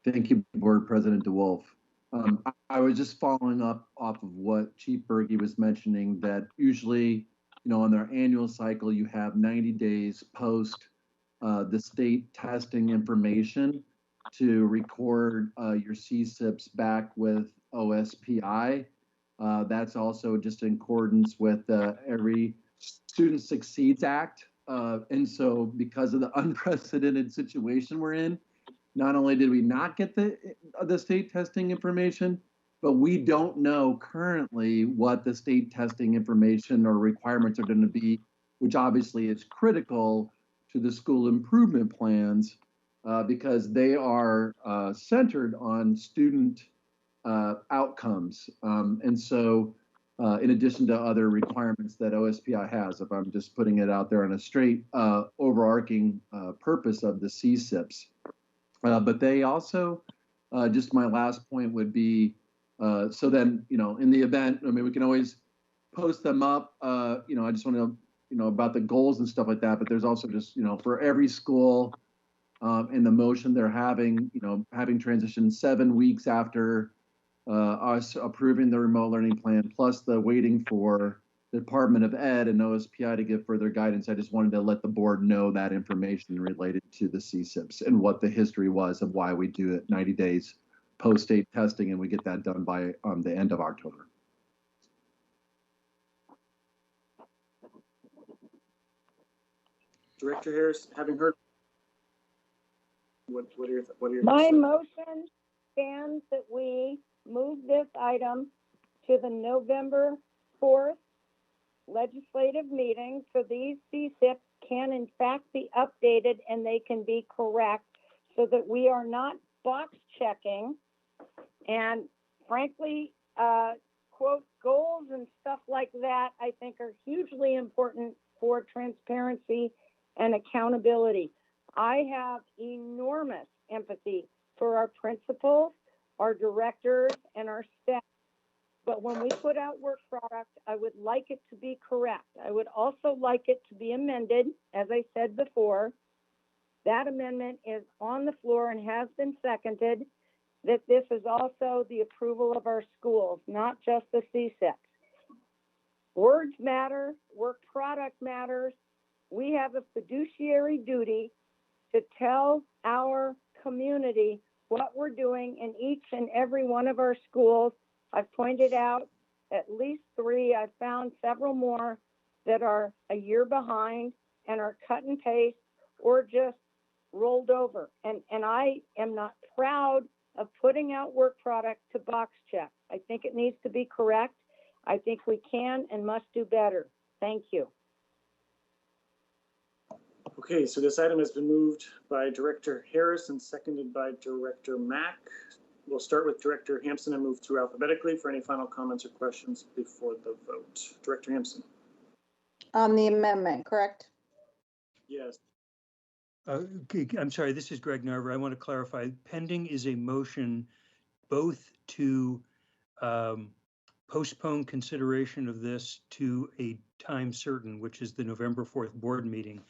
Thank you, Board President DeWolf. I was just following up off of what Chief Berge was mentioning, that usually, on their annual cycle, you have 90 days post the state testing information to record your CSIPs back with OSPI. That's also just in accordance with every Student Succeeds Act. And so because of the unprecedented situation we're in, not only did we not get the state testing information, but we don't know currently what the state testing information or requirements are going to be, which obviously is critical to the school improvement plans because they are centered on student outcomes. And so in addition to other requirements that OSPI has, if I'm just putting it out there on a straight overarching purpose of the CSIPs. But they also, just my last point would be, so then, in the event, we can always post them up, I just want to, about the goals and stuff like that, but there's also just, for every school in the motion they're having, having transitioned 7 weeks after us approving the remote learning plan, plus the waiting for the Department of Ed and OSPI to give further guidance. I just wanted to let the board know that information related to the CSIPs and what the history was of why we do it 90 days post-state testing, and we get that done by the end of October. Director Harris, having heard, what are your My motion stands that we move this item to the November 4th legislative meeting, so these CSIPs can in fact be updated and they can be correct, so that we are not box checking. And frankly, quote, goals and stuff like that, I think are hugely important for transparency and accountability. I have enormous empathy for our principals, our directors, and our staff. But when we put out work product, I would like it to be correct. I would also like it to be amended, as I said before. That amendment is on the floor and has been seconded, that this is also the approval of our schools, not just the CSEPs. Words matter, work product matters. We have a fiduciary duty to tell our community what we're doing in each and every one of our schools. I've pointed out at least 3. I've found several more that are a year behind and are cut and paste or just rolled over. And I am not proud of putting out work product to box check. I think it needs to be correct. I think we can and must do better. Thank you. Okay, so this item has been moved by Director Harris and seconded by Director Mack. We'll start with Director Hampson and move through alphabetically for any final comments or questions before the vote. Director Hampson. On the amendment, correct? Yes. Okay, I'm sorry, this is Greg Narver. I want to clarify, pending is a motion both to postpone consideration of this to a time certain, which is the November 4th board meeting,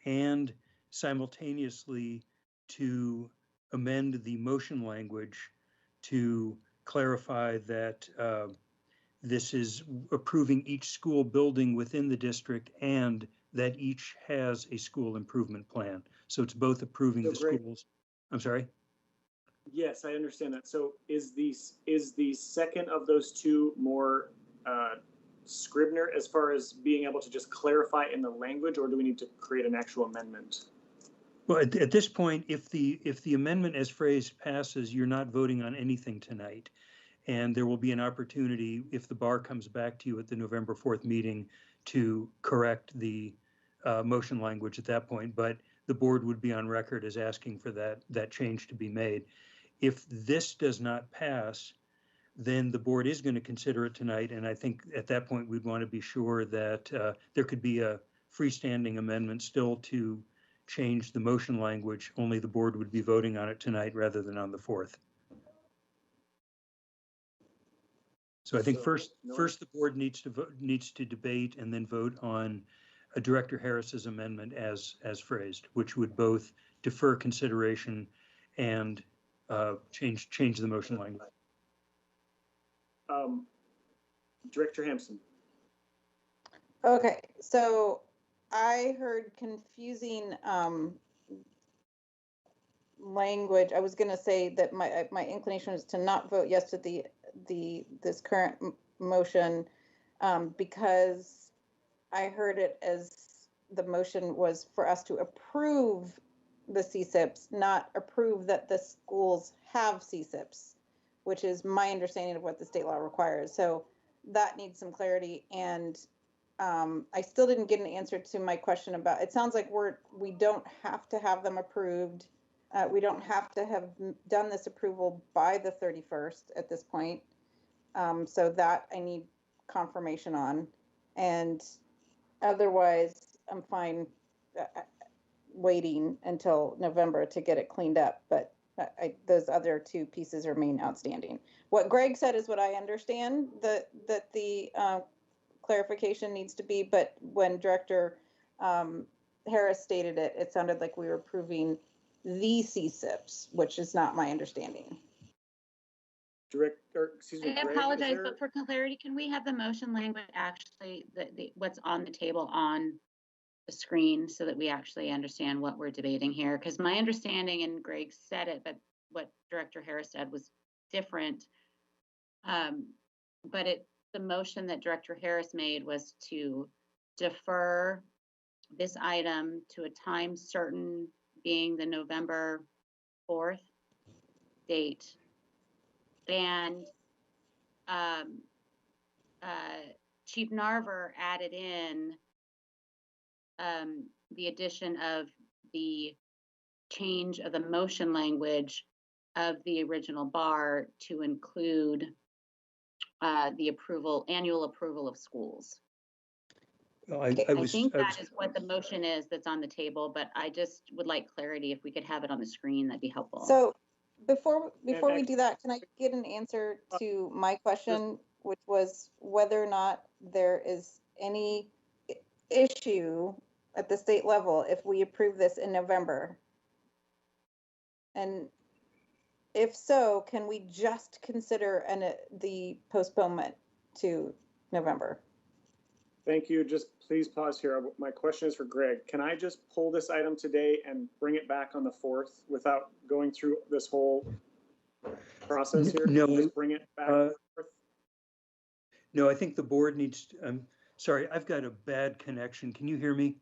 and simultaneously to amend the motion language to clarify that this is approving each school building within the district and that each has a school improvement plan. So it's both approving the schools. I'm sorry? Yes, I understand that. So is the second of those two more Scribner as far as being able to just clarify in the language, or do we need to create an actual amendment? Well, at this point, if the amendment as phrased passes, you're not voting on anything tonight. And there will be an opportunity, if the bar comes back to you at the November 4th meeting, to correct the motion language at that point. But the board would be on record as asking for that change to be made. If this does not pass, then the board is going to consider it tonight. And I think at that point, we'd want to be sure that there could be a freestanding amendment still to change the motion language, only the board would be voting on it tonight rather than on the 4th. So I think first the board needs to debate and then vote on Director Harris's amendment as phrased, which would both defer consideration and change the motion language. Director Hampson. Okay, so I heard confusing language. I was going to say that my inclination was to not vote yes to this current motion because I heard it as the motion was for us to approve the CSIPs, not approve that the schools have CSIPs, which is my understanding of what the state law requires. So that needs some clarity. And I still didn't get an answer to my question about, it sounds like we don't have to have them approved. We don't have to have done this approval by the 31st at this point. So that I need confirmation on. And otherwise, I'm fine waiting until November to get it cleaned up. But those other two pieces remain outstanding. What Greg said is what I understand that the clarification needs to be. But when Director Harris stated it, it sounded like we were approving the CSIPs, which is not my understanding. I apologize, but for clarity, can we have the motion language actually, what's on the table on the screen so that we actually understand what we're debating here? Because my understanding, and Greg said it, but what Director Harris said was different. But the motion that Director Harris made was to defer this item to a time certain, being the November 4th date. And Chief Narver added in the addition of the change of the motion language of the original bar to include the annual approval of schools. I think that is what the motion is that's on the table, but I just would like clarity. If we could have it on the screen, that'd be helpful. So before we do that, can I get an answer to my question, which was whether or not there is any issue at the state level if we approve this in November? And if so, can we just consider the postponement to November? Thank you. Just please pause here. My question is for Greg. Can I just pull this item today and bring it back on the 4th without going through this whole process here? No, just bring it back on the 4th? No, I think the board needs to, I'm sorry, I've got a bad connection. Can you hear me?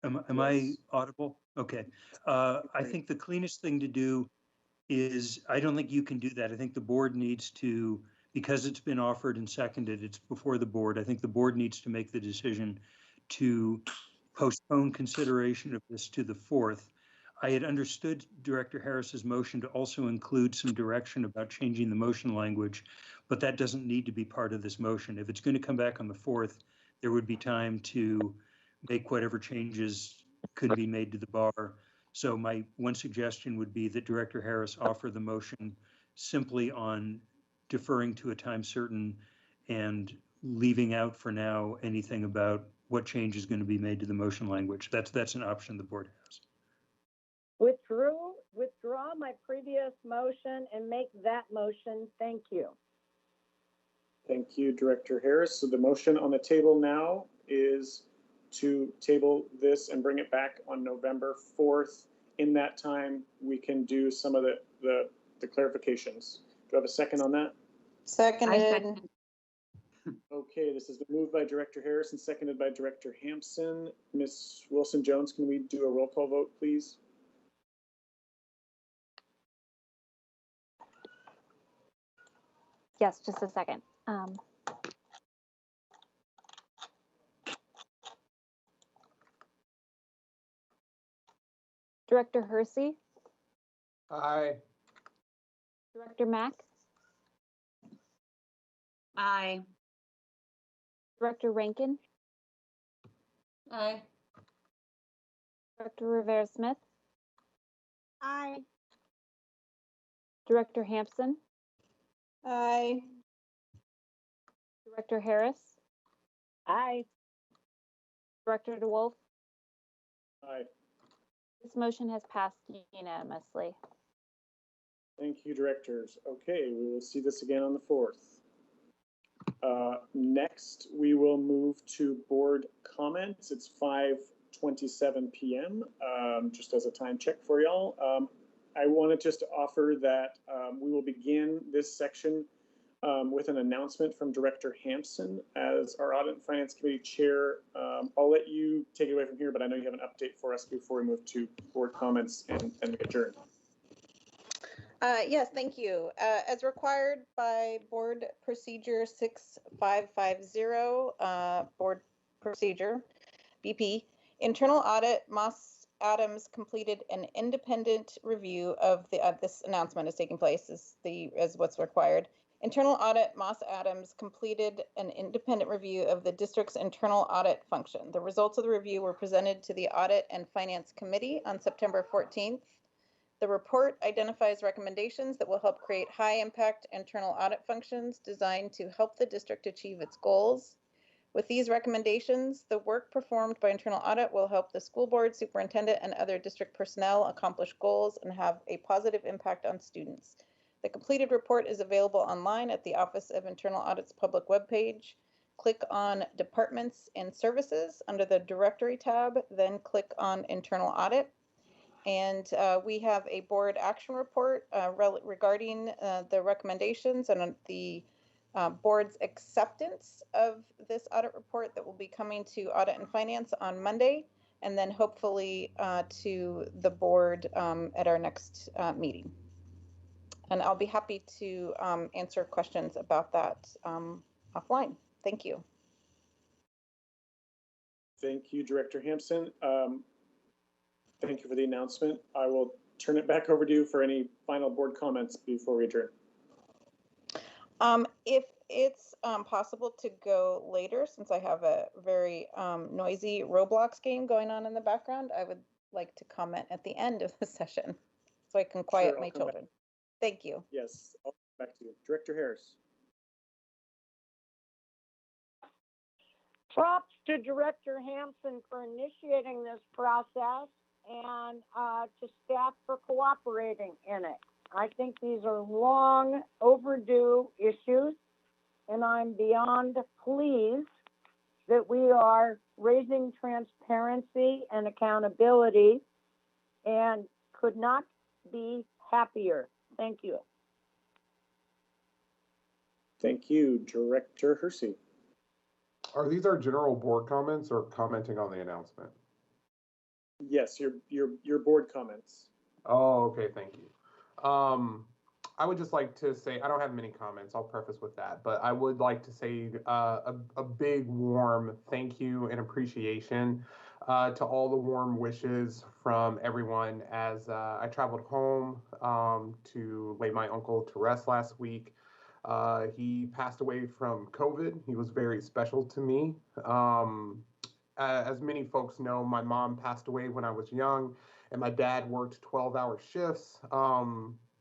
Am yes. I audible? Okay. I think the cleanest thing to do is, I don't think you can do that. I think the board needs to, because it's been offered and seconded, it's before the board. I think the board needs to make the decision to postpone consideration of this to the 4th. I had understood Director Harris's motion to also include some direction about changing the motion language, but that doesn't need to be part of this motion. If it's going to come back on the 4th, there would be time to make whatever changes could be made to the bar. So my one suggestion would be that Director Harris offer the motion simply on deferring to a time certain and leaving out for now anything about what change is going to be made to the motion language. That's an option the board has. Withdraw my previous motion and make that motion. Thank you. Thank you, Director Harris. So the motion on the table now is to table this and bring it back on November 4th. In that time, we can do some of the clarifications. Do I have a second on that? Seconded. Okay, this has been moved by Director Harris and seconded by Director Hampson. Ms. Wilson-Jones, can we do a roll call vote, please? Yes, just a second. Director Hersey? Aye. Director Mack? Aye. Director Rankin? Aye. Director Rivera-Smith? Aye. Director Hampson? Aye. Director Harris? Aye. Director DeWolf? Aye. This motion has passed unanimously. Thank you, directors. Okay, we will see this again on the 4th. Next, we will move to board comments. It's 5:27 p.m. Just as a time check for y'all. I wanted just to offer that we will begin this section with an announcement from Director Hampson as our Audit and Finance Committee Chair. I'll let you take it away from here, but I know you have an update for us before we move to board comments and adjourn. Yes, thank you. As required by Board Procedure 6550, Board Procedure, BP, Internal Audit, Moss Adams completed an independent review of this announcement is taking place as what's required. Internal Audit, Moss Adams completed an independent review of the district's internal audit function. The results of the review were presented to the Audit and Finance Committee on September 14th. The report identifies recommendations that will help create high-impact internal audit functions designed to help the district achieve its goals. With these recommendations, the work performed by internal audit will help the school board, superintendent, and other district personnel accomplish goals and have a positive impact on students. The completed report is available online at the Office of Internal Audit's public webpage. Click on Departments and Services under the Directory tab, then click on Internal Audit. And we have a board action report regarding the recommendations and the board's acceptance of this audit report that will be coming to Audit and Finance on Monday, and then hopefully to the board at our next meeting. And I'll be happy to answer questions about that offline. Thank you. Thank you, Director Hampson. Thank you for the announcement. I will turn it back over to you for any final board comments before we adjourn. it's possible to go later since I have a very noisy Roblox game going on in the background. I would like to comment at the end of the session so I can quiet Sure, my children. Thank you. Yes, I'll come back to you. Director Harris. Props to Director Hampson for initiating this process and to staff for cooperating in it. I think these are long overdue issues, and I'm beyond pleased that we are raising transparency and accountability and could not be happier. Thank you. Thank you, Director Hersey. Are these our general board comments or commenting on the announcement? Yes, your board comments. Oh, okay, thank you. I would just like to say, I don't have many comments, I'll preface with that, but I would like to say a big warm thank you and appreciation to all the warm wishes from everyone as I traveled home to lay my uncle to rest last week. He passed away from COVID. He was very special to me. As many folks know, my mom passed away when I was young, and my dad worked 12-hour shifts,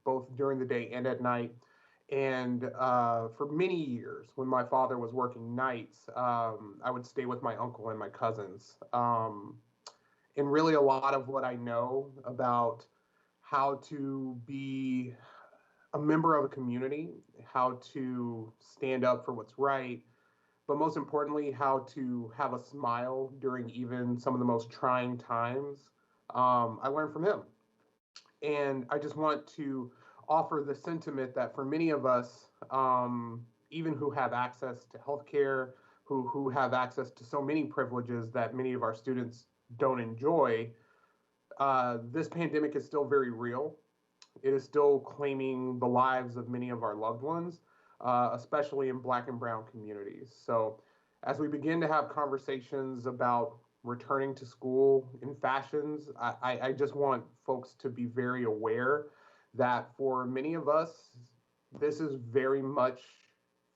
both during the day and at night. And for many years, when my father was working nights, I would stay with my uncle and my cousins. And really a lot of what I know about how to be a member of a community, how to stand up for what's right, but most importantly, how to have a smile during even some of the most trying times, I learned from him. And I just want to offer the sentiment that for many of us, even who have access to healthcare, who have access to so many privileges that many of our students don't enjoy, this pandemic is still very real. It is still claiming the lives of many of our loved ones, especially in Black and Brown communities. So as we begin to have conversations about returning to school in fashions, I just want folks to be very aware that for many of us, this is very much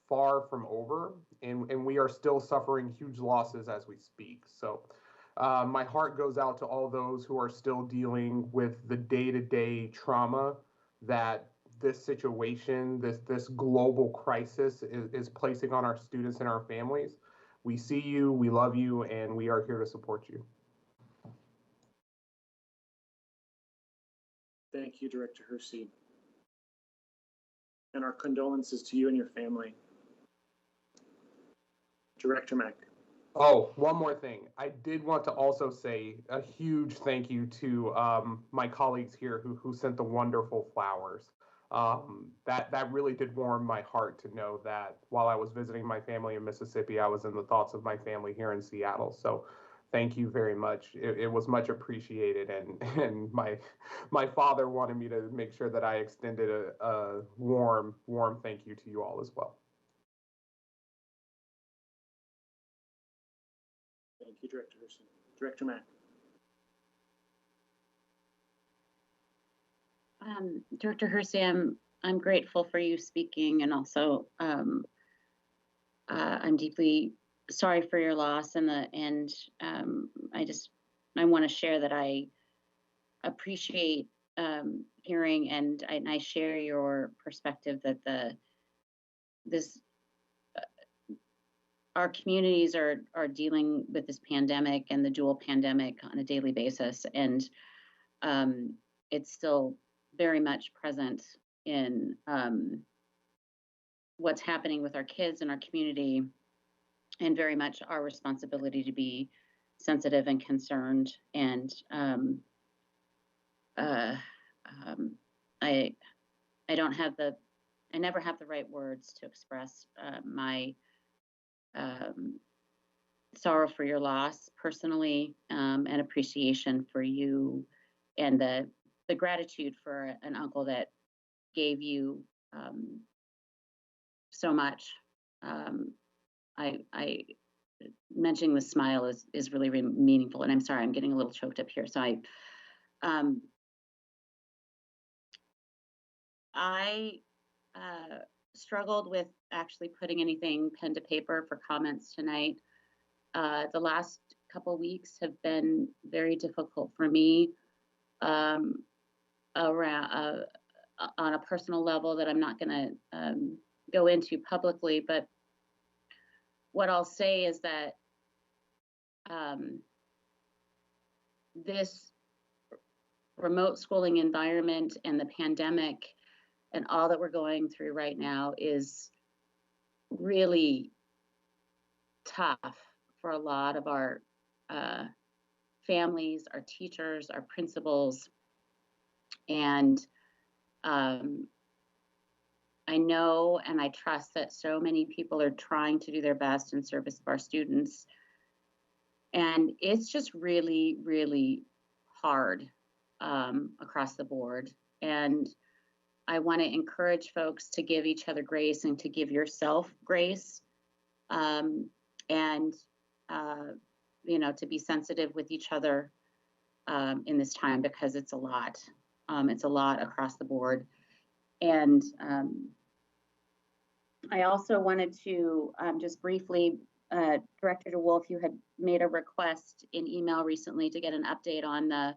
far from over, and we are still suffering huge losses as we speak. So my heart goes out to all those who are still dealing with the day-to-day trauma that this situation, this global crisis is placing on our students and our families. We see you, we love you, and we are here to support you. Thank you, Director Hersey. And our condolences to you and your family. Director Mack. Oh, one more thing. I did want to also say a huge thank you to my colleagues here who sent the wonderful flowers. That really did warm my heart to know that while I was visiting my family in Mississippi, I was in the thoughts of my family here in Seattle. So thank you very much. It was much appreciated, and my father wanted me to make sure that I extended a warm thank you to you all as well. Thank you, Director Hersey. Director Mack. Director Hersey, I'm grateful for you speaking, and also I'm deeply sorry for your loss. I want to share that I appreciate hearing, and I share your perspective that our communities are dealing with this pandemic and the dual pandemic on a daily basis, and it's still very much present in what's happening with our kids and our community, and very much our responsibility to be sensitive and concerned. And I never have the right words to express my sorrow for your loss personally, and appreciation for you, and the gratitude for an uncle that gave you so much. I mentioning the smile is really, really meaningful, and I'm sorry, I'm getting a little choked up here. So I struggled with actually putting anything pen to paper for comments tonight. The last couple weeks have been very difficult for me around on a personal level that I'm not going to go into publicly. But what I'll say is that this remote schooling environment and the pandemic and all that we're going through right now is really tough for a lot of our families, our teachers, our principals. And I know and I trust that so many people are trying to do their best in service of our students. And it's just really, really hard across the board. And I want to encourage folks to give each other grace and to give yourself grace, and you know, to be sensitive with each other in this time, because it's a lot. It's a lot across the board. And I also wanted to just briefly, Director DeWolf, you had made a request in email recently to get an update on the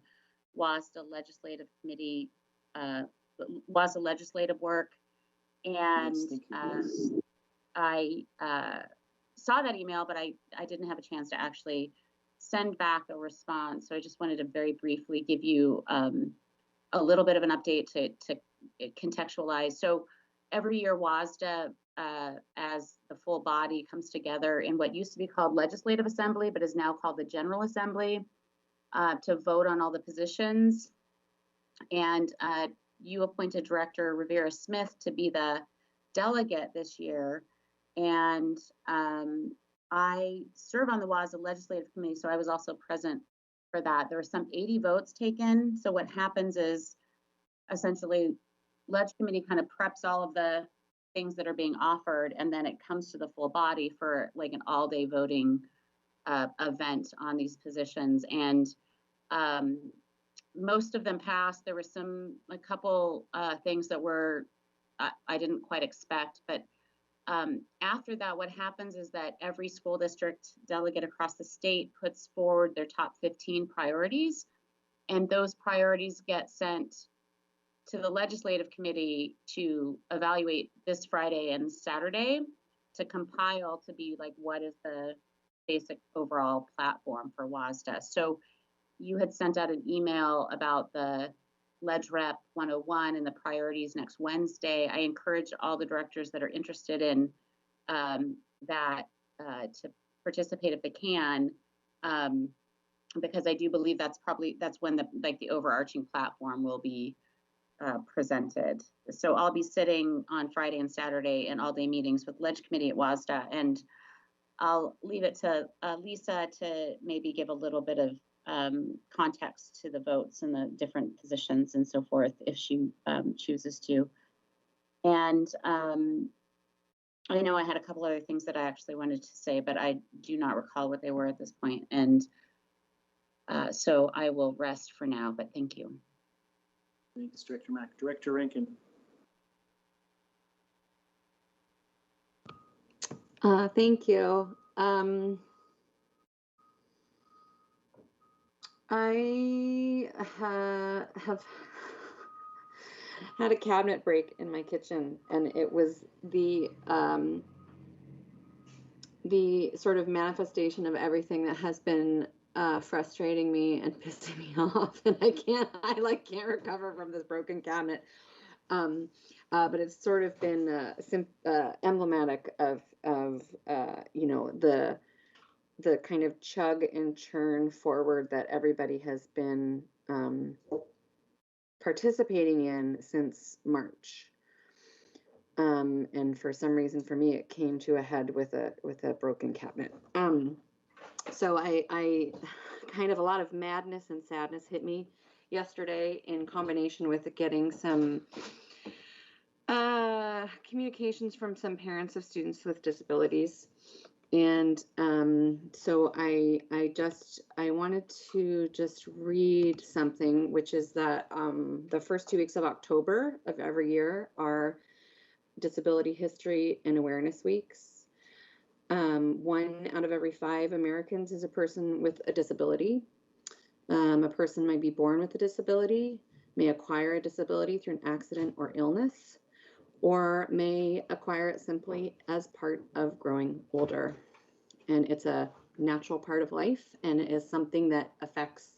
WASDA Legislative Committee, WASDA legislative work. And I saw that email, but I didn't have a chance to actually send back a response. So I just wanted to very briefly give you a little bit of an update to contextualize. So every year WASDA, as the full body, comes together in what used to be called Legislative Assembly, but is now called the General Assembly, to vote on all the positions. And you appointed Director Rivera Smith to be the delegate this year. And I serve on the WASDA Legislative Committee, so I was also present for that. There were some 80 votes taken. So what happens is essentially Leg Committee kind of preps all of the things that are being offered, and then it comes to the full body for like an all-day voting event on these positions. And most of them passed. There were a couple things that were I didn't quite expect, but after that, what happens is that every school district delegate across the state puts forward their top 15 priorities, and those priorities get sent to the legislative committee to evaluate this Friday and Saturday to compile to be like, what is the basic overall platform for WASDA? So you had sent out an email about the Leg Rep 101 and the priorities next Wednesday. I encourage all the directors that are interested in that to participate if they can, because I do believe that's when the overarching platform will be presented. So I'll be sitting on Friday and Saturday in all-day meetings with Leg Committee at WASDA, and I'll leave it to Lisa to maybe give a little bit of context to the votes and the different positions and so forth if she chooses to. And I know I had a couple other things that I actually wanted to say, but I do not recall what they were at this point. And so I will rest for now, but thank you. Thanks, Director Mack. Director Rankin. Thank you. I have had a cabinet break in my kitchen, and it was the sort of manifestation of everything that has been frustrating me and pissing me off, and I can't recover from this broken cabinet. But it's sort of been emblematic of you know, the kind of chug and churn forward that everybody has been participating in since March. And for some reason, for me, it came to a head with a broken cabinet. So I kind of, a lot of madness and sadness hit me yesterday in combination with getting some communications from some parents of students with disabilities. And so I wanted to just read something, which is that the first 2 weeks of October of every year are Disability History and Awareness Weeks. 1 out of every 5 Americans is a person with a disability. A person might be born with a disability, may acquire a disability through an accident or illness, or may acquire it simply as part of growing older. And it's a natural part of life, and it is something that affects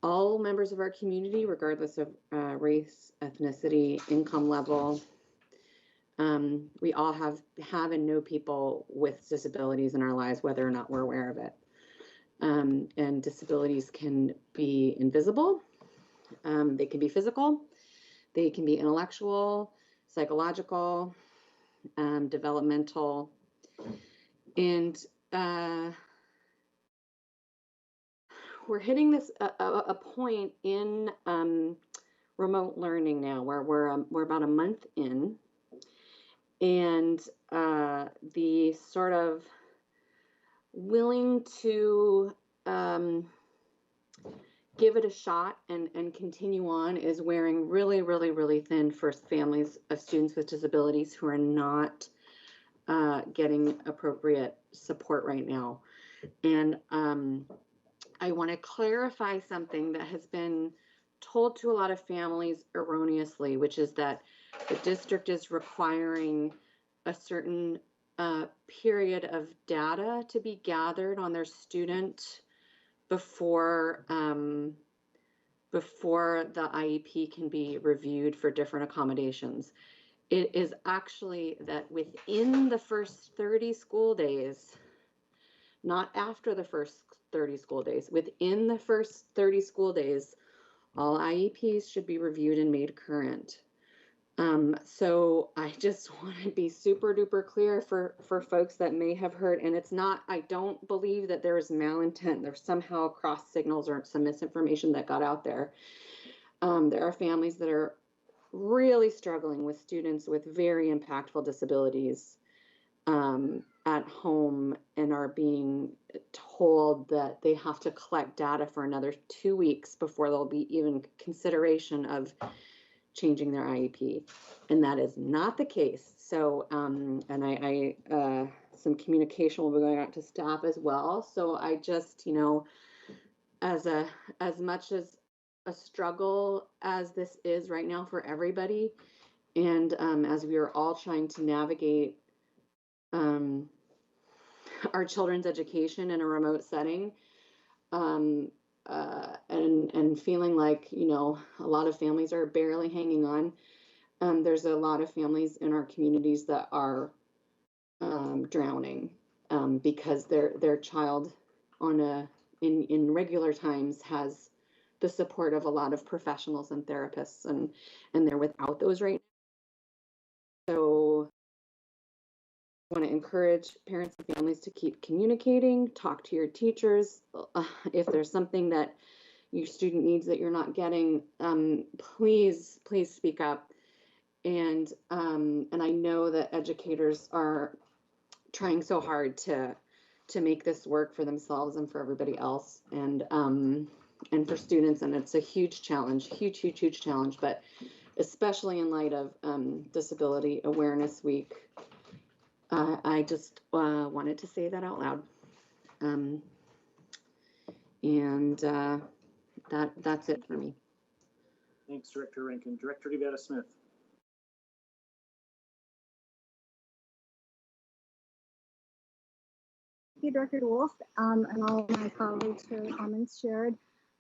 all members of our community, regardless of race, ethnicity, income level. We all have and know people with disabilities in our lives, whether or not we're aware of it. And disabilities can be invisible. They can be physical. They can be intellectual, psychological, developmental. And we're hitting this a point in remote learning now where we're about a month in, and the sort of willing to give it a shot and continue on is wearing really, really, really thin for families of students with disabilities who are not getting appropriate support right now. And I want to clarify something that has been told to a lot of families erroneously, which is that the district is requiring a certain period of data to be gathered on their student before the IEP can be reviewed for different accommodations. It is actually that within the first 30 school days, not after the first 30 school days, within the first 30 school days, all IEPs should be reviewed and made current. So I just want to be super duper clear for folks that may have heard, and it's not, I don't believe that there is malintent. There's somehow cross signals or some misinformation that got out there. There are families that are really struggling with students with very impactful disabilities at home and are being told that they have to collect data for another 2 weeks before there'll be even consideration of changing their IEP. And that is not the case. So, and I some communication will be going out to staff as well. So I just, you know, as much as a struggle as this is right now for everybody, and as we are all trying to navigate our children's education in a remote setting, and feeling like, you know, a lot of families are barely hanging on. There's a lot of families in our communities that are drowning because their child in regular times has the support of a lot of professionals and therapists, and they're without those right now. So I want to encourage parents and families to keep communicating, talk to your teachers. If there's something that your student needs that you're not getting, please speak up. And I know that educators are trying so hard to make this work for themselves and for everybody else, and for students, and it's a huge challenge, huge challenge, but especially in light of Disability Awareness Week. I just wanted to say that out loud. That's it for me. Thanks, Director Rankin. Director DeVita-Smith. Thank you, Director DeWolf, and all of my colleagues for the comments shared.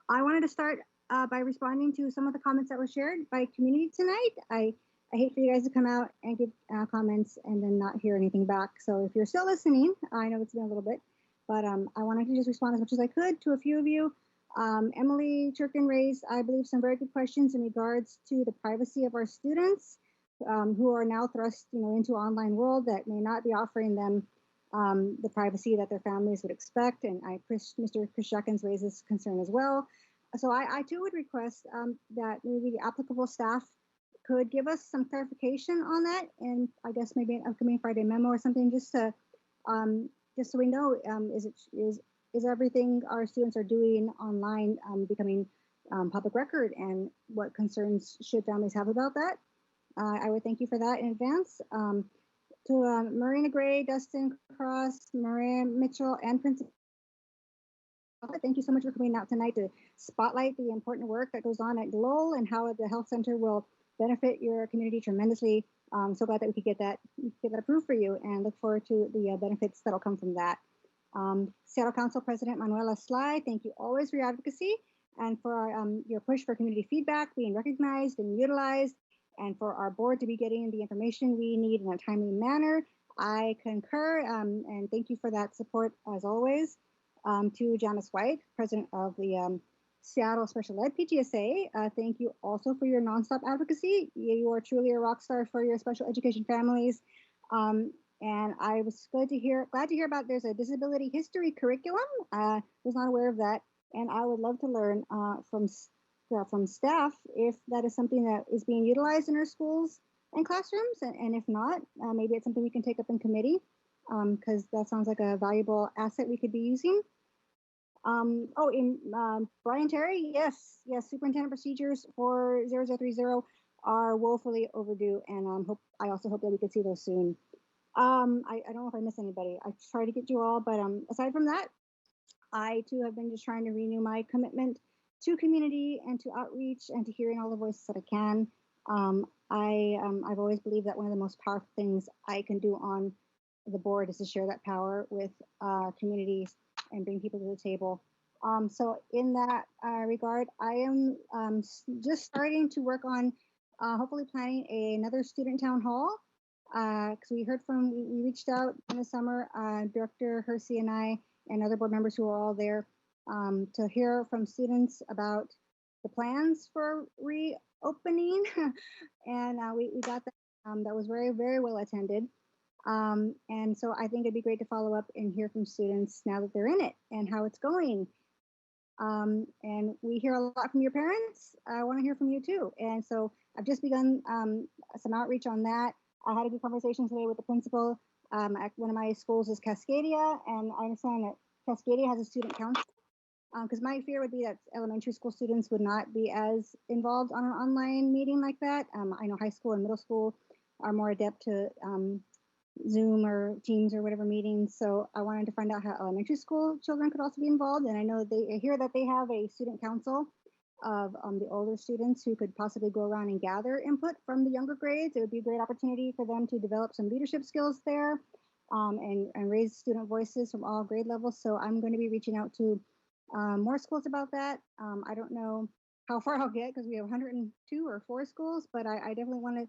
I wanted to start by responding to some of the comments that were shared by community tonight. I hate for you guys to come out and give comments and then not hear anything back. So if you're still listening, I know it's been a little bit, but I wanted to just respond as much as I could to a few of you. Emily Churkin raised, I believe, some very good questions in regards to the privacy of our students who are now thrust, into an online world that may not be offering them the privacy that their families would expect. And Mr. Chris Shuckins raised this concern as well. So I too would request that maybe the applicable staff could give us some clarification on that, and I guess maybe an upcoming Friday memo or something, just so we know, is everything our students are doing online becoming public record, and what concerns should families have about that? I would thank you for that in advance. To Marina Gray, Dustin Cross, Mariah Mitchell, and Principal, thank you so much for coming out tonight to spotlight the important work that goes on at Lowell and how the health center will benefit your community tremendously. So glad that we could get that approved for you, and look forward to the benefits that'll come from that. Seattle Council President Manuela Sly, thank you always for your advocacy and for your push for community feedback being recognized and utilized, and for our board to be getting the information we need in a timely manner. I concur, and thank you for that support as always. To Janice White, President of the Seattle Special Ed PTSA, thank you also for your nonstop advocacy. You are truly a rock star for your special education families. And I was glad to hear about there's a disability history curriculum. Was not aware of that, and I would love to learn from staff if that is something that is being utilized in our schools and classrooms, and if not, maybe it's something we can take up in committee, because that sounds like a valuable asset we could be using. Brian Terry, yes, superintendent procedures for 0030 are woefully overdue, and I also hope that we could see those soon. I don't know if I missed anybody. I tried to get you all, but aside from that, I too have been just trying to renew my commitment to community and to outreach and to hearing all the voices that I can. I've always believed that one of the most powerful things I can do on the board is to share that power with communities and bring people to the table. So in that regard, I am just starting to work on hopefully planning another student town hall, because we reached out in the summer, Director Hersey and I and other board members who are all there, to hear from students about the plans for reopening. And we got that. That was very, very well attended. And so I think it'd be great to follow up and hear from students now that they're in it and how it's going. And we hear a lot from your parents. I want to hear from you too. And so I've just begun some outreach on that. I had a good conversation today with the principal. At one of my schools is Cascadia, and I understand that Cascadia has a student council. Because my fear would be that elementary school students would not be as involved on an online meeting like that. I know high school and middle school are more adept to Zoom or Teams or whatever meetings. So I wanted to find out how elementary school children could also be involved. And I know I hear that they have a student council of the older students who could possibly go around and gather input from the younger grades. It would be a great opportunity for them to develop some leadership skills there, and raise student voices from all grade levels. So I'm going to be reaching out to more schools about that. I don't know how far I'll get because we have 102 or 4 schools, but I definitely want to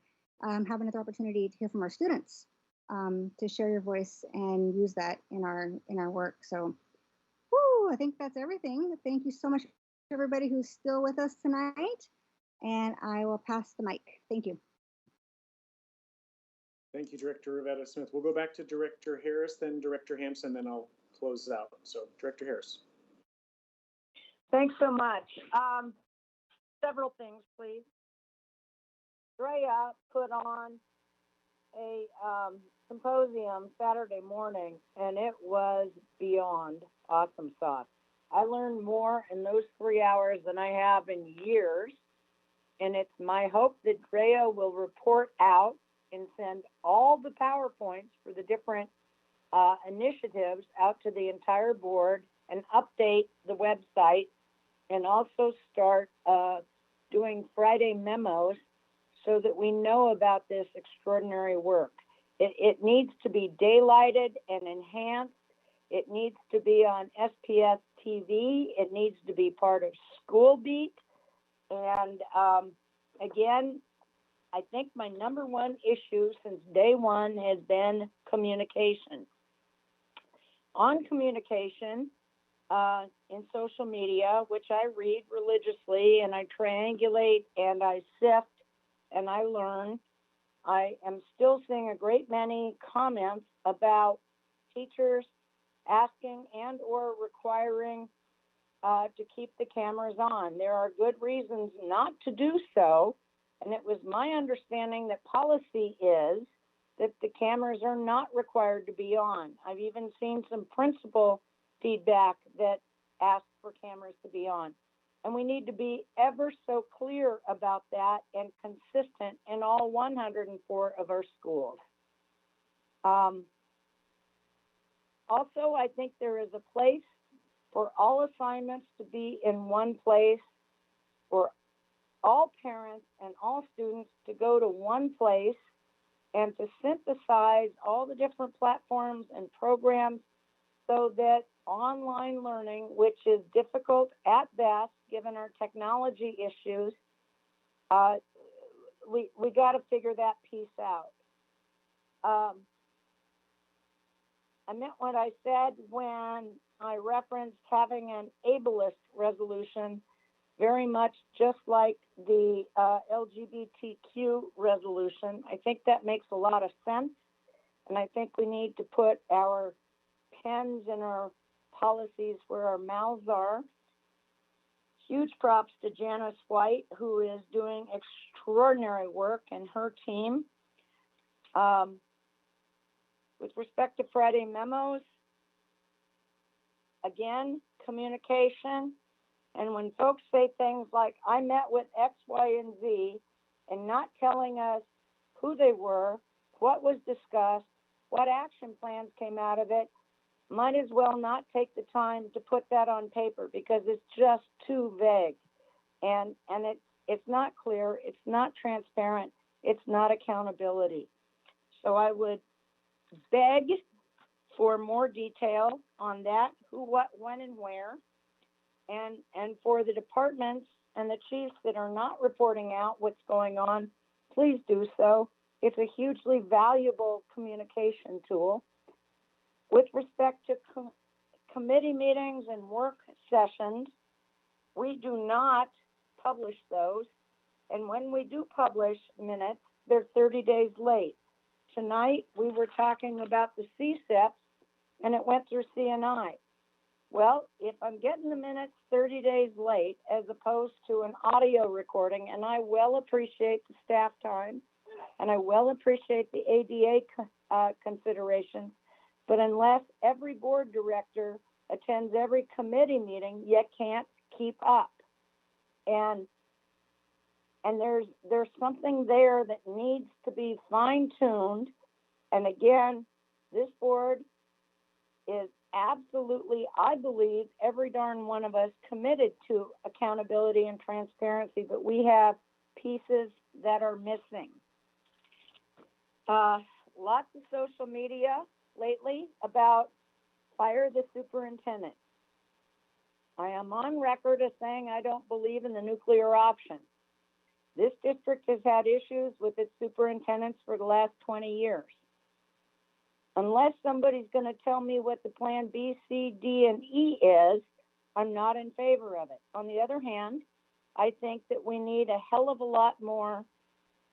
have another opportunity to hear from our students, to share your voice and use that in our work. So, I think that's everything. Thank you so much to everybody who's still with us tonight, and I will pass the mic. Thank you. Thank you, Director Rivetta Smith. We'll go back to Director Harris, then Director Hampson, then I'll close out. So, Director Harris. Thanks so much. Several things, please. Drea put on a symposium Saturday morning, and it was beyond awesome sauce. I learned more in those 3 hours than I have in years, and it's my hope that Drea will report out and send all the PowerPoints for the different initiatives out to the entire board and update the website, and also start doing Friday memos so that we know about this extraordinary work. It needs to be daylighted and enhanced. It needs to be on SPS TV. It needs to be part of School Beat. And again, I think my number one issue since day one has been communication. On communication, in social media, which I read religiously and I triangulate and I sift and I learn, I am still seeing a great many comments about teachers asking and or requiring to keep the cameras on. There are good reasons not to do so, and it was my understanding that policy is that the cameras are not required to be on. I've even seen some principal feedback that asked for cameras to be on. And we need to be ever so clear about that and consistent in all 104 of our schools. Also, I think there is a place for all assignments to be in one place, for all parents and all students to go to one place, and to synthesize all the different platforms and programs so that online learning, which is difficult at best given our technology issues, we got to figure that piece out. I meant what I said when I referenced having an ableist resolution, very much just like the LGBTQ resolution. I think that makes a lot of sense, and I think we need to put our pens and our policies where our mouths are. Huge props to Janice White, who is doing extraordinary work, and her team. With respect to Friday memos, again, communication. And when folks say things like, I met with X, Y, and Z, and not telling us who they were, what was discussed, what action plans came out of it, might as well not take the time to put that on paper because it's just too vague. And it's not clear, it's not transparent, it's not accountability. So I would beg for more detail on that, who, what, when, and where. And for the departments and the chiefs that are not reporting out what's going on, please do so. It's a hugely valuable communication tool. With respect to committee meetings and work sessions, we do not publish those. And when we do publish minutes, they're 30 days late. Tonight, we were talking about the CSEPs, and it went through CNI. Well, if I'm getting the minutes 30 days late, as opposed to an audio recording, and I well appreciate the staff time, and I well appreciate the ADA considerations, but unless every board director attends every committee meeting, you can't keep up. And there's something there that needs to be fine-tuned. And again, this board is absolutely, I believe, every darn one of us committed to accountability and transparency, but we have pieces that are missing. Lots of social media lately about fire the superintendent. I am on record as saying I don't believe in the nuclear option. This district has had issues with its superintendents for the last 20 years. Unless somebody's going to tell me what the plan B, C, D, and E is, I'm not in favor of it. On the other hand, I think that we need a hell of a lot more,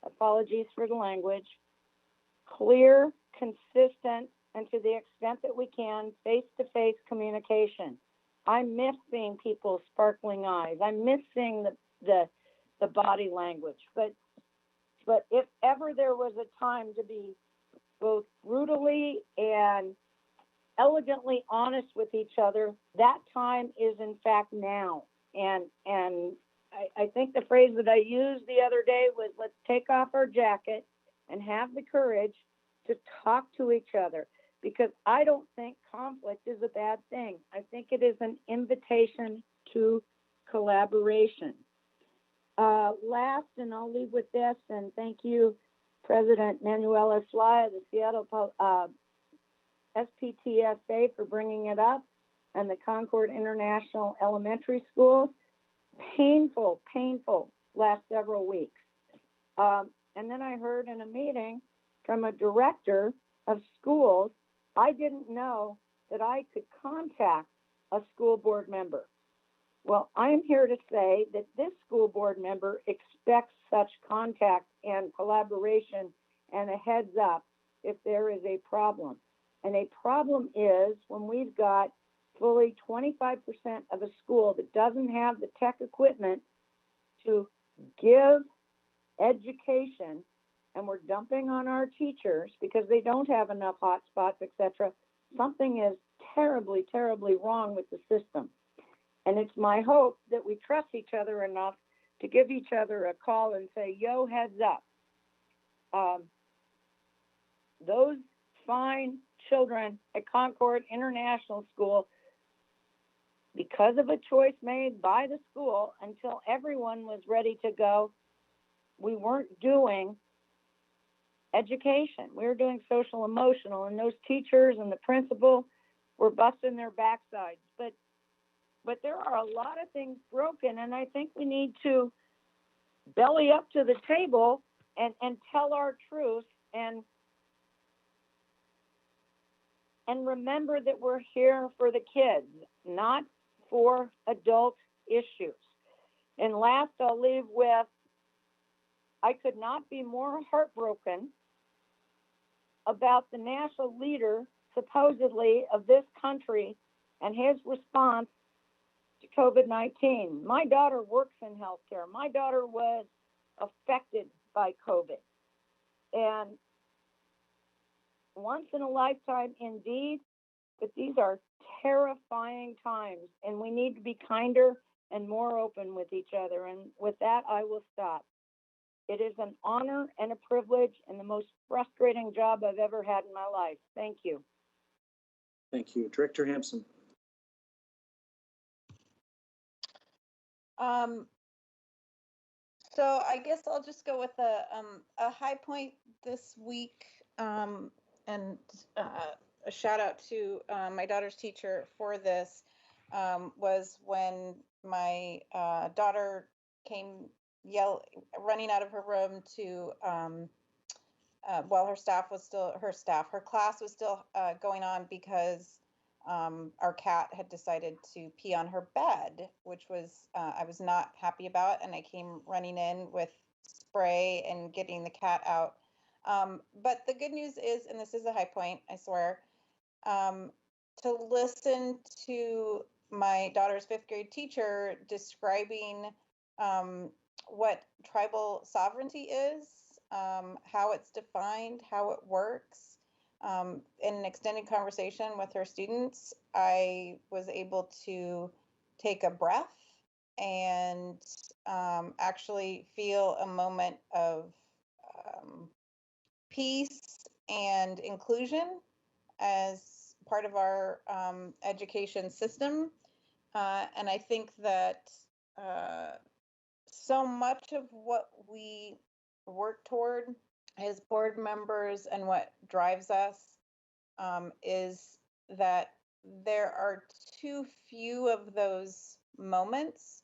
apologies for the language, clear, consistent, and to the extent that we can, face-to-face communication. I miss seeing people's sparkling eyes. I miss seeing the body language. But if ever there was a time to be both brutally and elegantly honest with each other, that time is in fact now. And I think the phrase that I used the other day was, let's take off our jacket and have the courage to talk to each other, because I don't think conflict is a bad thing. I think it is an invitation to collaboration. Last, and I'll leave with this, and thank you, President Manuela Sly of the Seattle SPTSA for bringing it up, and the Concord International Elementary Schools. Painful last several weeks. And then I heard in a meeting from a director of schools, I didn't know that I could contact a school board member. Well, I'm here to say that this school board member expects such contact and collaboration and a heads up if there is a problem. And a problem is when we've got fully 25% of a school that doesn't have the tech equipment to give education, and we're dumping on our teachers because they don't have enough hotspots, etc. Something is terribly, terribly wrong with the system. And it's my hope that we trust each other enough to give each other a call and say, yo, heads up. Those fine children at Concord International School, because of a choice made by the school, until everyone was ready to go, we weren't doing education. We were doing social emotional, and those teachers and the principal were busting their backsides. But there are a lot of things broken, and I think we need to belly up to the table and tell our truth and remember that we're here for the kids, not for adult issues. And last, I'll leave with, I could not be more heartbroken about the national leader, supposedly, of this country and his response to COVID-19. My daughter works in healthcare. My daughter was affected by COVID. And once in a lifetime indeed, but these are terrifying times, and we need to be kinder and more open with each other. And with that, I will stop. It is an honor and a privilege and the most frustrating job I've ever had in my life. Thank you. Thank you. Director Hampson. So I guess I'll just go with a high point this week, and a shout out to my daughter's teacher for this, was when my daughter came running out of her room to while her class was still going on, because our cat had decided to pee on her bed, which was I was not happy about, and I came running in with spray and getting the cat out. But the good news is, and this is a high point, I swear, to listen to my daughter's 5th grade teacher describing what tribal sovereignty is, how it's defined, how it works. In an extended conversation with her students, I was able to take a breath and actually feel a moment of peace and inclusion as part of our education system. And I think that so much of what we work toward as board members and what drives us is that there are too few of those moments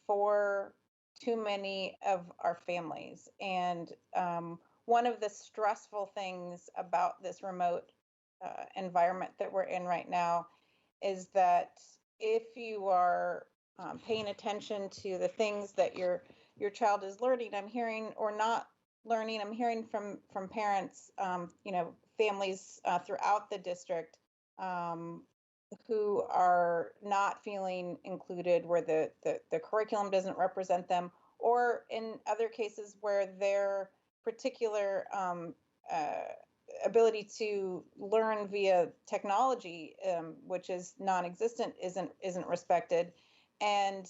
for too many of our families. And one of the stressful things about this remote environment that we're in right now is that if you are paying attention to the things that your child is learning, I'm hearing, or not learning, I'm hearing from parents, families throughout the district who are not feeling included, where the curriculum doesn't represent them, or in other cases where their particular ability to learn via technology, which is non-existent, isn't respected. And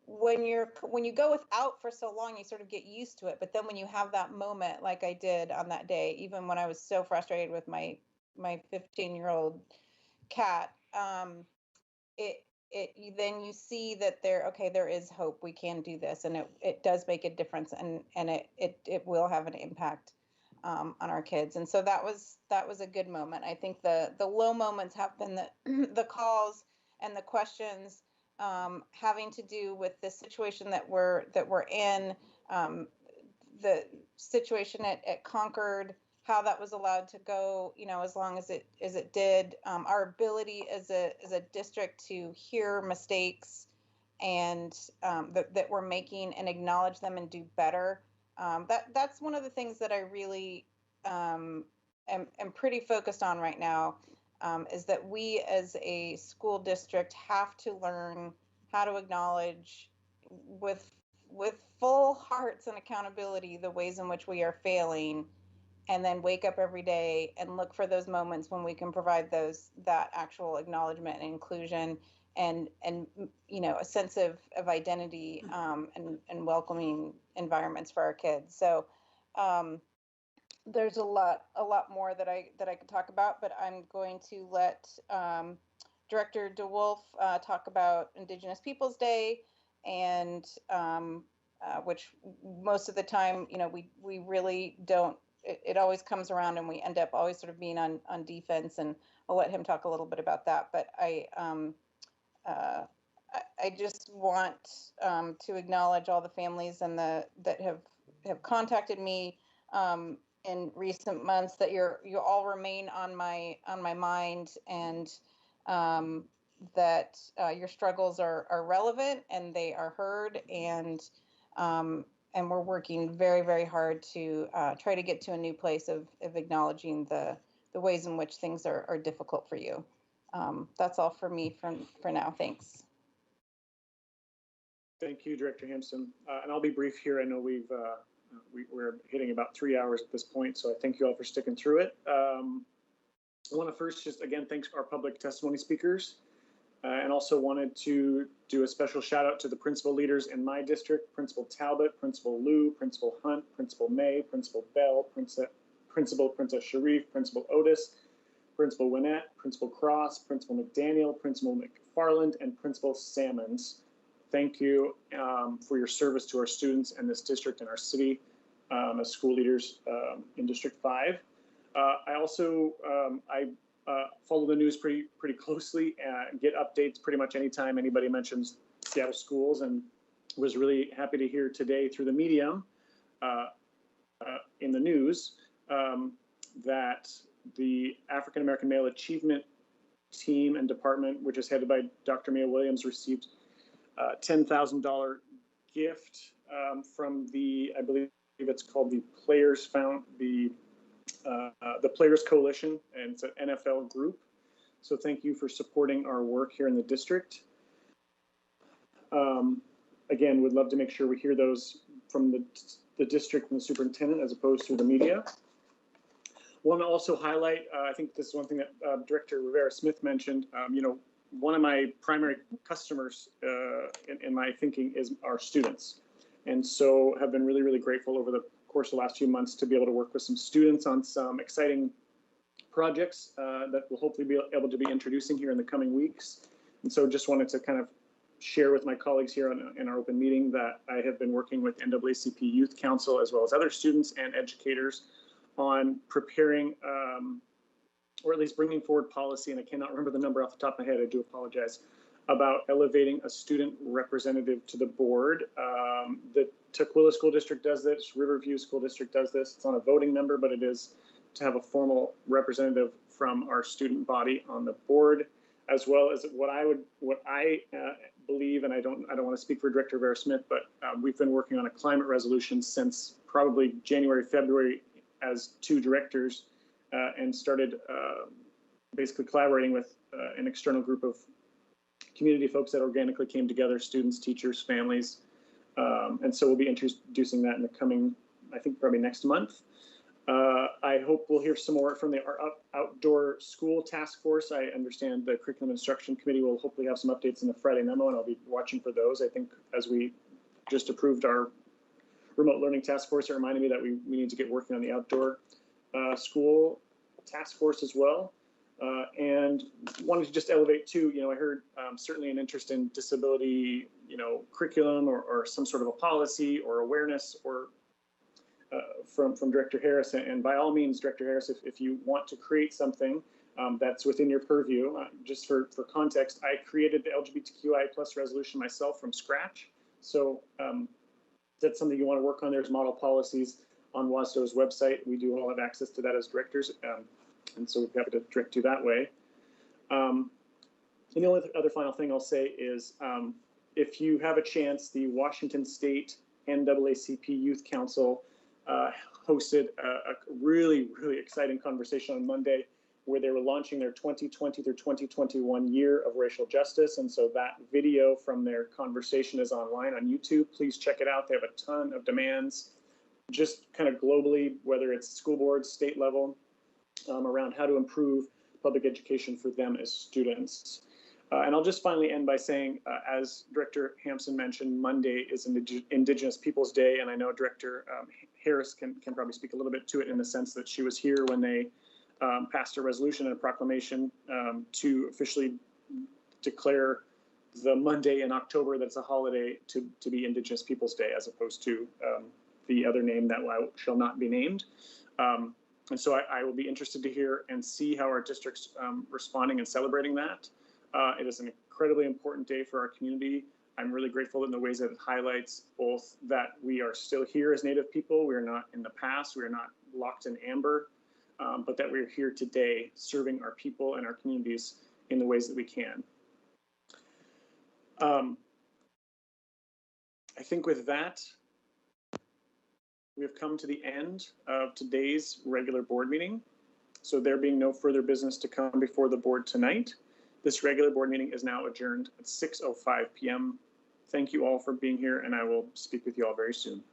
when you go without for so long, you sort of get used to it. But then when you have that moment, like I did on that day, even when I was so frustrated with my 15-year-old cat, then you see that there is hope. We can do this, and it does make a difference, and it will have an impact on our kids. And so that was a good moment. I think the low moments have been the calls and the questions having to do with the situation that we're in, the situation at Concord, how that was allowed to go, as long as it did, our ability as a district to hear mistakes and that we're making and acknowledge them and do better. That's one of the things that I really am pretty focused on right now, is that we as a school district have to learn how to acknowledge with full hearts and accountability the ways in which we are failing, and then wake up every day and look for those moments when we can provide that actual acknowledgement and inclusion, and a sense of identity and welcoming environments for our kids. So there's a lot more that I could talk about, but I'm going to let Director DeWolf talk about Indigenous Peoples Day, and which most of the time, we really don't. It always comes around, and we end up always sort of being on defense. And I'll let him talk a little bit about that. But I just want to acknowledge all the families and that have contacted me in recent months, that you all remain on my mind, and that your struggles are relevant and they are heard, and we're working very, very hard to try to get to a new place of acknowledging the ways in which things are difficult for you. That's all for me for now. Thanks. Thank you, Director Hampson. And I'll be brief here. I know we're hitting about 3 hours at this point, so I thank you all for sticking through it. I want to first just again thank our public testimony speakers, and also wanted to do a special shout out to the principal leaders in my district: Principal Talbot, Principal Liu, Principal Hunt, Principal May, Principal Bell, Princess Sharif, Principal Otis, Principal Winnett, Principal Cross, Principal McDaniel, Principal McFarland, and Principal Salmons. Thank you for your service to our students and this district and our city as school leaders in District 5. I also follow the news pretty closely and get updates pretty much anytime anybody mentions Seattle schools, and was really happy to hear today through the medium in the news that the African American Male Achievement Team and Department, which is headed by Dr. Mia Williams, received $10,000 gift from the, I believe it's called the Players Coalition, and it's an NFL group. So thank you for supporting our work here in the district. Again, would love to make sure we hear those from the district and the superintendent as opposed to the media. Want to also highlight, I think this is one thing that Director Rivera-Smith mentioned, one of my primary customers in my thinking is our students. And so have been really, really grateful over the course of the last few months to be able to work with some students on some exciting projects that we'll hopefully be able to be introducing here in the coming weeks. And so just wanted to kind of share with my colleagues here in our open meeting that I have been working with NAACP Youth Council as well as other students and educators on preparing or at least bringing forward policy, and I cannot remember the number off the top of my head, I do apologize, about elevating a student representative to the board. The Tukwila School District does this, Riverview School District does this. It's not a voting member, but it is to have a formal representative from our student body on the board, as well as what I believe, and I don't want to speak for Director Rivera-Smith, but we've been working on a climate resolution since probably January, February as two directors, and started basically collaborating with an external group of community folks that organically came together, students, teachers, families. And so we'll be introducing that in the coming, I think probably next month. I hope we'll hear some more from the Outdoor School Task Force. I understand the Curriculum Instruction Committee will hopefully have some updates in the Friday memo, and I'll be watching for those. I think as we just approved our Remote Learning Task Force, it reminded me that we need to get working on the Outdoor School Task Force as well. And wanted to just elevate too, I heard certainly an interest in disability, curriculum or some sort of a policy or awareness or from Director Harris. And by all means, Director Harris, if you want to create something that's within your purview, just for context, I created the LGBTQI+ resolution myself from scratch. So that's something you want to work on. There's model policies on WASDO's website. We do all have access to that as directors. And so we're happy to direct you that way. And the only other final thing I'll say is if you have a chance, the Washington State NAACP Youth Council hosted a really, really exciting conversation on Monday where they were launching their 2020 through 2021 year of racial justice. And so that video from their conversation is online on YouTube. Please check it out. They have a ton of demands, just kind of globally, whether it's school boards, state level, around how to improve public education for them as students. And I'll just finally end by saying, as Director Hampson mentioned, Monday is Indigenous Peoples Day, and I know Director Harris can probably speak a little bit to it in the sense that she was here when they passed a resolution and a proclamation to officially declare the Monday in October that's a holiday to be Indigenous Peoples Day, as opposed to the other name that shall not be named. And so I will be interested to hear and see how our district's responding and celebrating that. It is an incredibly important day for our community. I'm really grateful in the ways that it highlights both that we are still here as Native people. We are not in the past. We are not locked in amber, but that we're here today serving our people and our communities in the ways that we can. I think with that, we have come to the end of today's regular board meeting. So there being no further business to come before the board tonight, this regular board meeting is now adjourned at 6:05 p.m. Thank you all for being here, and I will speak with you all very soon.